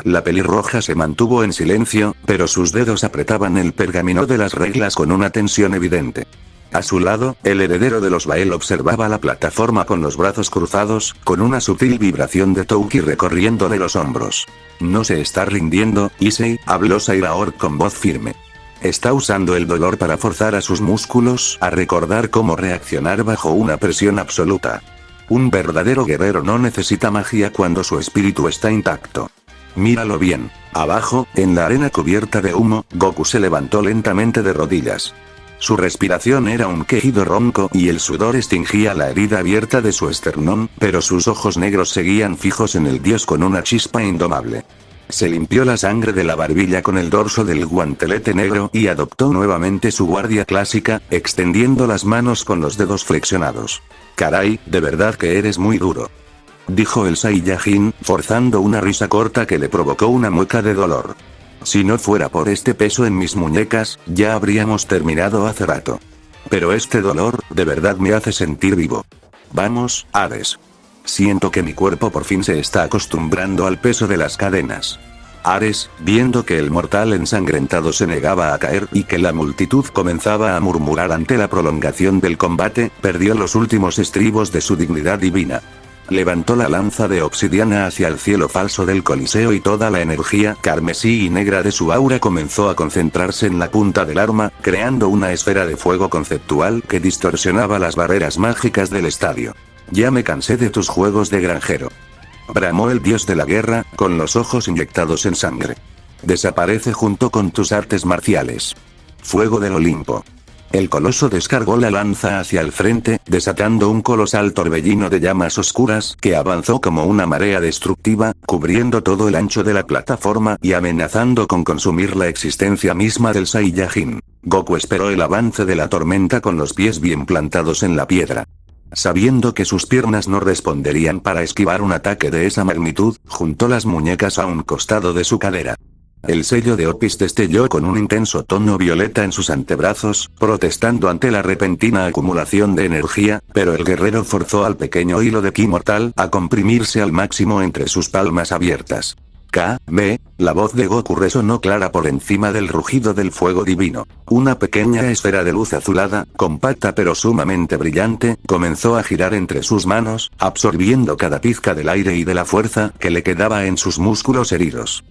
La pelirroja se mantuvo en silencio, pero sus dedos apretaban el pergamino de las reglas con una tensión evidente. A su lado, el heredero de los Bael observaba la plataforma con los brazos cruzados, con una sutil vibración de Touki recorriéndole los hombros. «No se está rindiendo, Issei», habló Sairaor con voz firme. Está usando el dolor para forzar a sus músculos a recordar cómo reaccionar bajo una presión absoluta. Un verdadero guerrero no necesita magia cuando su espíritu está intacto. Míralo bien. Abajo, en la arena cubierta de humo, Goku se levantó lentamente de rodillas. Su respiración era un quejido ronco y el sudor extingía la herida abierta de su esternón, pero sus ojos negros seguían fijos en el dios con una chispa indomable. Se limpió la sangre de la barbilla con el dorso del guantelete negro y adoptó nuevamente su guardia clásica, extendiendo las manos con los dedos flexionados. «Caray, de verdad que eres muy duro», dijo el Saiyajin, forzando una risa corta que le provocó una mueca de dolor. «Si no fuera por este peso en mis muñecas, ya habríamos terminado hace rato. Pero este dolor, de verdad me hace sentir vivo. Vamos, Ares. Siento que mi cuerpo por fin se está acostumbrando al peso de las cadenas». Ares, viendo que el mortal ensangrentado se negaba a caer y que la multitud comenzaba a murmurar ante la prolongación del combate, perdió los últimos estribos de su dignidad divina. Levantó la lanza de obsidiana hacia el cielo falso del Coliseo y toda la energía carmesí y negra de su aura comenzó a concentrarse en la punta del arma, creando una esfera de fuego conceptual que distorsionaba las barreras mágicas del estadio. «Ya me cansé de tus juegos de granjero», bramó el dios de la guerra, con los ojos inyectados en sangre. «Desaparece junto con tus artes marciales. Fuego del Olimpo». El coloso descargó la lanza hacia el frente, desatando un colosal torbellino de llamas oscuras que avanzó como una marea destructiva, cubriendo todo el ancho de la plataforma y amenazando con consumir la existencia misma del Saiyajin. Goku esperó el avance de la tormenta con los pies bien plantados en la piedra. Sabiendo que sus piernas no responderían para esquivar un ataque de esa magnitud, juntó las muñecas a un costado de su cadera. El sello de Opis destelló con un intenso tono violeta en sus antebrazos, protestando ante la repentina acumulación de energía, pero el guerrero forzó al pequeño hilo de ki mortal a comprimirse al máximo entre sus palmas abiertas. «K.B.», la voz de Goku resonó clara por encima del rugido del fuego divino. Una pequeña esfera de luz azulada, compacta pero sumamente brillante, comenzó a girar entre sus manos, absorbiendo cada pizca del aire y de la fuerza que le quedaba en sus músculos heridos.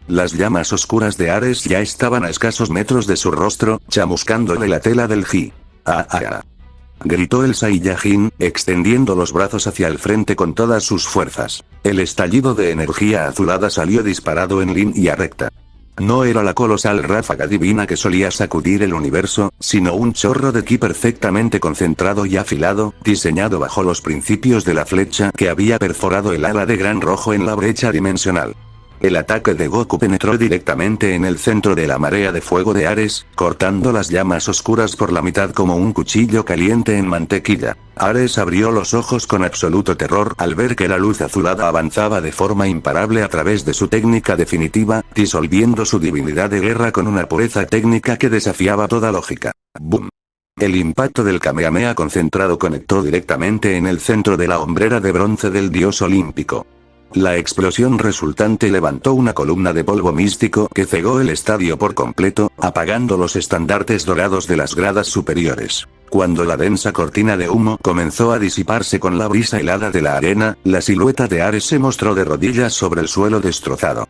Las llamas oscuras de Ares ya estaban a escasos metros de su rostro, chamuscándole la tela del ji. Gritó el Saiyajin, extendiendo los brazos hacia el frente con todas sus fuerzas. El estallido de energía azulada salió disparado en línea recta. No era la colosal ráfaga divina que solía sacudir el universo, sino un chorro de ki perfectamente concentrado y afilado, diseñado bajo los principios de la flecha que había perforado el ala de Gran Rojo en la brecha dimensional. El ataque de Goku penetró directamente en el centro de la marea de fuego de Ares, cortando las llamas oscuras por la mitad como un cuchillo caliente en mantequilla. Ares abrió los ojos con absoluto terror al ver que la luz azulada avanzaba de forma imparable a través de su técnica definitiva, disolviendo su divinidad de guerra con una pureza técnica que desafiaba toda lógica. ¡Boom! El impacto del Kamehameha concentrado conectó directamente en el centro de la hombrera de bronce del dios olímpico. La explosión resultante levantó una columna de polvo místico que cegó el estadio por completo, apagando los estandartes dorados de las gradas superiores. Cuando la densa cortina de humo comenzó a disiparse con la brisa helada de la arena, la silueta de Ares se mostró de rodillas sobre el suelo destrozado.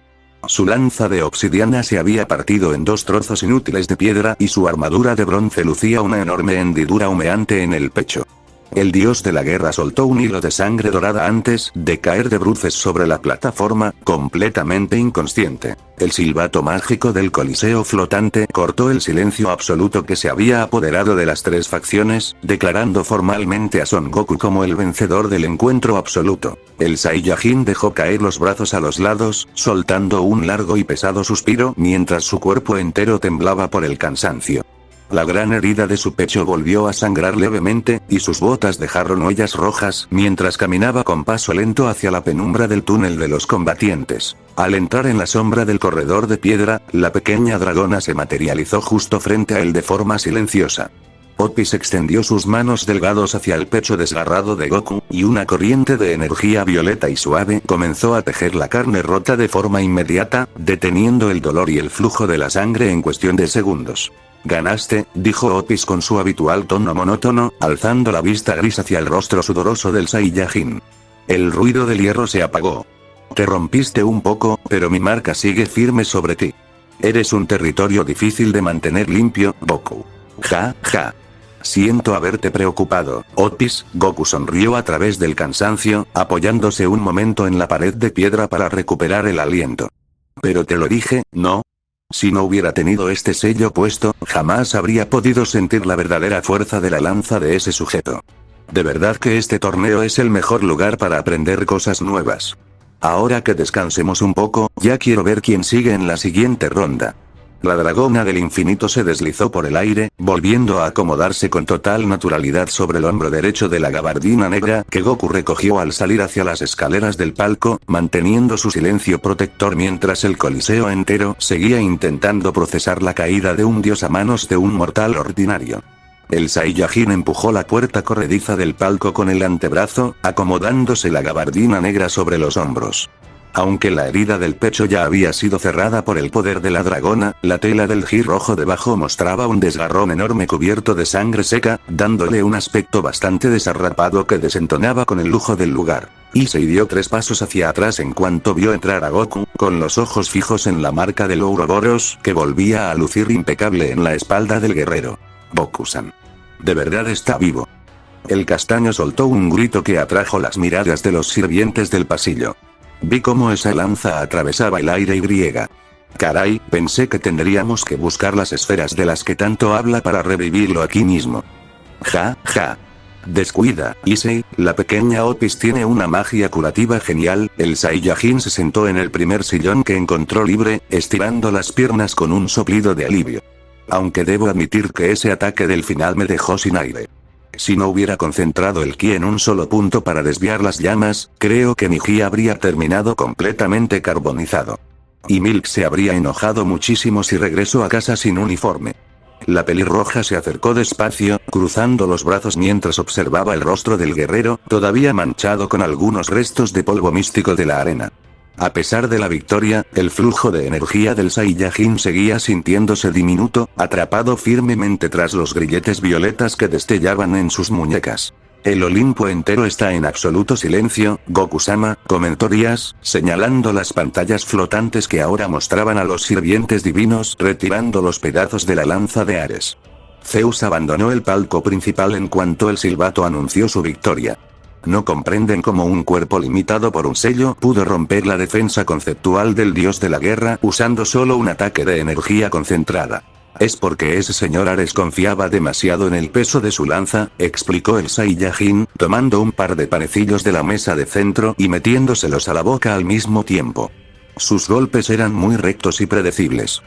Su lanza de obsidiana se había partido en 2 trozos inútiles de piedra y su armadura de bronce lucía una enorme hendidura humeante en el pecho. El dios de la guerra soltó un hilo de sangre dorada antes de caer de bruces sobre la plataforma, completamente inconsciente. El silbato mágico del coliseo flotante cortó el silencio absoluto que se había apoderado de las 3 facciones, declarando formalmente a Son Goku como el vencedor del encuentro absoluto. El Saiyajin dejó caer los brazos a los lados, soltando un largo y pesado suspiro mientras su cuerpo entero temblaba por el cansancio. La gran herida de su pecho volvió a sangrar levemente, y sus botas dejaron huellas rojas mientras caminaba con paso lento hacia la penumbra del túnel de los combatientes. Al entrar en la sombra del corredor de piedra, la pequeña dragona se materializó justo frente a él de forma silenciosa. Otis extendió sus manos delgados hacia el pecho desgarrado de Goku, y una corriente de energía violeta y suave comenzó a tejer la carne rota de forma inmediata, deteniendo el dolor y el flujo de la sangre en cuestión de segundos. «Ganaste», dijo Otis con su habitual tono monótono, alzando la vista gris hacia el rostro sudoroso del Saiyajin. El ruido del hierro se apagó. «Te rompiste un poco, pero mi marca sigue firme sobre ti. Eres un territorio difícil de mantener limpio, Goku». «Ja, ja. Siento haberte preocupado, Otis». Goku sonrió a través del cansancio, apoyándose un momento en la pared de piedra para recuperar el aliento. «Pero te lo dije, ¿no? Si no hubiera tenido este sello puesto, jamás habría podido sentir la verdadera fuerza de la lanza de ese sujeto. De verdad que este torneo es el mejor lugar para aprender cosas nuevas. Ahora que descansemos un poco, ya quiero ver quién sigue en la siguiente ronda». La dragona del infinito se deslizó por el aire, volviendo a acomodarse con total naturalidad sobre el hombro derecho de la gabardina negra que Goku recogió al salir hacia las escaleras del palco, manteniendo su silencio protector mientras el coliseo entero seguía intentando procesar la caída de un dios a manos de un mortal ordinario. El Saiyajin empujó la puerta corrediza del palco con el antebrazo, acomodándose la gabardina negra sobre los hombros. Aunque la herida del pecho ya había sido cerrada por el poder de la dragona, la tela del ji rojo debajo mostraba un desgarrón enorme cubierto de sangre seca, dándole un aspecto bastante desarrapado que desentonaba con el lujo del lugar. Issei dio 3 pasos hacia atrás en cuanto vio entrar a Goku, con los ojos fijos en la marca del Ouroboros, que volvía a lucir impecable en la espalda del guerrero. «Goku-san. De verdad está vivo». El castaño soltó un grito que atrajo las miradas de los sirvientes del pasillo. Vi cómo esa lanza atravesaba el aire y. Caray, pensé que tendríamos que buscar las esferas de las que tanto habla para revivirlo aquí mismo. Ja, ja. Descuida, Issei, la pequeña Otis tiene una magia curativa genial. El Saiyajin se sentó en el primer sillón que encontró libre, estirando las piernas con un soplido de alivio. Aunque debo admitir que ese ataque del final me dejó sin aire. Si no hubiera concentrado el ki en un solo punto para desviar las llamas, creo que mi ki habría terminado completamente carbonizado. Y Milk se habría enojado muchísimo si regresó a casa sin uniforme. La pelirroja se acercó despacio, cruzando los brazos mientras observaba el rostro del guerrero, todavía manchado con algunos restos de polvo místico de la arena. A pesar de la victoria, el flujo de energía del Saiyajin seguía sintiéndose diminuto, atrapado firmemente tras los grilletes violetas que destellaban en sus muñecas. «El Olimpo entero está en absoluto silencio, Goku-sama», comentó Díaz, señalando las pantallas flotantes que ahora mostraban a los sirvientes divinos retirando los pedazos de la lanza de Ares. Zeus abandonó el palco principal en cuanto el silbato anunció su victoria. No comprenden cómo un cuerpo limitado por un sello pudo romper la defensa conceptual del dios de la guerra usando solo un ataque de energía concentrada. Es porque ese señor Ares confiaba demasiado en el peso de su lanza, explicó el Saiyajin, tomando un par de panecillos de la mesa de centro y metiéndoselos a la boca al mismo tiempo. Sus golpes eran muy rectos y predecibles.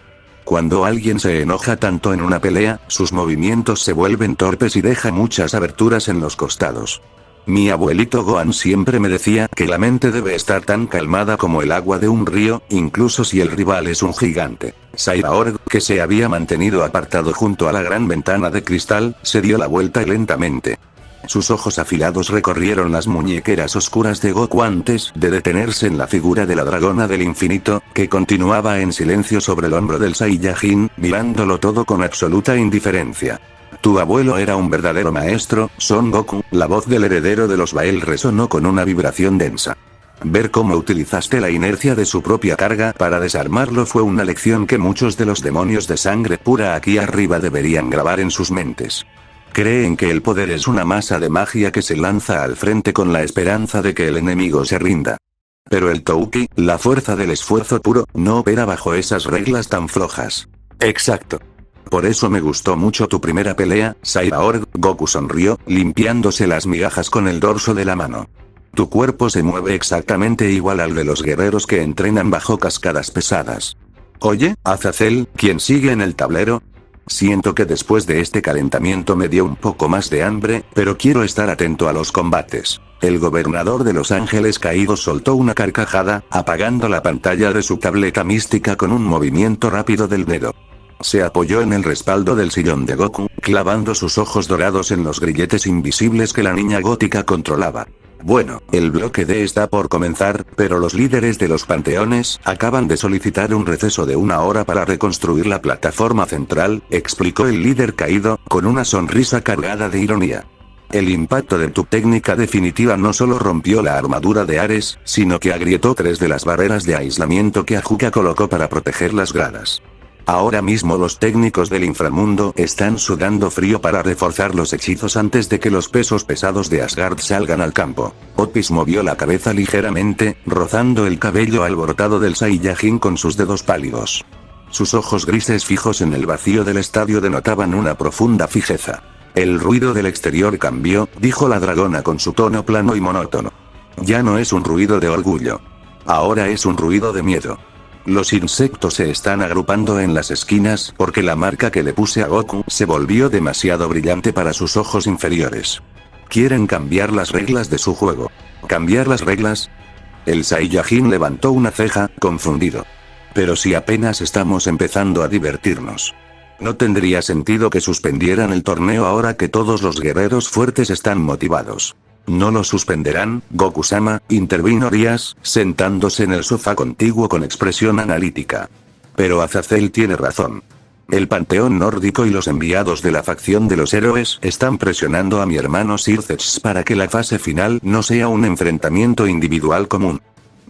Cuando alguien se enoja tanto en una pelea, sus movimientos se vuelven torpes y deja muchas aberturas en los costados. Mi abuelito Gohan siempre me decía que la mente debe estar tan calmada como el agua de un río, incluso si el rival es un gigante. Cyborg, que se había mantenido apartado junto a la gran ventana de cristal, se dio la vuelta lentamente. Sus ojos afilados recorrieron las muñequeras oscuras de Goku antes de detenerse en la figura de la dragona del infinito, que continuaba en silencio sobre el hombro del Saiyajin, mirándolo todo con absoluta indiferencia. Tu abuelo era un verdadero maestro, Son Goku. La voz del heredero de los Bael resonó con una vibración densa. Ver cómo utilizaste la inercia de su propia carga para desarmarlo fue una lección que muchos de los demonios de sangre pura aquí arriba deberían grabar en sus mentes. Creen que el poder es una masa de magia que se lanza al frente con la esperanza de que el enemigo se rinda. Pero el Touki, la fuerza del esfuerzo puro, no opera bajo esas reglas tan flojas. Exacto. Por eso me gustó mucho tu primera pelea, Cyborg. Goku sonrió, limpiándose las migajas con el dorso de la mano. Tu cuerpo se mueve exactamente igual al de los guerreros que entrenan bajo cascadas pesadas. Oye, Azazel, ¿quién sigue en el tablero? Siento que después de este calentamiento me dio un poco más de hambre, pero quiero estar atento a los combates. El gobernador de los ángeles caídos soltó una carcajada, apagando la pantalla de su tableta mística con un movimiento rápido del dedo. Se apoyó en el respaldo del sillón de Goku, clavando sus ojos dorados en los grilletes invisibles que la niña gótica controlaba. Bueno, el bloque D está por comenzar, pero los líderes de los panteones acaban de solicitar un receso de 1 hora para reconstruir la plataforma central, explicó el líder caído, con una sonrisa cargada de ironía. El impacto de tu técnica definitiva no solo rompió la armadura de Ares, sino que agrietó 3 de las barreras de aislamiento que Ajuka colocó para proteger las gradas. Ahora mismo los técnicos del inframundo están sudando frío para reforzar los hechizos antes de que los pesos pesados de Asgard salgan al campo. Otis movió la cabeza ligeramente, rozando el cabello alborotado del Saiyajin con sus dedos pálidos. Sus ojos grises fijos en el vacío del estadio denotaban una profunda fijeza. El ruido del exterior cambió, dijo la dragona con su tono plano y monótono. Ya no es un ruido de orgullo. Ahora es un ruido de miedo. Los insectos se están agrupando en las esquinas porque la marca que le puse a Goku se volvió demasiado brillante para sus ojos inferiores. Quieren cambiar las reglas de su juego. ¿Cambiar las reglas? El Saiyajin levantó una ceja, confundido. Pero si apenas estamos empezando a divertirnos. No tendría sentido que suspendieran el torneo ahora que todos los guerreros fuertes están motivados. No lo suspenderán, Goku-sama, intervino Rias, sentándose en el sofá contiguo con expresión analítica. Pero Azazel tiene razón. El panteón nórdico y los enviados de la facción de los héroes están presionando a mi hermano Sirzex para que la fase final no sea un enfrentamiento individual común.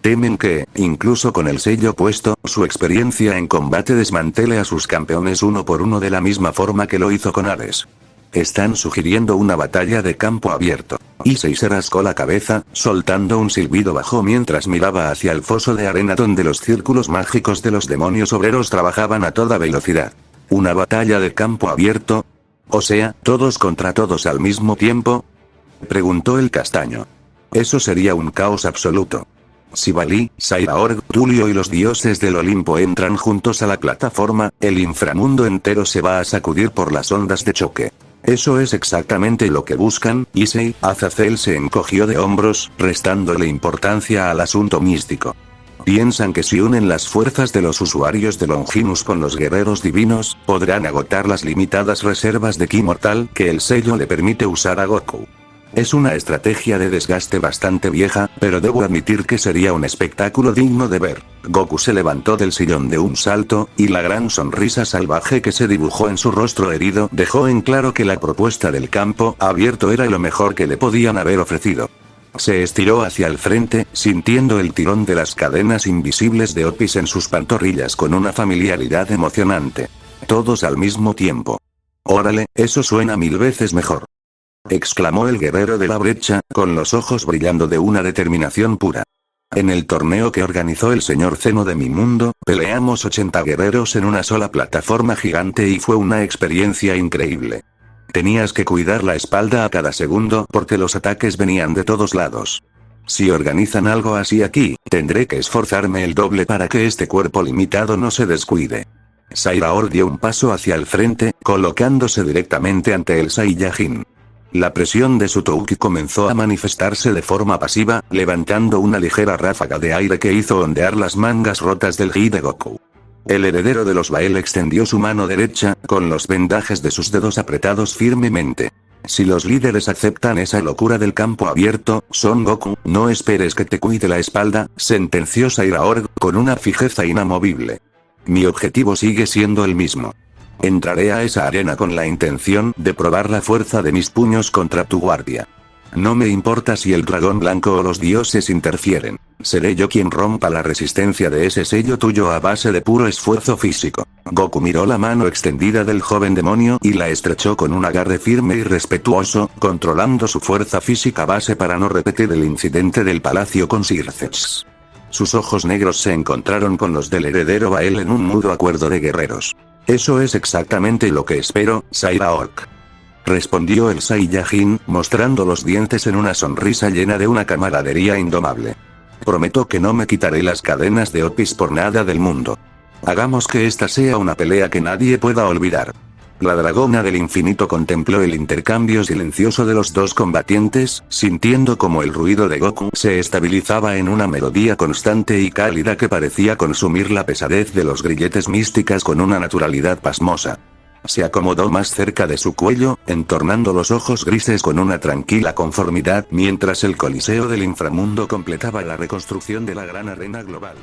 Temen que, incluso con el sello puesto, su experiencia en combate desmantele a sus campeones uno por uno de la misma forma que lo hizo con Ares. Están sugiriendo una batalla de campo abierto. Issei se rascó la cabeza, soltando un silbido bajo mientras miraba hacia el foso de arena donde los círculos mágicos de los demonios obreros trabajaban a toda velocidad. ¿Una batalla de campo abierto? O sea, ¿todos contra todos al mismo tiempo? Preguntó el castaño. Eso sería un caos absoluto. Si Valí, Cyborg, Tulio y los dioses del Olimpo entran juntos a la plataforma, el inframundo entero se va a sacudir por las ondas de choque. Eso es exactamente lo que buscan, Issei. Azazel se encogió de hombros, restándole importancia al asunto místico. Piensan que si unen las fuerzas de los usuarios de Longinus con los guerreros divinos, podrán agotar las limitadas reservas de ki mortal que el sello le permite usar a Goku. Es una estrategia de desgaste bastante vieja, pero debo admitir que sería un espectáculo digno de ver. Goku se levantó del sillón de un salto, y la gran sonrisa salvaje que se dibujó en su rostro herido dejó en claro que la propuesta del campo abierto era lo mejor que le podían haber ofrecido. Se estiró hacia el frente, sintiendo el tirón de las cadenas invisibles de Otis en sus pantorrillas con una familiaridad emocionante. Todos al mismo tiempo. Órale, eso suena 1000 veces mejor. Exclamó el guerrero de la brecha, con los ojos brillando de una determinación pura. En el torneo que organizó el señor Zeno de mi mundo, peleamos 80 guerreros en una sola plataforma gigante y fue una experiencia increíble. Tenías que cuidar la espalda a cada segundo porque los ataques venían de todos lados. Si organizan algo así aquí, tendré que esforzarme el doble para que este cuerpo limitado no se descuide. Sairaor dio un paso hacia el frente, colocándose directamente ante el Saiyajin. La presión de su Touki comenzó a manifestarse de forma pasiva, levantando una ligera ráfaga de aire que hizo ondear las mangas rotas del Ki de Goku. El heredero de los Bael extendió su mano derecha, con los vendajes de sus dedos apretados firmemente. Si los líderes aceptan esa locura del campo abierto, Son Goku, no esperes que te cuide la espalda, sentenció Sairaor, con una fijeza inamovible. Mi objetivo sigue siendo el mismo. Entraré a esa arena con la intención de probar la fuerza de mis puños contra tu guardia. No me importa si el dragón blanco o los dioses interfieren. Seré yo quien rompa la resistencia de ese sello tuyo a base de puro esfuerzo físico. Goku miró la mano extendida del joven demonio y la estrechó con un agarre firme y respetuoso, controlando su fuerza física base para no repetir el incidente del palacio con Circex. Sus ojos negros se encontraron con los del heredero Bael en un mudo acuerdo de guerreros. Eso es exactamente lo que espero, Sairaor. Respondió el Saiyajin, mostrando los dientes en una sonrisa llena de una camaradería indomable. Prometo que no me quitaré las cadenas de Opis por nada del mundo. Hagamos que esta sea una pelea que nadie pueda olvidar. La dragona del infinito contempló el intercambio silencioso de los dos combatientes, sintiendo como el ruido de Goku se estabilizaba en una melodía constante y cálida que parecía consumir la pesadez de los grilletes místicas con una naturalidad pasmosa. Se acomodó más cerca de su cuello, entornando los ojos grises con una tranquila conformidad mientras el coliseo del inframundo completaba la reconstrucción de la gran arena global.